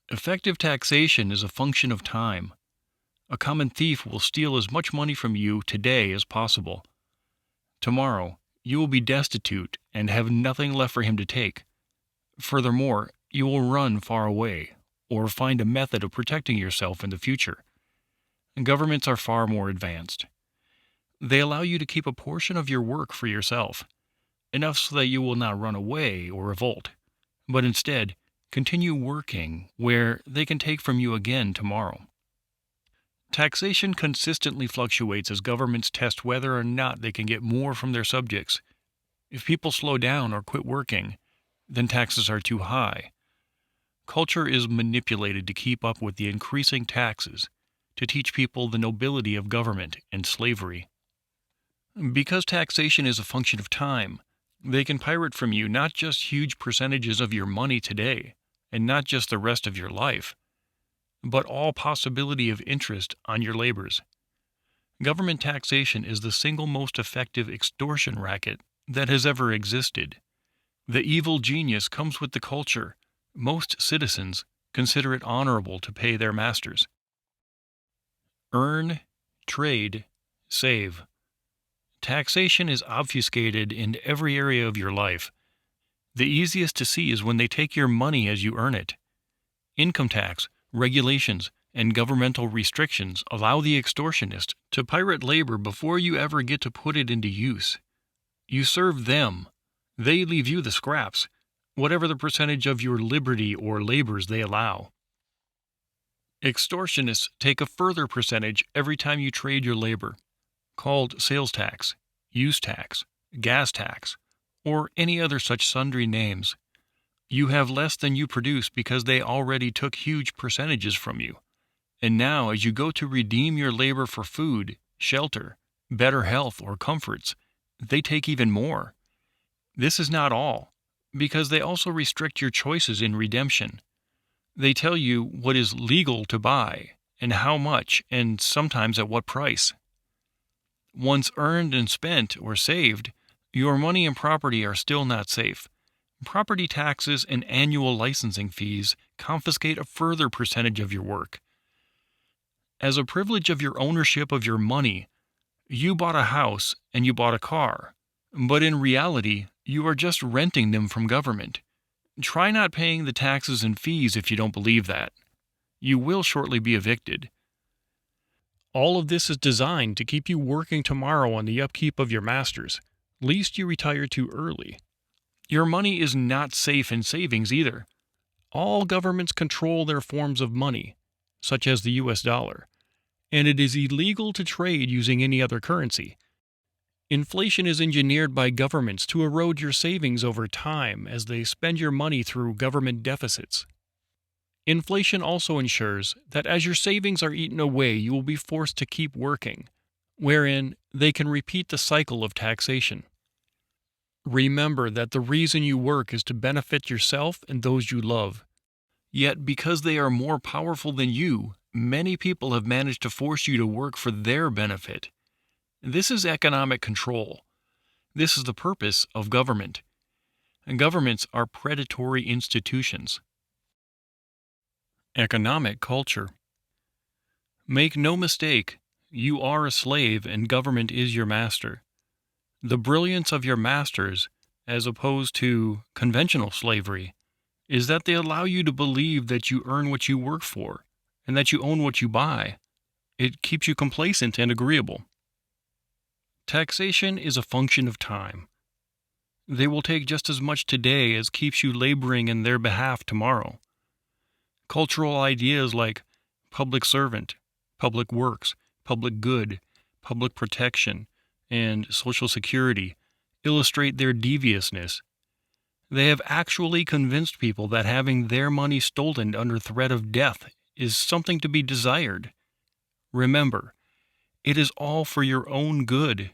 Effective taxation is a function of time. A common thief will steal as much money from you today as possible. Tomorrow, you will be destitute and have nothing left for him to take. Furthermore, you will run far away, or find a method of protecting yourself in the future. Governments are far more advanced. They allow you to keep a portion of your work for yourself, enough so that you will not run away or revolt, but instead continue working where they can take from you again tomorrow. Taxation consistently fluctuates as governments test whether or not they can get more from their subjects. If people slow down or quit working, then taxes are too high. Culture is manipulated to keep up with the increasing taxes, to teach people the nobility of government and slavery. Because taxation is a function of time, they can pirate from you not just huge percentages of your money today, and not just the rest of your life, but all possibility of interest on your labors. Government taxation is the single most effective extortion racket that has ever existed. The evil genius comes with the culture. Most citizens consider it honorable to pay their masters. Earn, trade, save. Taxation is obfuscated in every area of your life. The easiest to see is when they take your money as you earn it. Income tax, regulations, and governmental restrictions allow the extortionist to pirate labor before you ever get to put it into use. You serve them. They leave you the scraps, whatever the percentage of your liberty or labors they allow. Extortionists take a further percentage every time you trade your labor, called sales tax, use tax, gas tax, or any other such sundry names. You have less than you produce because they already took huge percentages from you. And now, as you go to redeem your labor for food, shelter, better health, or comforts, they take even more. This is not all, because they also restrict your choices in redemption. They tell you what is legal to buy, and how much, and sometimes at what price. Once earned and spent or saved, your money and property are still not safe. Property taxes and annual licensing fees confiscate a further percentage of your work. As a privilege of your ownership of your money, you bought a house and you bought a car, but in reality, you are just renting them from government. Try not paying the taxes and fees if you don't believe that. You will shortly be evicted. All of this is designed to keep you working tomorrow on the upkeep of your masters, lest you retire too early. Your money is not safe in savings either. All governments control their forms of money, such as the US dollar, and it is illegal to trade using any other currency. Inflation is engineered by governments to erode your savings over time as they spend your money through government deficits. Inflation also ensures that as your savings are eaten away, you will be forced to keep working, wherein they can repeat the cycle of taxation. Remember that the reason you work is to benefit yourself and those you love. Yet because they are more powerful than you, many people have managed to force you to work for their benefit. This is economic control. This is the purpose of government. And governments are predatory institutions. Economic culture. Make no mistake, you are a slave and government is your master. The brilliance of your masters, as opposed to conventional slavery, is that they allow you to believe that you earn what you work for and that you own what you buy. It keeps you complacent and agreeable. Taxation is a function of time. They will take just as much today as keeps you laboring in their behalf tomorrow. Cultural ideas like public servant, public works, public good, public protection, and social security illustrate their deviousness. They have actually convinced people that having their money stolen under threat of death is something to be desired. Remember, it is all for your own good.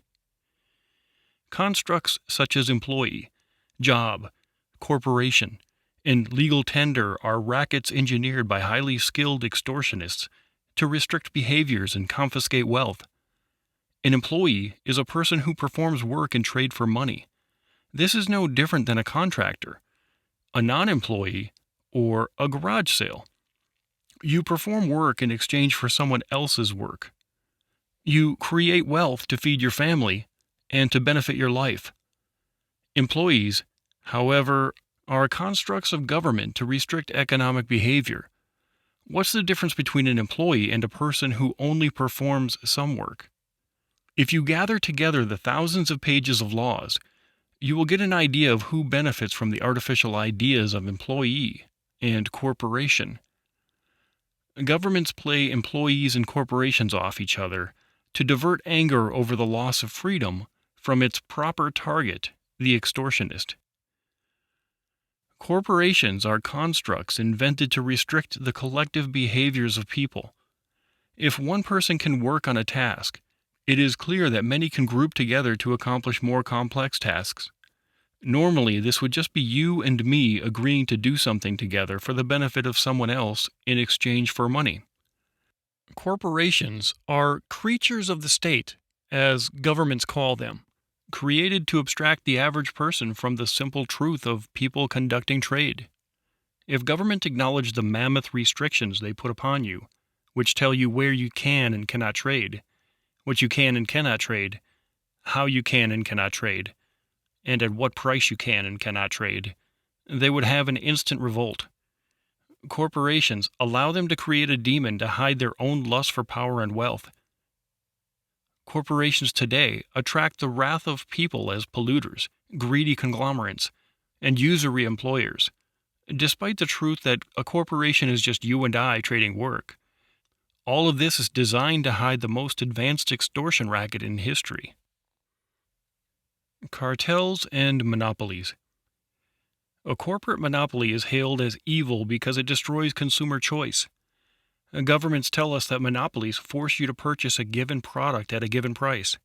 Constructs such as employee, job, corporation, and legal tender are rackets engineered by highly skilled extortionists to restrict behaviors and confiscate wealth. An employee is a person who performs work and trade for money. This is no different than a contractor, a non-employee, or a garage sale. You perform work in exchange for someone else's work. You create wealth to feed your family and to benefit your life. Employees, however, are constructs of government to restrict economic behavior. What's the difference between an employee and a person who only performs some work? If you gather together the thousands of pages of laws, you will get an idea of who benefits from the artificial ideas of employee and corporation. Governments play employees and corporations off each other to divert anger over the loss of freedom from its proper target, the extortionist. Corporations are constructs invented to restrict the collective behaviors of people. If one person can work on a task, it is clear that many can group together to accomplish more complex tasks. Normally, this would just be you and me agreeing to do something together for the benefit of someone else in exchange for money. Corporations are creatures of the state, as governments call them, created to abstract the average person from the simple truth of people conducting trade. If government acknowledged the mammoth restrictions they put upon you, which tell you where you can and cannot trade, what you can and cannot trade, how you can and cannot trade, and at what price you can and cannot trade, they would have an instant revolt. Corporations allow them to create a demon to hide their own lust for power and wealth. Corporations today attract the wrath of people as polluters, greedy conglomerates, and usury employers, despite the truth that a corporation is just you and I trading work. All of this is designed to hide the most advanced extortion racket in history. Cartels and Monopolies. A corporate monopoly is hailed as evil because it destroys consumer choice. Governments tell us that monopolies force you to purchase a given product at a given price.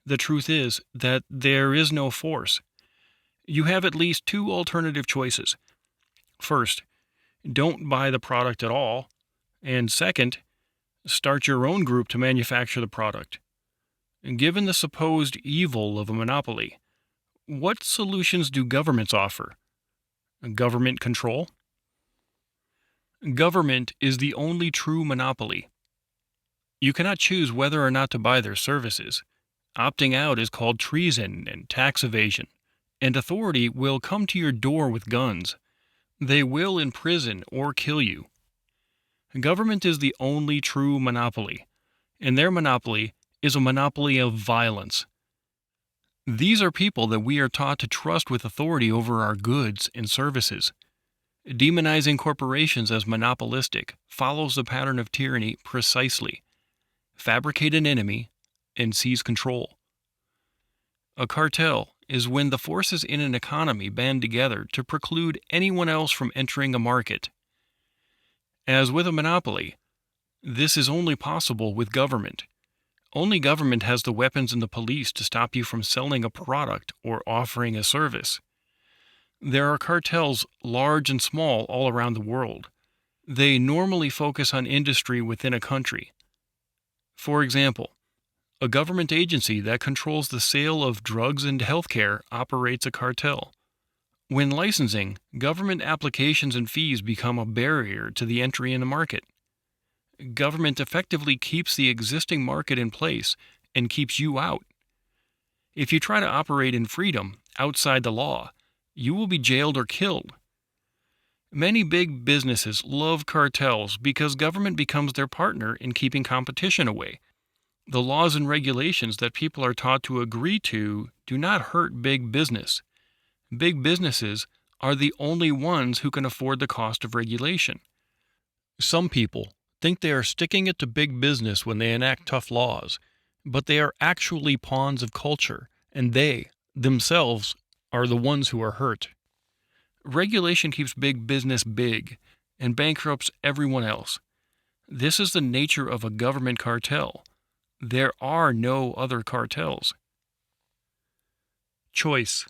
The truth is that there is no force. You have at least two alternative choices. First, don't buy the product at all. And second, start your own group to manufacture the product. Given the supposed evil of a monopoly, what solutions do governments offer? Government control? Government is the only true monopoly. You cannot choose whether or not to buy their services. Opting out is called treason and tax evasion, and authority will come to your door with guns. They will imprison or kill you. Government is the only true monopoly, and their monopoly is a monopoly of violence. These are people that we are taught to trust with authority over our goods and services. Demonizing corporations as monopolistic follows the pattern of tyranny precisely. Fabricate an enemy and seize control. A cartel is when the forces in an economy band together to preclude anyone else from entering a market. As with a monopoly, this is only possible with government. Only government has the weapons and the police to stop you from selling a product or offering a service. There are cartels, large and small, all around the world. They normally focus on industry within a country. For example, a government agency that controls the sale of drugs and healthcare operates a cartel. When licensing, government applications and fees become a barrier to the entry in the market. Government effectively keeps the existing market in place and keeps you out. If you try to operate in freedom, outside the law, you will be jailed or killed. Many big businesses love cartels because government becomes their partner in keeping competition away. The laws and regulations that people are taught to agree to do not hurt big business. Big businesses are the only ones who can afford the cost of regulation. Some people think they are sticking it to big business when they enact tough laws, but they are actually pawns of culture, and they, themselves, are the ones who are hurt. Regulation keeps big business big and bankrupts everyone else. This is the nature of a government cartel. There are no other cartels. Choice.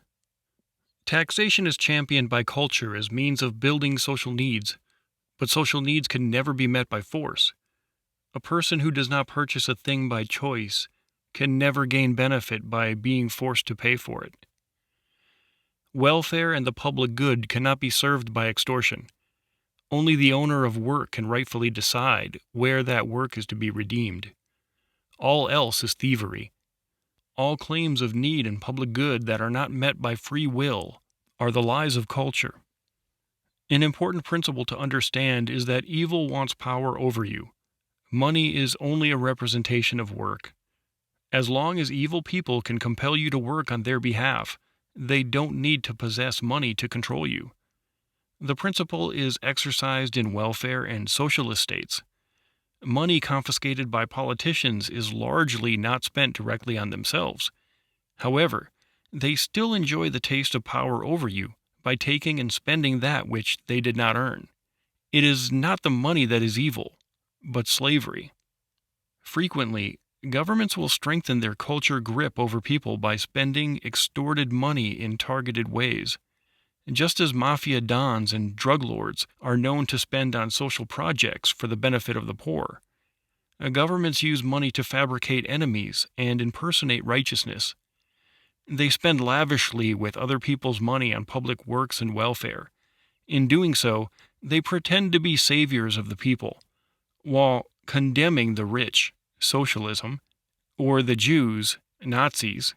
Taxation is championed by culture as means of building social needs, but social needs can never be met by force. A person who does not purchase a thing by choice can never gain benefit by being forced to pay for it. Welfare and the public good cannot be served by extortion. Only the owner of work can rightfully decide where that work is to be redeemed. All else is thievery. All claims of need and public good that are not met by free will are the lies of culture. An important principle to understand is that evil wants power over you. Money is only a representation of work. As long as evil people can compel you to work on their behalf, they don't need to possess money to control you. The principle is exercised in welfare and socialist states. Money confiscated by politicians is largely not spent directly on themselves. However, they still enjoy the taste of power over you by taking and spending that which they did not earn. It is not the money that is evil, but slavery. Frequently, governments will strengthen their culture grip over people by spending extorted money in targeted ways. Just as mafia dons and drug lords are known to spend on social projects for the benefit of the poor, governments use money to fabricate enemies and impersonate righteousness. They spend lavishly with other people's money on public works and welfare. In doing so, they pretend to be saviors of the people, while condemning the rich, socialism, or the Jews, Nazis,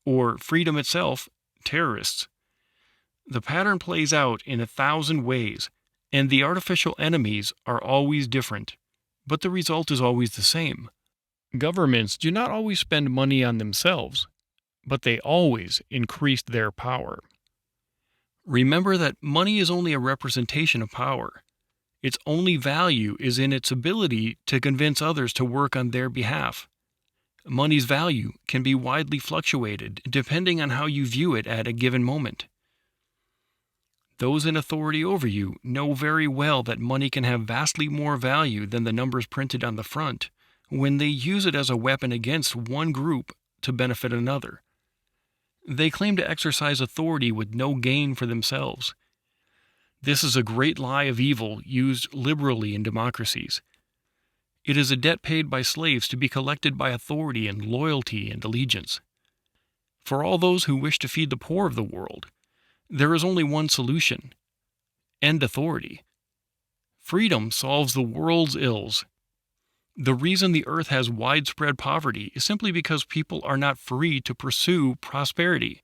or freedom itself, terrorists. The pattern plays out in 1,000 ways, and the artificial enemies are always different, but the result is always the same. Governments do not always spend money on themselves, but they always increase their power. Remember that money is only a representation of power. Its only value is in its ability to convince others to work on their behalf. Money's value can be widely fluctuated depending on how you view it at a given moment. Those in authority over you know very well that money can have vastly more value than the numbers printed on the front when they use it as a weapon against one group to benefit another. They claim to exercise authority with no gain for themselves. This is a great lie of evil used liberally in democracies. It is a debt paid by slaves to be collected by authority and loyalty and allegiance. For all those who wish to feed the poor of the world, there is only one solution: end authority. Freedom solves the world's ills. The reason the earth has widespread poverty is simply because people are not free to pursue prosperity.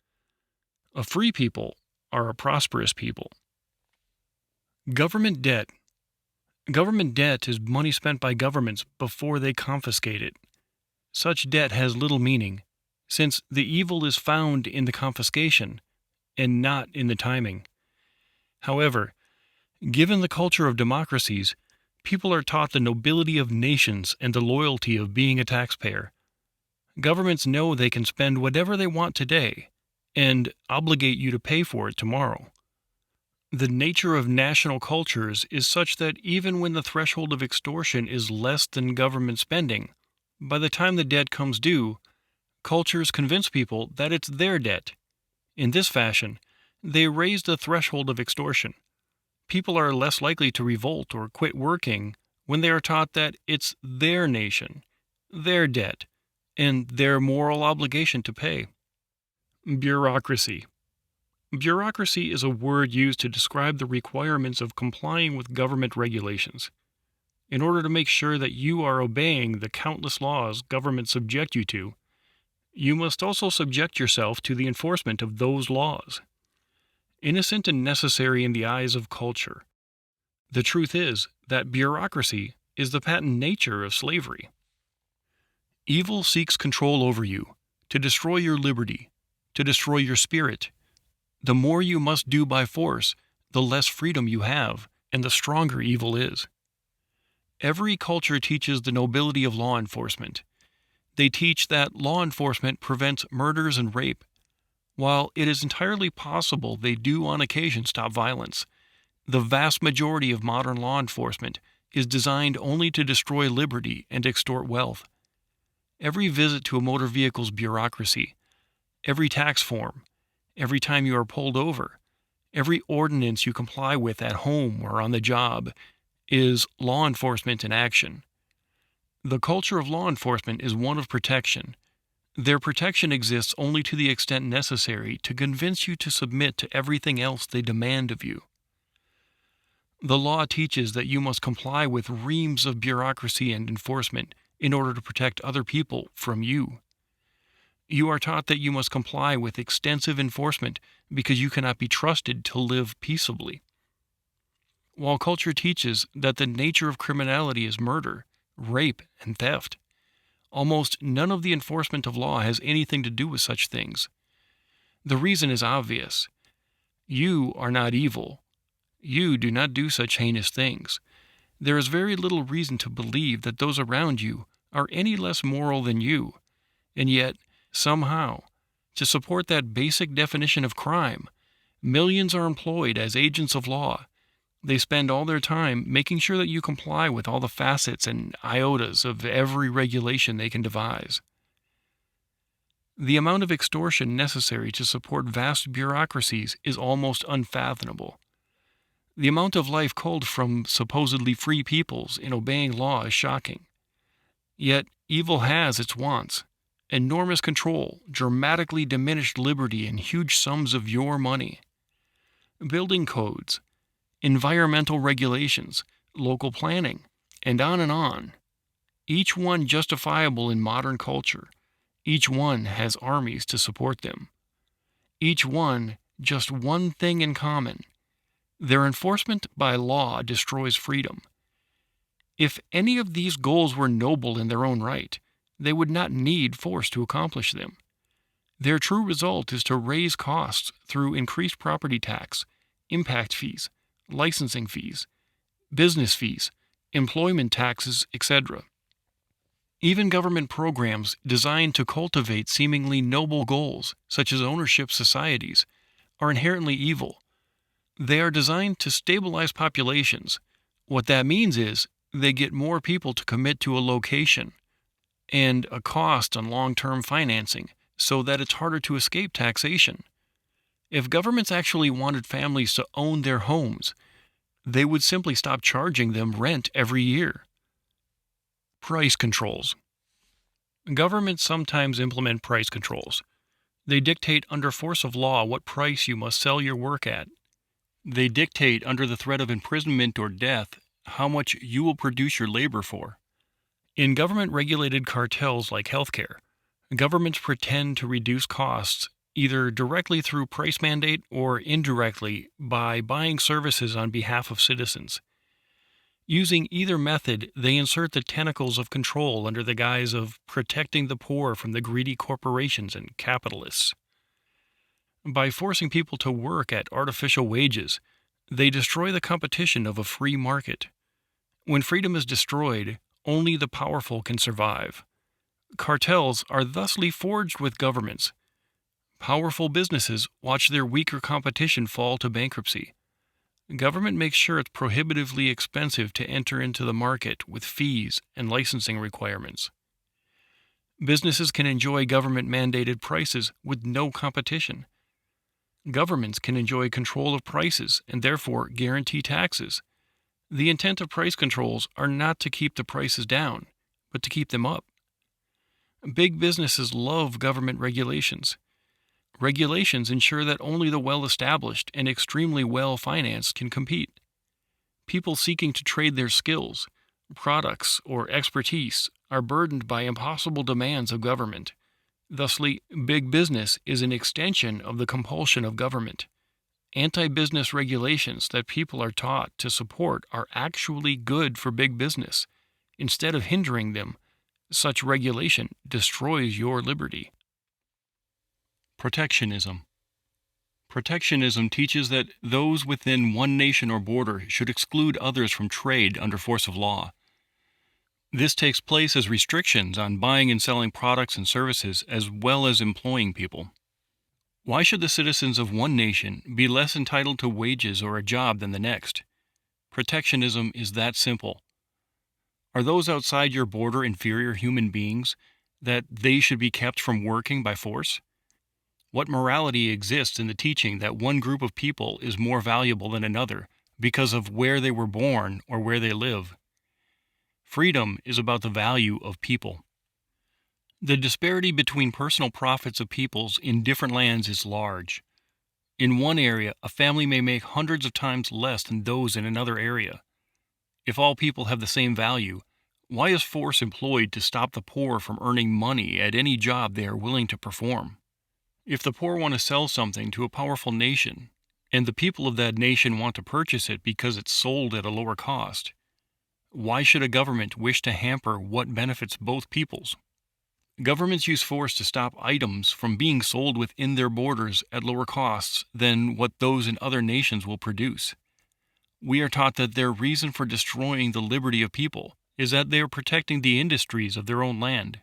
A free people are a prosperous people. Government debt. Government debt is money spent by governments before they confiscate it. Such debt has little meaning, since the evil is found in the confiscation and not in the timing. However, given the culture of democracies, people are taught the nobility of nations and the loyalty of being a taxpayer. Governments know they can spend whatever they want today and obligate you to pay for it tomorrow. The nature of national cultures is such that even when the threshold of extortion is less than government spending, by the time the debt comes due, cultures convince people that it's their debt. In this fashion, they raise the threshold of extortion. People are less likely to revolt or quit working when they are taught that it's their nation, their debt, and their moral obligation to pay. Bureaucracy. Bureaucracy is a word used to describe the requirements of complying with government regulations. In order to make sure that you are obeying the countless laws governments subject you to, you must also subject yourself to the enforcement of those laws. Innocent and necessary in the eyes of culture. The truth is that bureaucracy is the patent nature of slavery. Evil seeks control over you, to destroy your liberty, to destroy your spirit. The more you must do by force, the less freedom you have, and the stronger evil is. Every culture teaches the nobility of law enforcement. They teach that law enforcement prevents murders and rape. While it is entirely possible they do on occasion stop violence, the vast majority of modern law enforcement is designed only to destroy liberty and extort wealth. Every visit to a motor vehicle's bureaucracy, every tax form, every time you are pulled over, every ordinance you comply with at home or on the job is law enforcement in action. The culture of law enforcement is one of protection. Their protection exists only to the extent necessary to convince you to submit to everything else they demand of you. The law teaches that you must comply with reams of bureaucracy and enforcement in order to protect other people from you. You are taught that you must comply with extensive enforcement because you cannot be trusted to live peaceably. While culture teaches that the nature of criminality is murder, rape, and theft, almost none of the enforcement of law has anything to do with such things. The reason is obvious. You are not evil. You do not do such heinous things. There is very little reason to believe that those around you are any less moral than you, and yet, somehow, to support that basic definition of crime, millions are employed as agents of law. They spend all their time making sure that you comply with all the facets and iotas of every regulation they can devise. The amount of extortion necessary to support vast bureaucracies is almost unfathomable. The amount of life culled from supposedly free peoples in obeying law is shocking. Yet evil has its wants: enormous control, dramatically diminished liberty, and huge sums of your money. Building codes, environmental regulations, local planning, and on. Each one justifiable in modern culture. Each one has armies to support them. Each one just one thing in common: their enforcement by law destroys freedom. If any of these goals were noble in their own right, they would not need force to accomplish them. Their true result is to raise costs through increased property tax, impact fees, licensing fees, business fees, employment taxes, etc. Even government programs designed to cultivate seemingly noble goals, such as ownership societies, are inherently evil. They are designed to stabilize populations. What that means is they get more people to commit to a location and a cost on long-term financing so that it's harder to escape taxation. If governments actually wanted families to own their homes, they would simply stop charging them rent every year. Price controls. Governments sometimes implement price controls. They dictate under force of law what price you must sell your work at. They dictate under the threat of imprisonment or death how much you will produce your labor for. In government-regulated cartels like healthcare, governments pretend to reduce costs either directly through price mandate or indirectly by buying services on behalf of citizens. Using either method, they insert the tentacles of control under the guise of protecting the poor from the greedy corporations and capitalists. By forcing people to work at artificial wages, they destroy the competition of a free market. When freedom is destroyed, only the powerful can survive. Cartels are thusly forged with governments. Powerful businesses watch their weaker competition fall to bankruptcy. Government makes sure it's prohibitively expensive to enter into the market with fees and licensing requirements. Businesses can enjoy government-mandated prices with no competition. Governments can enjoy control of prices and therefore guarantee taxes. The intent of price controls are not to keep the prices down, but to keep them up. Big businesses love government regulations. Regulations ensure that only the well-established and extremely well-financed can compete. People seeking to trade their skills, products, or expertise are burdened by impossible demands of government. Thusly, big business is an extension of the compulsion of government. Anti-business regulations that people are taught to support are actually good for big business. Instead of hindering them, such regulation destroys your liberty. Protectionism. Protectionism teaches that those within one nation or border should exclude others from trade under force of law. This takes place as restrictions on buying and selling products and services as well as employing people. Why should the citizens of one nation be less entitled to wages or a job than the next? Protectionism is that simple. Are those outside your border inferior human beings that they should be kept from working by force? What morality exists in the teaching that one group of people is more valuable than another because of where they were born or where they live? Freedom is about the value of people. The disparity between personal profits of peoples in different lands is large. In one area, a family may make hundreds of times less than those in another area. If all people have the same value, why is force employed to stop the poor from earning money at any job they are willing to perform? If the poor want to sell something to a powerful nation, and the people of that nation want to purchase it because it's sold at a lower cost, why should a government wish to hamper what benefits both peoples? Governments use force to stop items from being sold within their borders at lower costs than what those in other nations will produce. We are taught that their reason for destroying the liberty of people is that they are protecting the industries of their own land.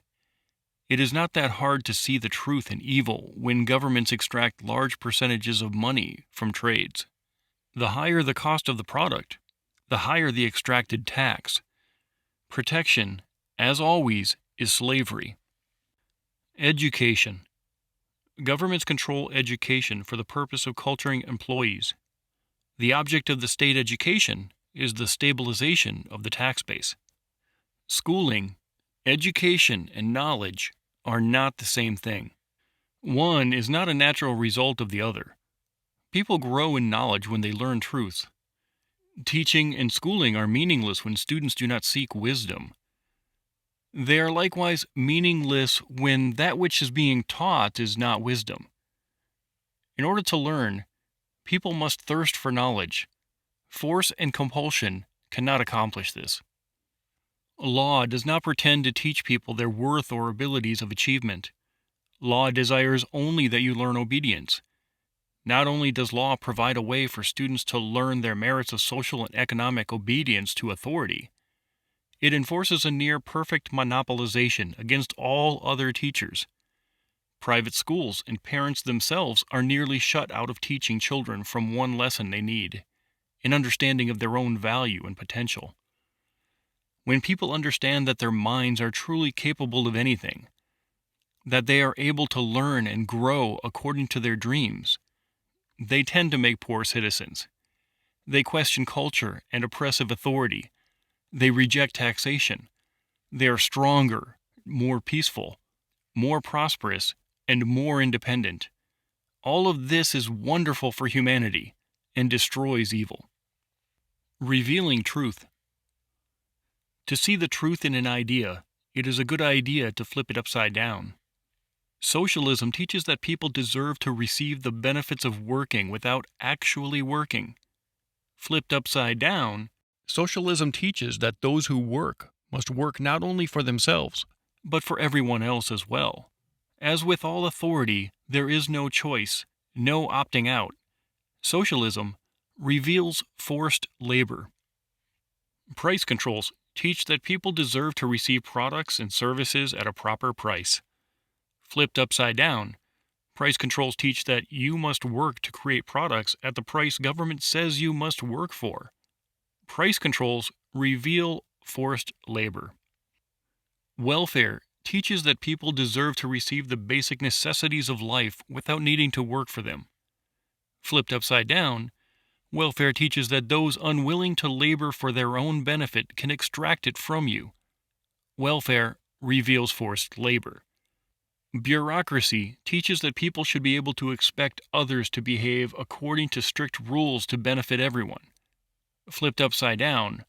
It is not that hard to see the truth in evil when governments extract large percentages of money from trades. The higher the cost of the product, the higher the extracted tax. Protection, as always, is slavery. Education. Governments control education for the purpose of culturing employees. The object of the state education is the stabilization of the tax base. Schooling, education, and knowledge are not the same thing. One is not a natural result of the other. People grow in knowledge when they learn truth. Teaching and schooling are meaningless when students do not seek wisdom. They are likewise meaningless when that which is being taught is not wisdom. In order to learn, people must thirst for knowledge. Force and compulsion cannot accomplish this. Law does not pretend to teach people their worth or abilities of achievement. Law desires only that you learn obedience. Not only does law provide a way for students to learn their merits of social and economic obedience to authority, it enforces a near-perfect monopolization against all other teachers. Private schools and parents themselves are nearly shut out of teaching children from one lesson they need, an understanding of their own value and potential. When people understand that their minds are truly capable of anything, that they are able to learn and grow according to their dreams, they tend to make poor citizens. They question culture and oppressive authority. They reject taxation. They are stronger, more peaceful, more prosperous, and more independent. All of this is wonderful for humanity and destroys evil. Revealing truth. To see the truth in an idea, it is a good idea to flip it upside down. Socialism teaches that people deserve to receive the benefits of working without actually working. Flipped upside down, socialism teaches that those who work must work not only for themselves, but for everyone else as well. As with all authority, there is no choice, no opting out. Socialism reveals forced labor. Price controls teach that people deserve to receive products and services at a proper price. Flipped upside down, price controls teach that you must work to create products at the price government says you must work for. Price controls reveal forced labor. Welfare teaches that people deserve to receive the basic necessities of life without needing to work for them. Flipped upside down, welfare teaches that those unwilling to labor for their own benefit can extract it from you. Welfare reveals forced labor. Bureaucracy teaches that people should be able to expect others to behave according to strict rules to benefit everyone. Flipped upside down,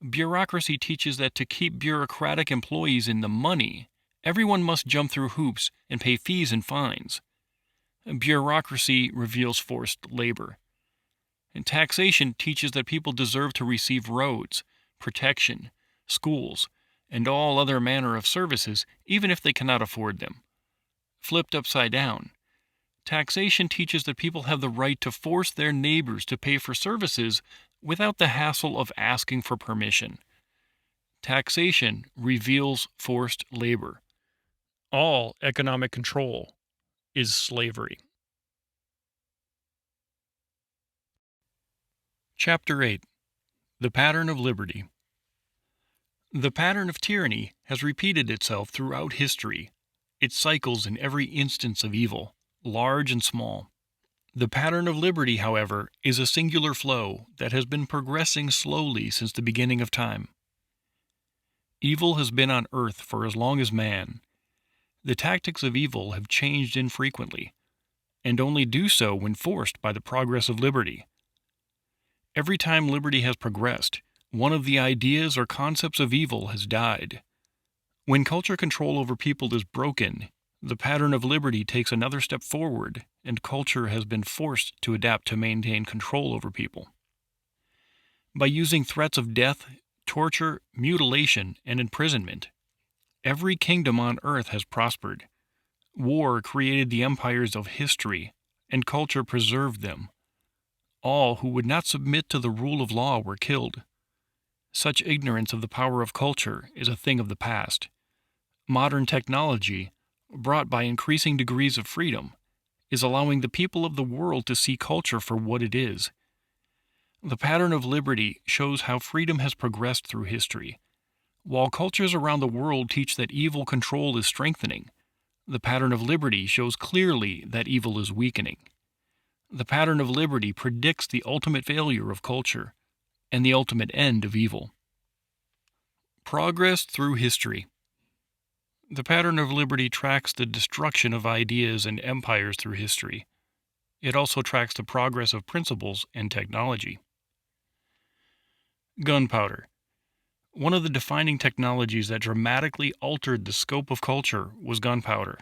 bureaucracy teaches that to keep bureaucratic employees in the money, everyone must jump through hoops and pay fees and fines. Bureaucracy reveals forced labor. And taxation teaches that people deserve to receive roads, protection, schools, and all other manner of services, even if they cannot afford them. Flipped upside down, taxation teaches that people have the right to force their neighbors to pay for services without the hassle of asking for permission. Taxation reveals forced labor. All economic control is slavery. Chapter 8. The Pattern of Liberty. The pattern of tyranny has repeated itself throughout history. It cycles in every instance of evil, large and small. The pattern of liberty, however, is a singular flow that has been progressing slowly since the beginning of time. Evil has been on earth for as long as man. The tactics of evil have changed infrequently, and only do so when forced by the progress of liberty. Every time liberty has progressed, one of the ideas or concepts of evil has died. When culture control over people is broken, the pattern of liberty takes another step forward, and culture has been forced to adapt to maintain control over people. By using threats of death, torture, mutilation, and imprisonment, every kingdom on earth has prospered. War created the empires of history, and culture preserved them. All who would not submit to the rule of law were killed. Such ignorance of the power of culture is a thing of the past. Modern technology, brought by increasing degrees of freedom, is allowing the people of the world to see culture for what it is. The pattern of liberty shows how freedom has progressed through history. While cultures around the world teach that evil control is strengthening, the pattern of liberty shows clearly that evil is weakening. The pattern of liberty predicts the ultimate failure of culture and the ultimate end of evil. Progress through history. The pattern of liberty tracks the destruction of ideas and empires through history. It also tracks the progress of principles and technology. Gunpowder. One of the defining technologies that dramatically altered the scope of culture was gunpowder.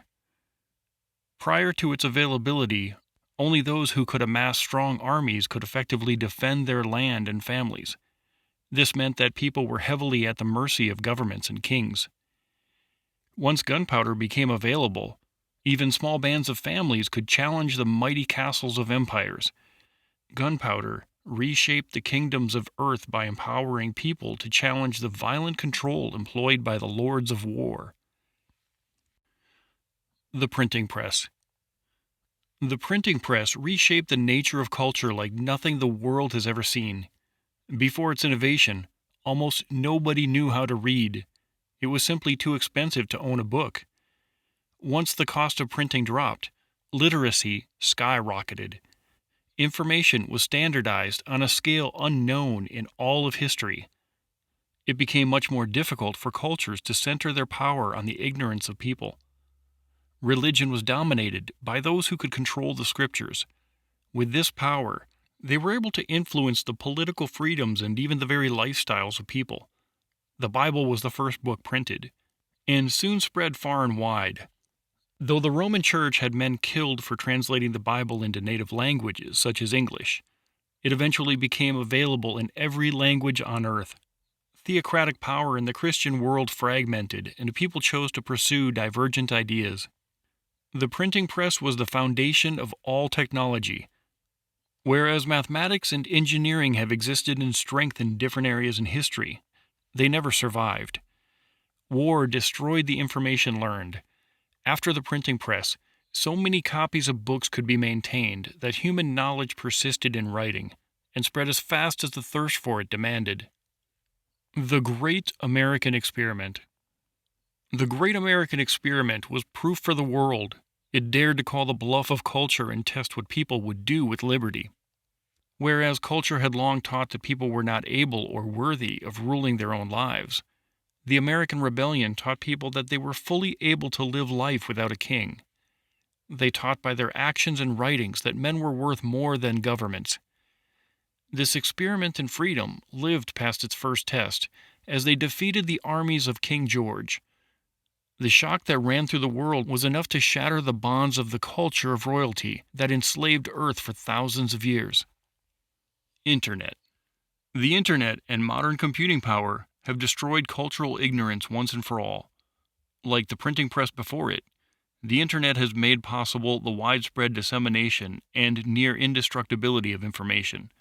Prior to its availability, Only those who could amass strong armies could effectively defend their land and families. This meant that people were heavily at the mercy of governments and kings. Once gunpowder became available, even small bands of families could challenge the mighty castles of empires. Gunpowder reshaped the kingdoms of earth by empowering people to challenge the violent control employed by the lords of war. The printing press. The printing press reshaped the nature of culture like nothing the world has ever seen. Before its innovation, almost nobody knew how to read. It was simply too expensive to own a book. Once the cost of printing dropped, literacy skyrocketed. Information was standardized on a scale unknown in all of history. It became much more difficult for cultures to center their power on the ignorance of people. Religion was dominated by those who could control the scriptures. With this power, they were able to influence the political freedoms and even the very lifestyles of people. The Bible was the first book printed, and soon spread far and wide. Though the Roman Church had men killed for translating the Bible into native languages, such as English, it eventually became available in every language on earth. Theocratic power in the Christian world fragmented, and people chose to pursue divergent ideas. The printing press was the foundation of all technology. Whereas mathematics and engineering have existed in strength in different areas in history, they never survived. War destroyed the information learned. After the printing press, so many copies of books could be maintained that human knowledge persisted in writing and spread as fast as the thirst for it demanded. The Great American Experiment. The Great American Experiment was proof for the world. It dared to call the bluff of culture and test what people would do with liberty. Whereas culture had long taught that people were not able or worthy of ruling their own lives, the American Rebellion taught people that they were fully able to live life without a king. They taught by their actions and writings that men were worth more than governments. This experiment in freedom lived past its first test as they defeated the armies of King George. The shock that ran through the world was enough to shatter the bonds of the culture of royalty that enslaved Earth for thousands of years. Internet. The Internet and modern computing power have destroyed cultural ignorance once and for all. Like the printing press before it, the Internet has made possible the widespread dissemination and near indestructibility of information.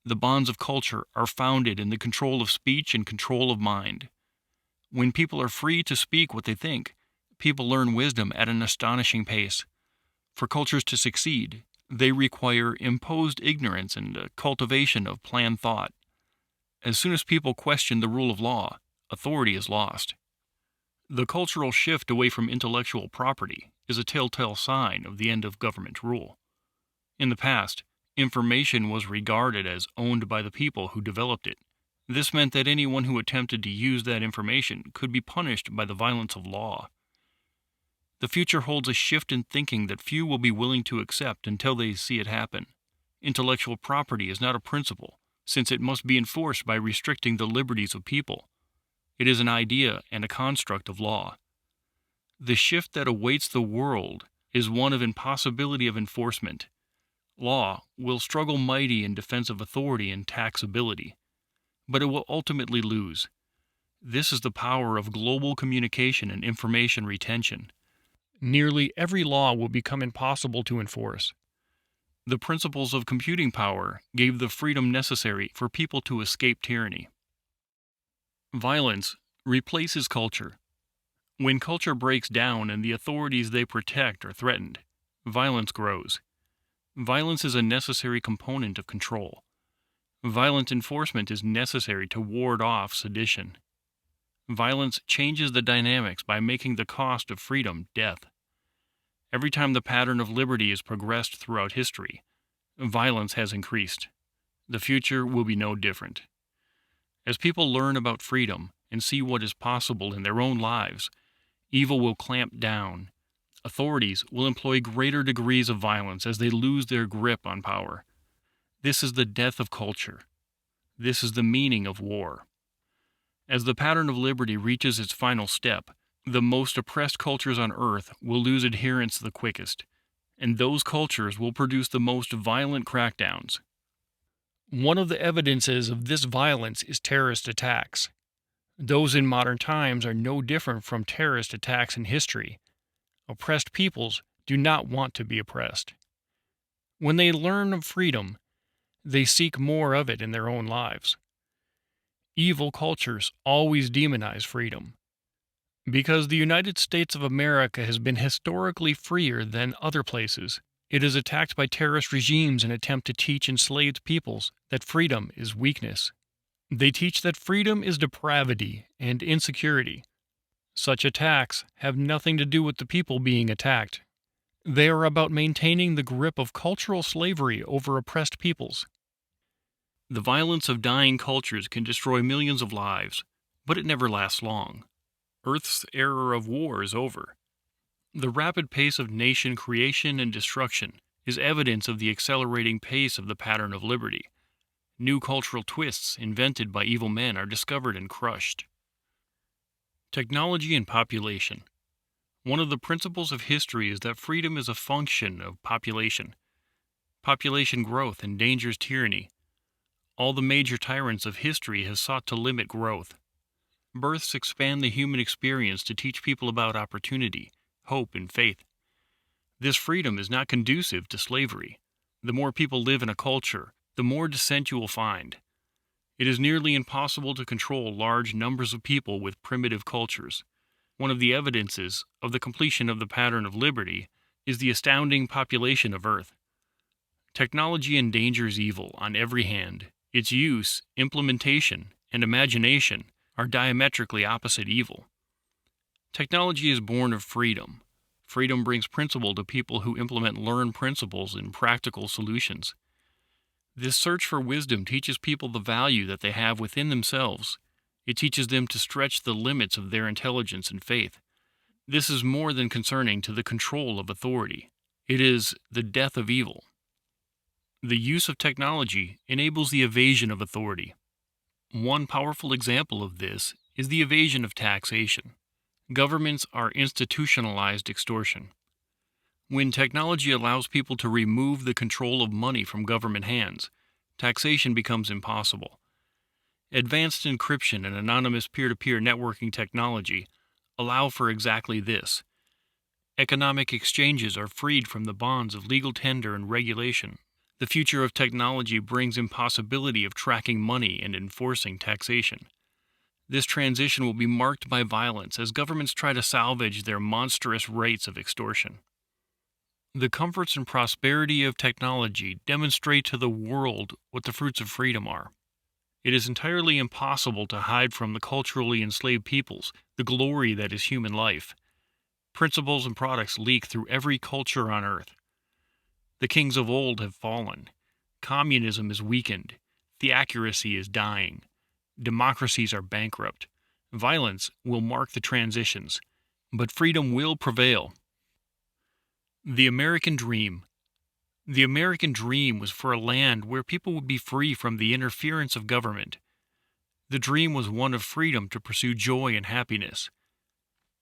The bonds of culture are founded in the control of speech and control of mind. When people are free to speak what they think, people learn wisdom at an astonishing pace. For cultures to succeed, they require imposed ignorance and a cultivation of planned thought. As soon as people question the rule of law, authority is lost. The cultural shift away from intellectual property is a telltale sign of the end of government rule. In the past, information was regarded as owned by the people who developed it. This meant that anyone who attempted to use that information could be punished by the violence of law. The future holds a shift in thinking that few will be willing to accept until they see it happen. Intellectual property is not a principle, since it must be enforced by restricting the liberties of people. It is an idea and a construct of law. The shift that awaits the world is one of impossibility of enforcement. Law will struggle mighty in defense of authority and taxability, but it will ultimately lose. This is the power of global communication and information retention. Nearly every law will become impossible to enforce. The principles of computing power gave the freedom necessary for people to escape tyranny. Violence replaces culture. When culture breaks down and the authorities they protect are threatened, violence grows. Violence is a necessary component of control. Violent enforcement is necessary to ward off sedition. Violence changes the dynamics by making the cost of freedom death. Every time the pattern of liberty has progressed throughout history, violence has increased. The future will be no different. As people learn about freedom and see what is possible in their own lives, evil will clamp down. Authorities will employ greater degrees of violence as they lose their grip on power. This is the death of culture. This is the meaning of war. As the pattern of liberty reaches its final step, the most oppressed cultures on earth will lose adherents the quickest. and those cultures will produce the most violent crackdowns. One of the evidences of this violence is terrorist attacks. Those in modern times are no different from terrorist attacks in history. Oppressed peoples do not want to be oppressed. When they learn of freedom, they seek more of it in their own lives. Evil cultures always demonize freedom. Because the United States of America has been historically freer than other places, it is attacked by terrorist regimes and attempt to teach enslaved peoples that freedom is weakness. They teach that freedom is depravity and insecurity. Such attacks have nothing to do with the people being attacked. They are about maintaining the grip of cultural slavery over oppressed peoples. The violence of dying cultures can destroy millions of lives, but it never lasts long. Earth's era of war is over. The rapid pace of nation creation and destruction is evidence of the accelerating pace of the pattern of liberty. New cultural twists invented by evil men are discovered and crushed. Technology and population. One of the principles of history is that freedom is a function of population. Population growth endangers tyranny. All the major tyrants of history have sought to limit growth. Births expand the human experience to teach people about opportunity, hope, and faith. This freedom is not conducive to slavery. The more people live in a culture, the more dissent you will find. It is nearly impossible to control large numbers of people with primitive cultures. One of the evidences of the completion of the pattern of liberty is the astounding population of Earth. Technology endangers evil on every hand. Its use, implementation, and imagination are diametrically opposite evil. Technology is born of freedom. Freedom brings principle to people who implement learned principles in practical solutions. This search for wisdom teaches people the value that they have within themselves. It teaches them to stretch the limits of their intelligence and faith. This is more than concerning to the control of authority. It is the death of evil. The use of technology enables the evasion of authority. One powerful example of this is the evasion of taxation. Governments are institutionalized extortion. When technology allows people to remove the control of money from government hands, taxation becomes impossible. Advanced encryption and anonymous peer-to-peer networking technology allow for exactly this. Economic exchanges are freed from the bonds of legal tender and regulation. The future of technology brings impossibility of tracking money and enforcing taxation. This transition will be marked by violence as governments try to salvage their monstrous rates of extortion. The comforts and prosperity of technology demonstrate to the world what the fruits of freedom are. It is entirely impossible to hide from the culturally enslaved peoples the glory that is human life. Principles and products leak through every culture on earth. The kings of old have fallen. Communism is weakened. Theocracy is dying. Democracies are bankrupt. Violence will mark the transitions, but freedom will prevail. The American Dream. The American dream was for a land where people would be free from the interference of government. The dream was one of freedom to pursue joy and happiness.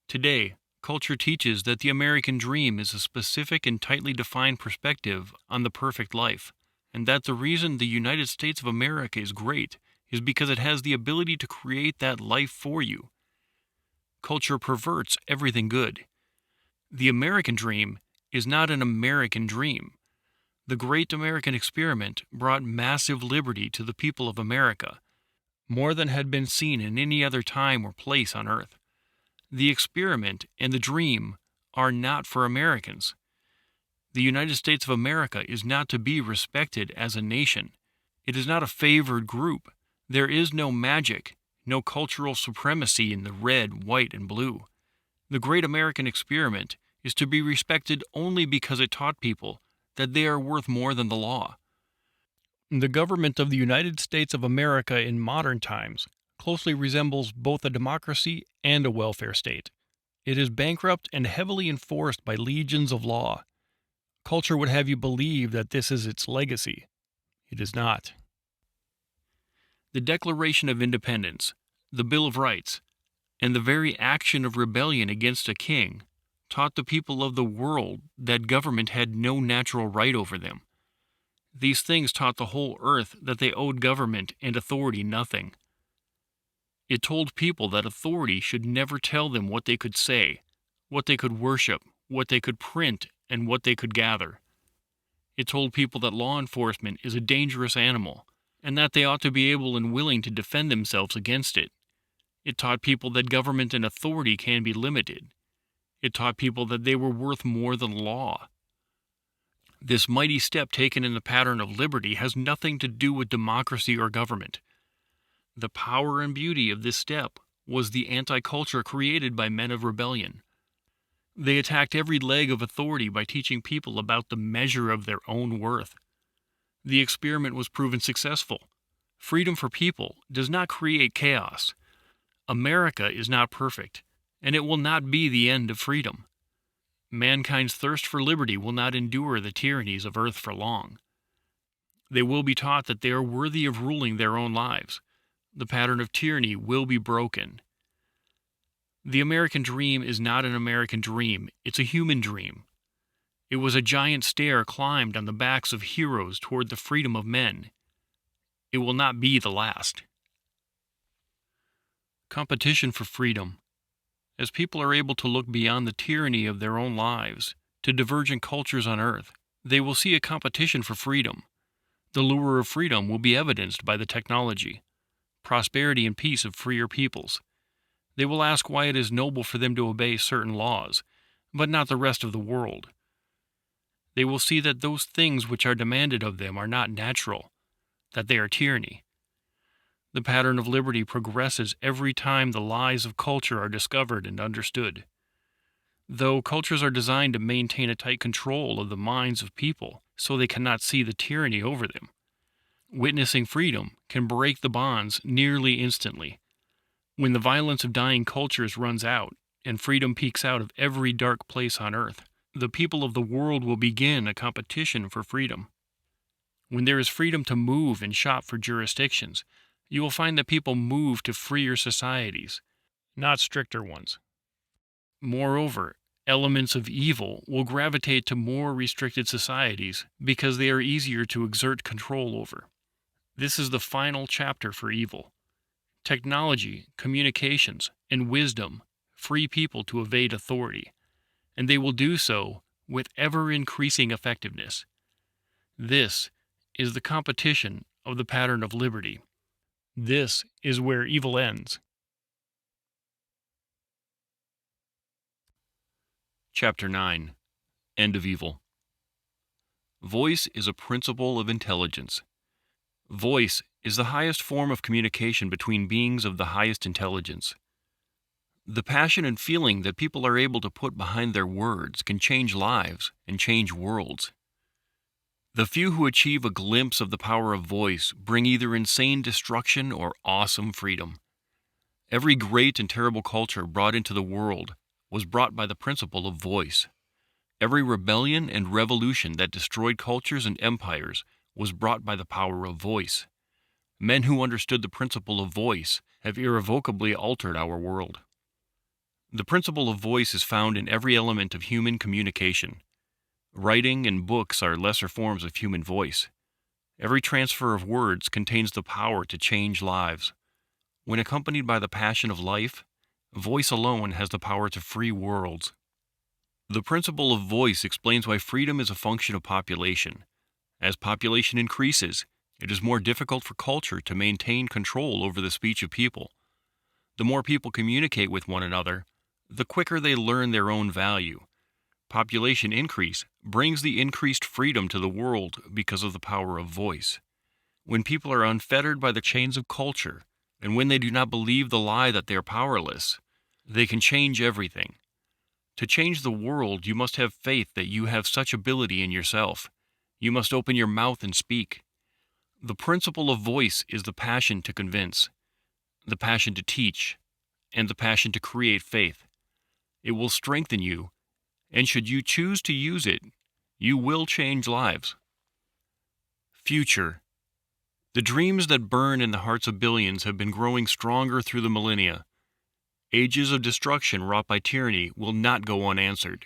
Today, culture teaches that the American dream is a specific and tightly defined perspective on the perfect life, and that the reason the United States of America is great is because it has the ability to create that life for you. Culture perverts everything good. The American dream is not an American dream. The great American experiment brought massive liberty to the people of America, more than had been seen in any other time or place on earth. The experiment and the dream are not for Americans. The United States of America is not to be respected as a nation. It is not a favored group. There is no magic, no cultural supremacy in the red, white, and blue. The great American experiment is to be respected only because it taught people that they are worth more than the law. The government of the United States of America in modern times closely resembles both a democracy and a welfare state. It is bankrupt and heavily enforced by legions of law. Culture would have you believe that this is its legacy. It is not. The Declaration of Independence, the Bill of Rights, and the very action of rebellion against a king taught the people of the world that government had no natural right over them. These things taught the whole earth that they owed government and authority nothing. It told people that authority should never tell them what they could say, what they could worship, what they could print, and what they could gather. It told people that law enforcement is a dangerous animal, and that they ought to be able and willing to defend themselves against it. It taught people that government and authority can be limited. It taught people that they were worth more than law. This mighty step taken in the pattern of liberty has nothing to do with democracy or government. The power and beauty of this step was the anti-culture created by men of rebellion. They attacked every leg of authority by teaching people about the measure of their own worth. The experiment was proven successful. Freedom for people does not create chaos. America is not perfect, and it will not be the end of freedom. Mankind's thirst for liberty will not endure the tyrannies of earth for long. They will be taught that they are worthy of ruling their own lives. The pattern of tyranny will be broken. The American dream is not an American dream, it's a human dream. It was a giant stair climbed on the backs of heroes toward the freedom of men. It will not be the last. Competition for freedom. As people are able to look beyond the tyranny of their own lives to divergent cultures on earth, they will see a competition for freedom. The lure of freedom will be evidenced by the technology, prosperity and peace of freer peoples. They will ask why it is noble for them to obey certain laws, but not the rest of the world. They will see that those things which are demanded of them are not natural, that they are tyranny. The pattern of liberty progresses every time the lies of culture are discovered and understood. Though cultures are designed to maintain a tight control of the minds of people so they cannot see the tyranny over them, witnessing freedom can break the bonds nearly instantly. When the violence of dying cultures runs out and freedom peeks out of every dark place on earth, the people of the world will begin a competition for freedom. When there is freedom to move and shop for jurisdictions, you will find that people move to freer societies, not stricter ones. Moreover, elements of evil will gravitate to more restricted societies because they are easier to exert control over. This is the final chapter for evil. Technology, communications, and wisdom free people to evade authority, and they will do so with ever-increasing effectiveness. This is the competition of the pattern of liberty. This is where evil ends. Chapter 9. End of Evil. Voice is a principle of intelligence. Voice is the highest form of communication between beings of the highest intelligence. The passion and feeling that people are able to put behind their words can change lives and change worlds. The few who achieve a glimpse of the power of voice bring either insane destruction or awesome freedom. Every great and terrible culture brought into the world was brought by the principle of voice. Every rebellion and revolution that destroyed cultures and empires was brought by the power of voice. Men who understood the principle of voice have irrevocably altered our world. The principle of voice is found in every element of human communication. Writing and books are lesser forms of human voice. Every transfer of words contains the power to change lives. When accompanied by the passion of life, voice alone has the power to free worlds. The principle of voice explains why freedom is a function of population. As population increases, it is more difficult for culture to maintain control over the speech of people. The more people communicate with one another, the quicker they learn their own value. Population increase brings the increased freedom to the world because of the power of voice. When people are unfettered by the chains of culture, and when they do not believe the lie that they are powerless, they can change everything. To change the world, you must have faith that you have such ability in yourself. You must open your mouth and speak. The principle of voice is the passion to convince, the passion to teach, and the passion to create faith. It will strengthen you, and should you choose to use it, you will change lives. Future. The dreams that burn in the hearts of billions have been growing stronger through the millennia. Ages of destruction wrought by tyranny will not go unanswered.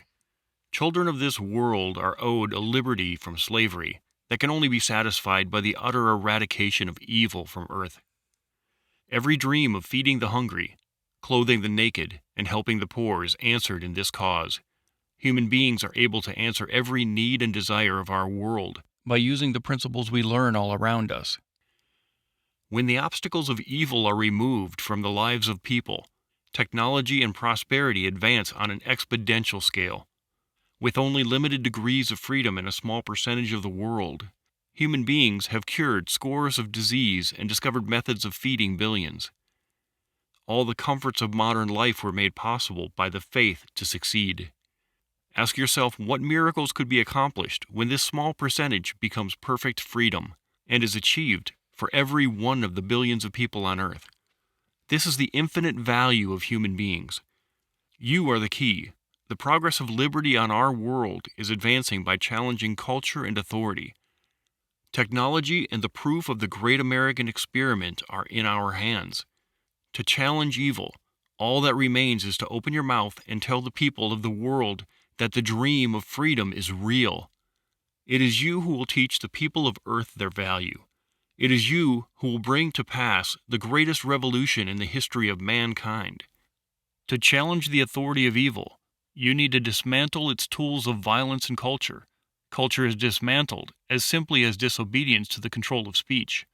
Children of this world are owed a liberty from slavery that can only be satisfied by the utter eradication of evil from earth. Every dream of feeding the hungry, clothing the naked, and helping the poor is answered in this cause. Human beings are able to answer every need and desire of our world by using the principles we learn all around us. When the obstacles of evil are removed from the lives of people, technology and prosperity advance on an exponential scale. With only limited degrees of freedom in a small percentage of the world, human beings have cured scores of disease and discovered methods of feeding billions. All the comforts of modern life were made possible by the faith to succeed. Ask yourself what miracles could be accomplished when this small percentage becomes perfect freedom and is achieved for every one of the billions of people on earth. This is the infinite value of human beings. You are the key. The progress of liberty on our world is advancing by challenging culture and authority. Technology and the proof of the great American experiment are in our hands. To challenge evil, all that remains is to open your mouth and tell the people of the world that the dream of freedom is real. It is you who will teach the people of earth their value. It is you who will bring to pass the greatest revolution in the history of mankind. To challenge the authority of evil, you need to dismantle its tools of violence and culture. Culture is dismantled as simply as disobedience to the control of speech.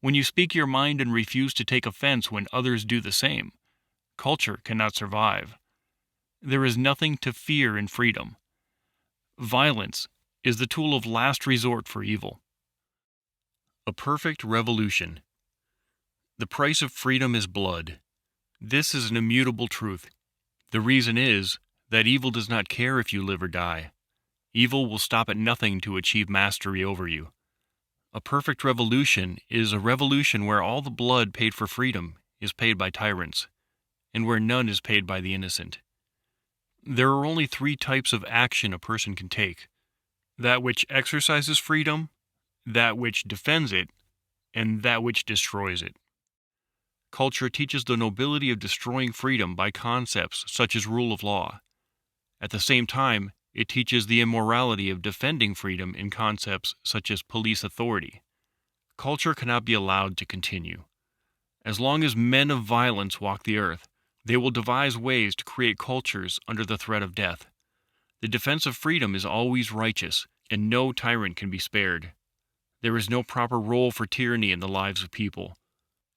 When you speak your mind and refuse to take offense when others do the same, culture cannot survive. There is nothing to fear in freedom. Violence is the tool of last resort for evil. A perfect revolution. The price of freedom is blood. This is an immutable truth. The reason is that evil does not care if you live or die. Evil will stop at nothing to achieve mastery over you. A perfect revolution is a revolution where all the blood paid for freedom is paid by tyrants, and where none is paid by the innocent. There are only 3 types of action a person can take: that which exercises freedom, that which defends it, and that which destroys it. Culture teaches the nobility of destroying freedom by concepts such as rule of law. At the same time, it teaches the immorality of defending freedom in concepts such as police authority. Culture cannot be allowed to continue. As long as men of violence walk the earth, they will devise ways to create cultures under the threat of death. The defense of freedom is always righteous, and no tyrant can be spared. There is no proper role for tyranny in the lives of people.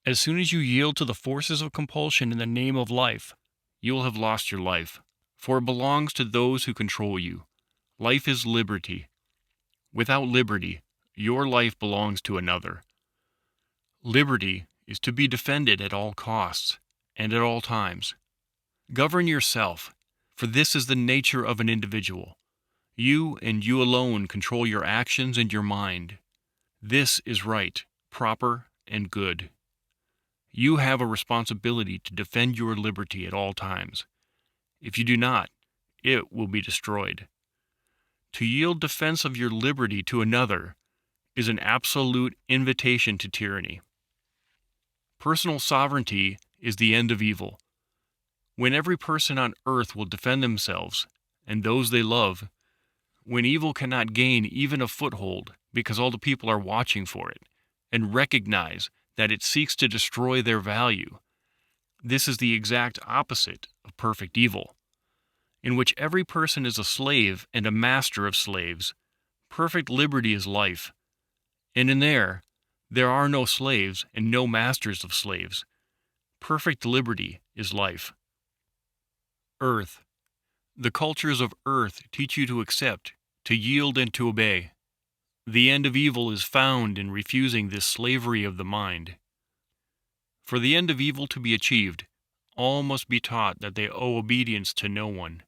As soon as you yield to the forces of compulsion in the name of life, you will have lost your life, for it belongs to those who control you. Life is liberty. Without liberty, your life belongs to another. Liberty is to be defended at all costs and at all times. Govern yourself, for this is the nature of an individual. You and you alone control your actions and your mind. This is right, proper, and good. You have a responsibility to defend your liberty at all times. If you do not, it will be destroyed. To yield defense of your liberty to another is an absolute invitation to tyranny. Personal sovereignty is the end of evil. When every person on earth will defend themselves and those they love, when evil cannot gain even a foothold because all the people are watching for it and recognize that it seeks to destroy their value, this is the exact opposite of perfect evil, in which every person is a slave and a master of slaves. Perfect liberty is life, and in there are no slaves and no masters of slaves. Perfect liberty is life. Earth. The cultures of earth teach you to accept, to yield, and to obey. The end of evil is found in refusing this slavery of the mind. For the end of evil to be achieved, all must be taught that they owe obedience to no one.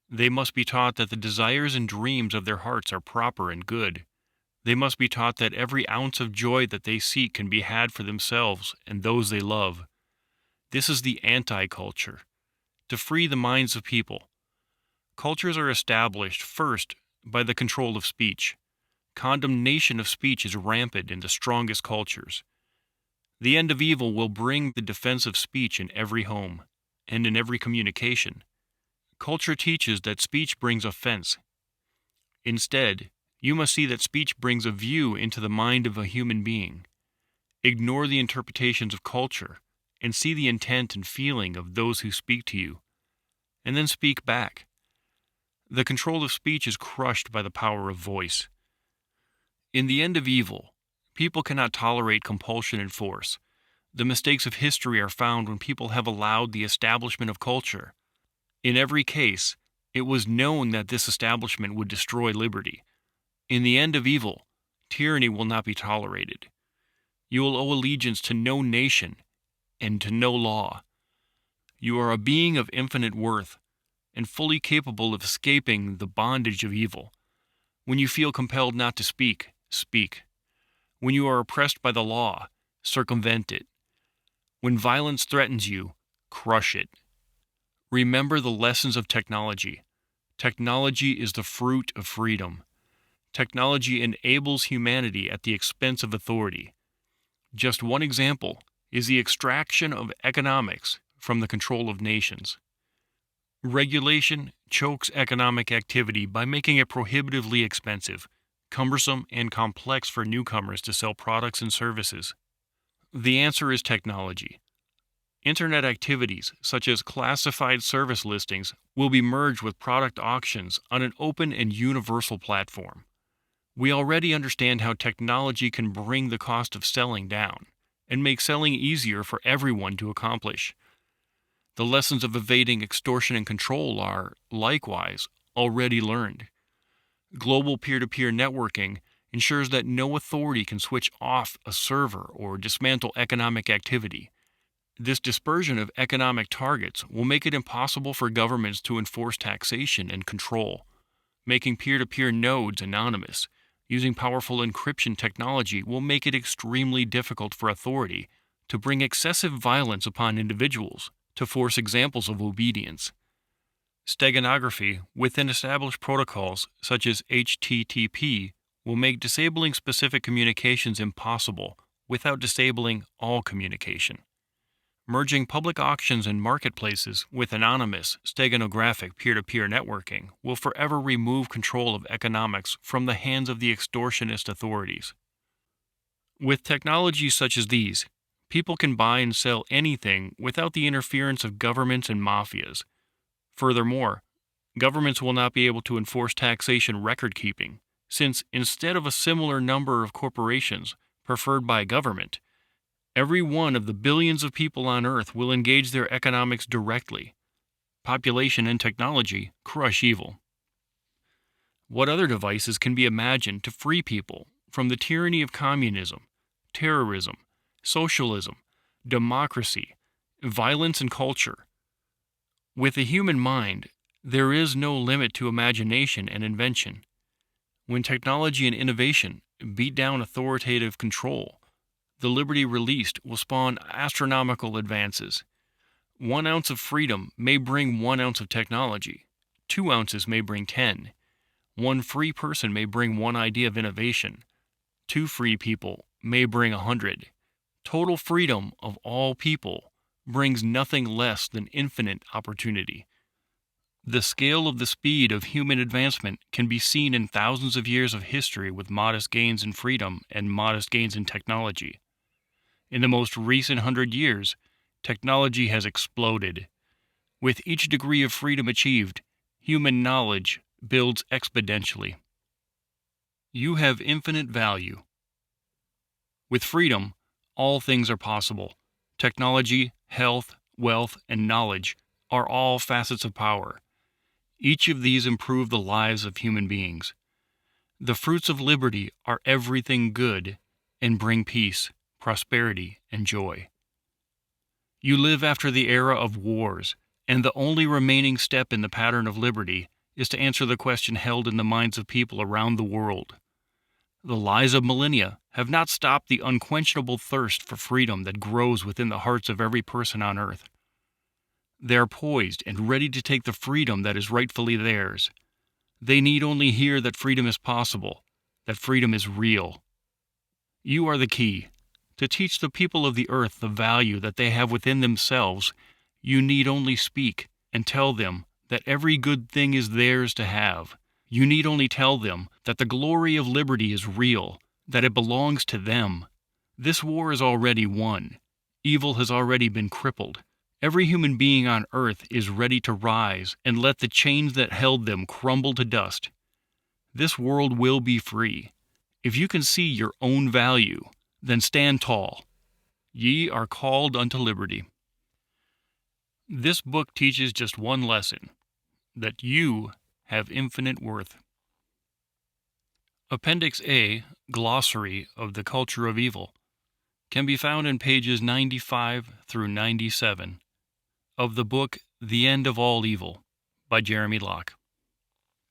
They must be taught that the desires and dreams of their hearts are proper and good. They must be taught that every ounce of joy that they seek can be had for themselves and those they love. This is the anti-culture, to free the minds of people. Cultures are established first by the control of speech. Condemnation of speech is rampant in the strongest cultures. The end of evil will bring the defense of speech in every home. and in every communication. Culture teaches that speech brings offense. Instead, you must see that speech brings a view into the mind of a human being. Ignore the interpretations of culture and see the intent and feeling of those who speak to you, and then speak back. The control of speech is crushed by the power of voice. In the end of evil, people cannot tolerate compulsion and force. The mistakes of history are found when people have allowed the establishment of culture. In every case, it was known that this establishment would destroy liberty. In the end of evil, tyranny will not be tolerated. You will owe allegiance to no nation and to no law. You are a being of infinite worth and fully capable of escaping the bondage of evil. When you feel compelled not to speak, speak. When you are oppressed by the law, circumvent it. When violence threatens you, crush it. Remember the lessons of technology. Technology is the fruit of freedom. Technology enables humanity at the expense of authority. Just one example is the extraction of economics from the control of nations. Regulation chokes economic activity by making it prohibitively expensive, cumbersome, and complex for newcomers to sell products and services. The answer is technology. Internet activities, such as classified service listings, will be merged with product auctions on an open and universal platform. We already understand how technology can bring the cost of selling down and make selling easier for everyone to accomplish. The lessons of evading extortion and control are, likewise, already learned. Global peer-to-peer networking ensures that no authority can switch off a server or dismantle economic activity. This dispersion of economic targets will make it impossible for governments to enforce taxation and control. Making peer-to-peer nodes anonymous, using powerful encryption technology will make it extremely difficult for authority to bring excessive violence upon individuals to force examples of obedience. Steganography within established protocols such as HTTP will make disabling specific communications impossible without disabling all communication. Merging public auctions and marketplaces with anonymous, steganographic peer-to-peer networking will forever remove control of economics from the hands of the extortionist authorities. With technologies such as these, people can buy and sell anything without the interference of governments and mafias. Furthermore, governments will not be able to enforce taxation record-keeping, since instead of a similar number of corporations preferred by government, every one of the billions of people on Earth will engage their economics directly. Population and technology crush evil. What other devices can be imagined to free people from the tyranny of communism, terrorism, socialism, democracy, violence, and culture? With the human mind, there is no limit to imagination and invention. When technology and innovation beat down authoritative control, the liberty released will spawn astronomical advances. 1 ounce of freedom may bring 1 ounce of technology. 2 ounces may bring 10. 1 free person may bring 1 idea of innovation. 2 free people may bring 100. Total freedom of all people brings nothing less than infinite opportunity. The scale of the speed of human advancement can be seen in thousands of years of history with modest gains in freedom and modest gains in technology. In the most recent 100 years, technology has exploded. With each degree of freedom achieved, human knowledge builds exponentially. You have infinite value. With freedom, all things are possible. Technology, health, wealth, and knowledge are all facets of power. Each of these improve the lives of human beings. The fruits of liberty are everything good and bring peace, prosperity, and joy. You live after the era of wars, and the only remaining step in the pattern of liberty is to answer the question held in the minds of people around the world. The lies of millennia have not stopped the unquenchable thirst for freedom that grows within the hearts of every person on earth. They are poised and ready to take the freedom that is rightfully theirs. They need only hear that freedom is possible, that freedom is real. You are the key. To teach the people of the earth the value that they have within themselves, You need only speak and tell them that every good thing is theirs to have. You need only tell them that the glory of liberty is real, that it belongs to them. This war is already won. Evil has already been crippled. Every human being on earth is ready to rise and let the chains that held them crumble to dust. This world will be free. If you can see your own value, then stand tall. Ye are called unto liberty. This book teaches just one lesson, that you have infinite worth. Appendix A, Glossary of the Culture of Evil, can be found in pages 95 through 97 of the book The End of All Evil by Jeremy Locke.